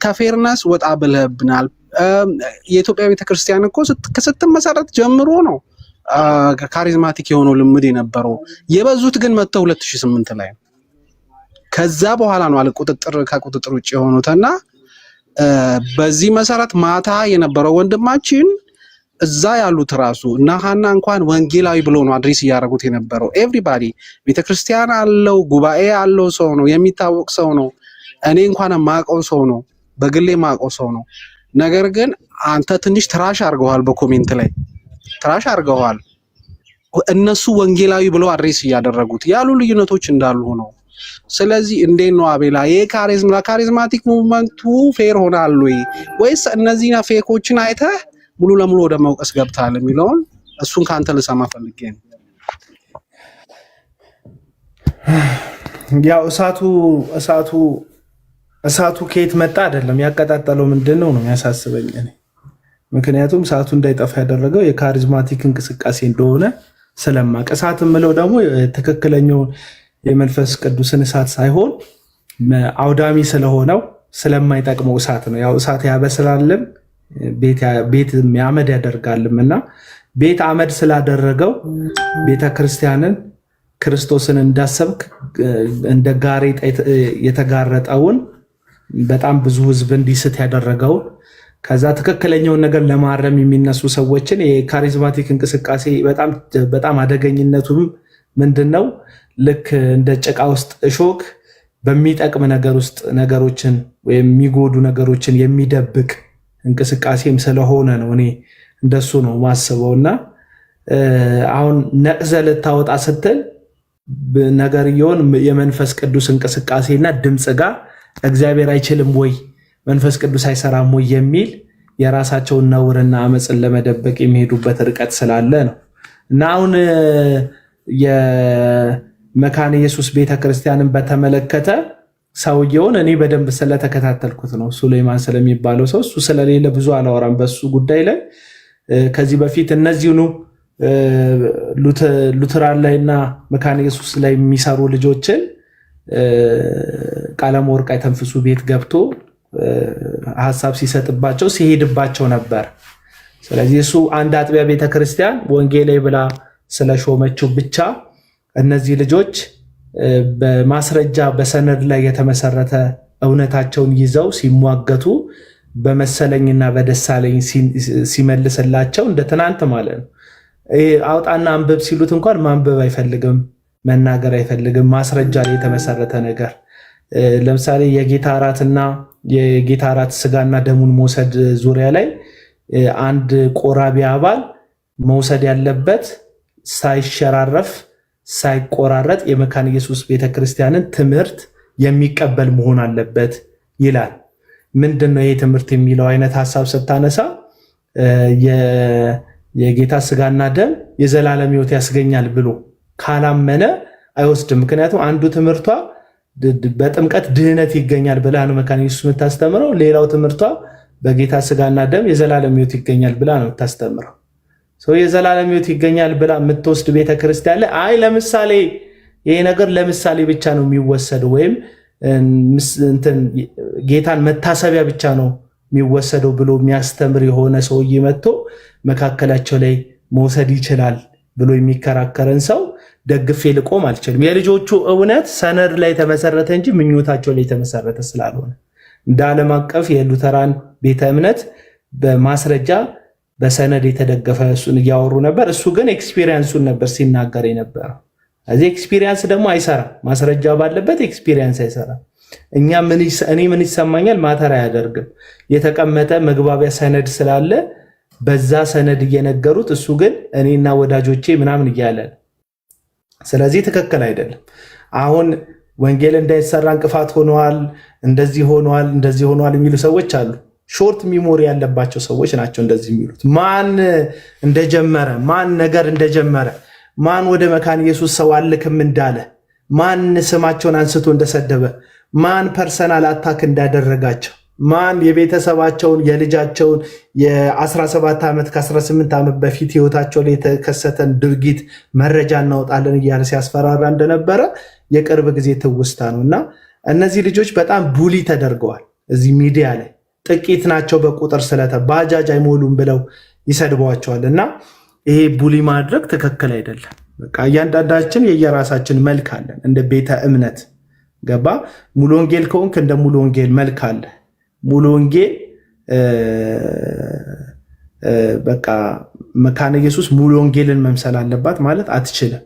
ከፌርነስ ወጣ ብለብናል። የኢትዮጵያ ቤተክርስቲያን እኮ ስትመሰረት ጀምሮ ነው ካሪዝማቲክ የሆነው ልምድ የነበረው። የበዙት ግን መጥተው 2008 ላይ ነው። ከዛ በኋላ ነው ከቁጥጥር ውጭ የሆኑትና በዚህ መሰረት ማታ የነበረው ወንድማችን እዛ ያሉት ራሱ እና ሀና እንኳን ወንጌላዊ ብሎ ነው አድሬስ እያደረጉት የነበረው። ኤቭሪባዲ ቤተክርስቲያን አለው፣ ጉባኤ ያለው ሰው ነው፣ የሚታወቅ ሰው ነው። እኔ እንኳን ማቀው ሰው ነው፣ በግሌ ማቀው ሰው ነው። ነገር ግን አንተ ትንሽ ትራሽ አድርገዋል፣ በኮሜንት ላይ ትራሽ አድርገዋል። እነሱ ወንጌላዊ ብለው አድሬስ እያደረጉት ያሉ ልዩነቶች እንዳሉ ነው። ስለዚህ እንዴት ነው አቤላ ካሪዝማቲክ ሙቭመንቱ ፌር ሆናል ወይስ እነዚህና ፌኮችን አይተህ ሙሉ ለሙሉ ወደ መውቀስ ገብታል የሚለውን እሱን ካንተ ልሰማ ፈልጌ ነው። ያው እሳቱ ከየት መጣ አይደለም ያቀጣጠለው ምንድነው ነው የሚያሳስበኝ እኔ። ምክንያቱም እሳቱ እንዳይጠፋ ያደረገው የካሪዝማቲክ እንቅስቃሴ እንደሆነ ስለማቅ፣ እሳት የምለው ደግሞ ትክክለኛው የመንፈስ ቅዱስን እሳት ሳይሆን አውዳሚ ስለሆነው ስለማይጠቅመው እሳት ነው። ያው እሳት ያበስላልም ቤት አመድ ያደርጋልም እና ቤት አመድ ስላደረገው ቤተክርስቲያንን ክርስቶስን እንዳሰብክ እንደ ጋሬጣ የተጋረጠውን በጣም ብዙ ህዝብ እንዲስት ያደረገውን ከዛ ትክክለኛውን ነገር ለማረም የሚነሱ ሰዎችን የካሪዝማቲክ እንቅስቃሴ በጣም አደገኝነቱም ምንድነው? ልክ እንደ ጭቃ ውስጥ እሾክ በሚጠቅም ነገር ውስጥ ነገሮችን ወይም የሚጎዱ ነገሮችን የሚደብቅ እንቅስቃሴም ስለሆነ ነው እኔ እንደሱ ነው ማስበውና አሁን ነቅዘ ልታወጣ ስትል ነገርየውን የመንፈስ ቅዱስ እንቅስቃሴና ድምጽ ጋር እግዚአብሔር አይችልም ወይ መንፈስ ቅዱስ አይሰራም ወይ የሚል የራሳቸውን ነውርና አመጽን ለመደበቅ የሚሄዱበት ርቀት ስላለ ነው። እና አሁን የመካነ ኢየሱስ ቤተክርስቲያንን በተመለከተ ሰውየውን እኔ በደንብ ስለተከታተልኩት ነው። ሱሌማን ስለሚባለው ሰው እሱ ስለሌለ ብዙ አላወራም በሱ ጉዳይ ላይ። ከዚህ በፊት እነዚህኑ ሉተራን ላይና መካነ ኢየሱስ ላይ የሚሰሩ ልጆችን ቀለም ወርቅ አይተንፍሱ ቤት ገብቶ ሐሳብ ሲሰጥባቸው ሲሄድባቸው ነበር። ስለዚህ እሱ አንድ አጥቢያ ቤተክርስቲያን ወንጌላዊ ብላ ስለሾመችው ብቻ እነዚህ ልጆች በማስረጃ በሰነድ ላይ የተመሰረተ እውነታቸውን ይዘው ሲሟገቱ በመሰለኝና በደሳለኝ ሲመልስላቸው እንደ ትናንት ማለት ነው። አውጣና አንብብ ሲሉት እንኳን ማንበብ አይፈልግም፣ መናገር አይፈልግም። ማስረጃ ላይ የተመሰረተ ነገር ለምሳሌ የጌታ እራትና የጌታ እራት ስጋና ደሙን መውሰድ ዙሪያ ላይ አንድ ቆራቢ አባል መውሰድ ያለበት ሳይሸራረፍ ሳይቆራረጥ የመካነ ኢየሱስ ቤተክርስቲያንን ትምህርት የሚቀበል መሆን አለበት ይላል። ምንድነው ይሄ ትምህርት የሚለው አይነት ሐሳብ ስታነሳ የጌታ ስጋና ደም የዘላለም ሕይወት ያስገኛል ብሎ ካላመነ አይወስድም። ምክንያቱም አንዱ ትምህርቷ በጥምቀት ድህነት ይገኛል ብላ ነው መካነ ኢየሱስ የምታስተምረው። ሌላው ትምህርቷ በጌታ ስጋና ደም የዘላለም ሕይወት ይገኛል ብላ ነው የምታስተምረው። ሰው የዘላለም ሕይወት ይገኛል ብላ የምትወስድ ቤተክርስቲያን ላይ አይ ለምሳሌ ይሄ ነገር ለምሳሌ ብቻ ነው የሚወሰደው ወይም ጌታን መታሰቢያ ብቻ ነው የሚወሰደው ብሎ የሚያስተምር የሆነ ሰውዬ መጥቶ መካከላቸው ላይ መውሰድ ይችላል ብሎ የሚከራከረን ሰው ደግፌ ልቆም አልችልም። የልጆቹ እውነት ሰነድ ላይ ተመሰረተ እንጂ ምኞታቸው ላይ ተመሰረተ ስላልሆነ እንደ ዓለም አቀፍ የሉተራን ቤተ እምነት በማስረጃ በሰነድ የተደገፈ እሱን እያወሩ ነበር። እሱ ግን ኤክስፒሪየንሱን ነበር ሲናገር የነበረው። እዚህ ኤክስፒሪየንስ ደግሞ አይሰራም። ማስረጃ ባለበት ኤክስፒሪየንስ አይሰራም። እኔ ምን ይሰማኛል ማተር አያደርግም። የተቀመጠ መግባቢያ ሰነድ ስላለ በዛ ሰነድ እየነገሩት እሱ ግን እኔና ወዳጆቼ ምናምን እያለ ነው። ስለዚህ ትክክል አይደለም። አሁን ወንጌል እንዳይሰራ እንቅፋት ሆነዋል፣ እንደዚህ ሆነዋል፣ እንደዚህ ሆነዋል የሚሉ ሰዎች አሉ። ሾርት ሚሞሪ ያለባቸው ሰዎች ናቸው እንደዚህ የሚሉት። ማን እንደጀመረ ማን ነገር እንደጀመረ ማን ወደ መካነ ኢየሱስ ሰው አልክም እንዳለ ማን ስማቸውን አንስቶ እንደሰደበ ማን ፐርሰናል አታክ እንዳደረጋቸው ማን የቤተሰባቸውን የልጃቸውን የ17 ዓመት ከ18 ዓመት በፊት ህይወታቸው ላይ የተከሰተን ድርጊት መረጃ እናወጣለን እያለ ሲያስፈራራ እንደነበረ የቅርብ ጊዜ ትውስታ ነው እና እነዚህ ልጆች በጣም ቡሊ ተደርገዋል። እዚህ ሚዲያ ላይ ጥቂት ናቸው በቁጥር ባጃጅ አይሞሉም ብለው ይሰድቧቸዋል። እና ይሄ ቡሊ ማድረግ ትክክል አይደለም። በቃ እያንዳንዳችን የየራሳችን መልክ አለን እንደ ቤተ እምነት ገባ። ሙሉ ወንጌል ከሆንክ እንደ ሙሉ ወንጌል መልክ አለ። ሙሉ ወንጌል በቃ መካነ ኢየሱስ ሙሉ ወንጌልን መምሰል አለባት ማለት አትችልም።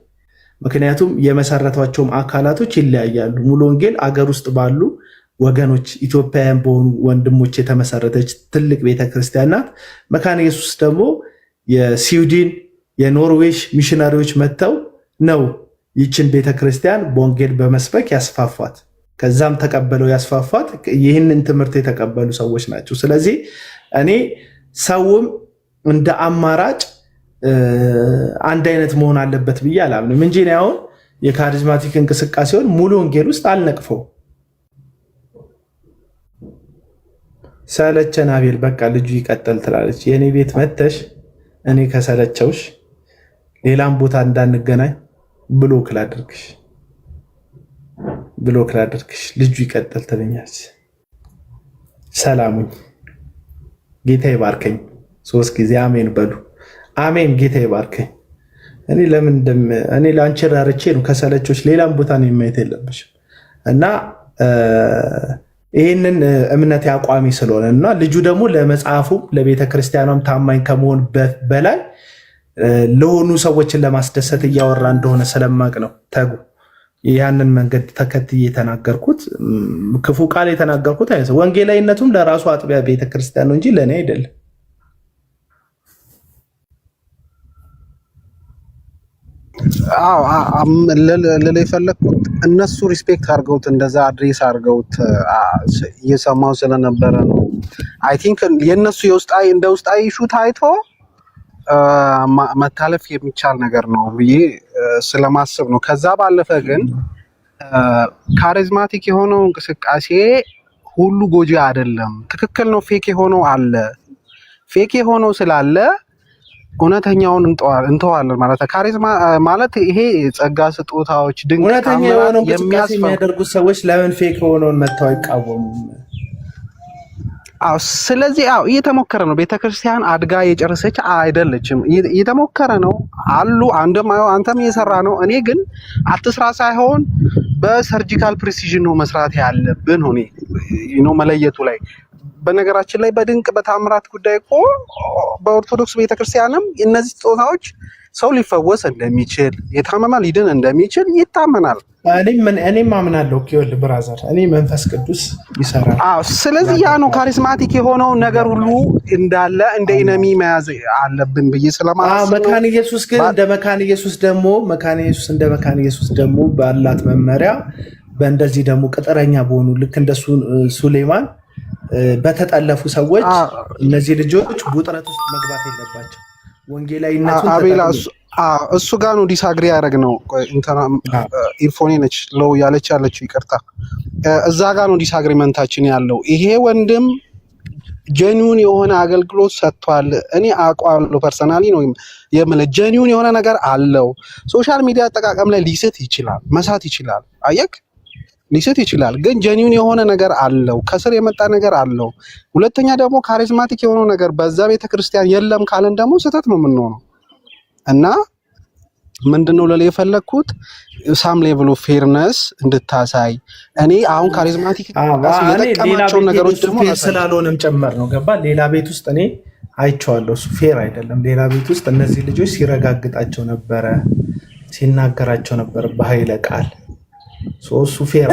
ምክንያቱም የመሰረቷቸውም አካላቶች ይለያያሉ። ሙሉ ወንጌል አገር ውስጥ ባሉ ወገኖች ኢትዮጵያውያን በሆኑ ወንድሞች የተመሰረተች ትልቅ ቤተክርስቲያን ናት። መካነ ኢየሱስ ደግሞ የስዊድን የኖርዌጅ ሚሽነሪዎች መጥተው ነው ይችን ቤተክርስቲያን በወንጌል በመስበክ ያስፋፏት። ከዛም ተቀበለው ያስፋፏት ይህንን ትምህርት የተቀበሉ ሰዎች ናቸው። ስለዚህ እኔ ሰውም እንደ አማራጭ አንድ አይነት መሆን አለበት ብዬ አላምንም እንጂ እኔ አሁን የካሪዝማቲክ እንቅስቃሴውን ሙሉ ወንጌል ውስጥ አልነቅፈው። ሰለቸን አቤል በቃ ልጁ ይቀጥል ትላለች። የእኔ ቤት መተሽ እኔ ከሰለቸውሽ ሌላም ቦታ እንዳንገናኝ ብሎክ ላድርግሽ ልጁ ይቀጥል ትለኛለች። ሰላሙኝ ጌታ ይባርከኝ። 3 ጊዜ አሜን በሉ። አሜን ጌታ ይባርከኝ። እኔ እኔ ለአንቺ ራርቼ ነው ከሰለቾች ሌላም ቦታ ነው የማየት የለብሽም። እና ይህንን እምነት አቋሚ ስለሆነ እና ልጁ ደግሞ ለመጽሐፉ ለቤተ ክርስቲያኗም ታማኝ ከመሆን በላይ ለሆኑ ሰዎችን ለማስደሰት እያወራ እንደሆነ ስለማቅ ነው ተጉ ያንን መንገድ ተከትዬ የተናገርኩት። ክፉ ቃል የተናገርኩት አይደለም። ወንጌላዊነቱም ለራሱ አጥቢያ ቤተክርስቲያን ነው እንጂ ለእኔ አይደለም። ልል የፈለግኩት እነሱ ሪስፔክት አድርገውት እንደዛ አድሬስ አድርገውት እየሰማው ስለነበረ ነው። አይ ቲንክ የእነሱ እንደ ውስጣዊ ኢሹ ታይቶ መታለፍ የሚቻል ነገር ነው ብዬ ስለማስብ ነው። ከዛ ባለፈ ግን ካሪዝማቲክ የሆነው እንቅስቃሴ ሁሉ ጎጂ አይደለም። ትክክል ነው። ፌክ የሆነው አለ። ፌክ የሆነው ስላለ እውነተኛውን እንተዋለን ማለት ነው። ካሪዝማ ማለት ይሄ ጸጋ ስጦታዎች ድንቅ እውነተኛ የሆነው እንቅስቃሴ የሚያደርጉት ሰዎች ለምን ፌክ የሆነውን መተው አይቃወሙም? ስለዚህ እየተሞከረ ነው። ቤተክርስቲያን አድጋ የጨረሰች አይደለችም። እየተሞከረ ነው አሉ። አንተም እየሰራ ነው። እኔ ግን አትስራ ሳይሆን በሰርጂካል ፕሪሲዥን ነው መስራት ያለብን ነው መለየቱ ላይ። በነገራችን ላይ በድንቅ በታምራት ጉዳይ እኮ በኦርቶዶክስ ቤተክርስቲያንም እነዚህ ስጦታዎች ሰው ሊፈወስ እንደሚችል የታመመ ሊድን እንደሚችል ይታመናል። እኔም አምናለሁ። ኪወል ብራዘር እኔ መንፈስ ቅዱስ ይሰራል። ስለዚህ ያ ነው ካሪዝማቲክ የሆነው ነገር ሁሉ እንዳለ እንደ ኢነሚ መያዝ አለብን ብዬ ስለማስብ መካነ ኢየሱስ ግን እንደ መካነ ኢየሱስ ደግሞ ባላት መመሪያ በእንደዚህ ደግሞ ቅጥረኛ በሆኑ ልክ እንደ ሱሌማን በተጠለፉ ሰዎች እነዚህ ልጆች ውጥረት ውስጥ መግባት የለባቸው። ወንጌላዊነቱን አቤላ እሱ ጋር ነው ዲስአግሪ ያደረግነው። ኢርፎኔ ነች ለው ያለችው ይቅርታ፣ እዛ ጋር ነው ዲስአግሪመንታችን ያለው። ይሄ ወንድም ጀኒውን የሆነ አገልግሎት ሰጥቷል። እኔ አውቀዋለሁ ፐርሰናሊ ነው የምልህ። ጀኒውን የሆነ ነገር አለው። ሶሻል ሚዲያ አጠቃቀም ላይ ሊስት ይችላል፣ መሳት ይችላል፣ አየክ ሊስት ይችላል። ግን ጀኒውን የሆነ ነገር አለው፣ ከስር የመጣ ነገር አለው። ሁለተኛ ደግሞ ካሪዝማቲክ የሆነው ነገር በዛ ቤተክርስቲያን የለም ካለን ደግሞ ስህተት ነው የምንሆነው። እና ምንድነው ለሌ የፈለግኩት ሳም ሌቭል ኦፍ ፌርነስ እንድታሳይ። እኔ አሁን ካሪዝማቲክ የጠቀማቸው ነገሮች ደግሞ ስላልሆነም ጨመር ነው ገባ። ሌላ ቤት ውስጥ እኔ አይቼዋለሁ። እሱ ፌር አይደለም። ሌላ ቤት ውስጥ እነዚህ ልጆች ሲረጋግጣቸው ነበረ፣ ሲናገራቸው ነበር በኃይለ ቃል። እሱ ፌር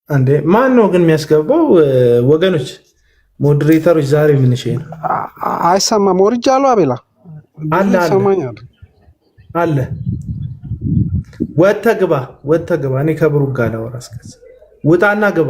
እንዴ ማን ነው ግን የሚያስገባው? ወገኖች ሞዴሬተሮች ዛሬ ምን እሺ ነው አይሰማም። ወርጃለሁ አቤላ አለ ወጥተህ ግባ። እኔ ከብሩክ ጋር ላወራ እስከዛ ውጣና ግባ።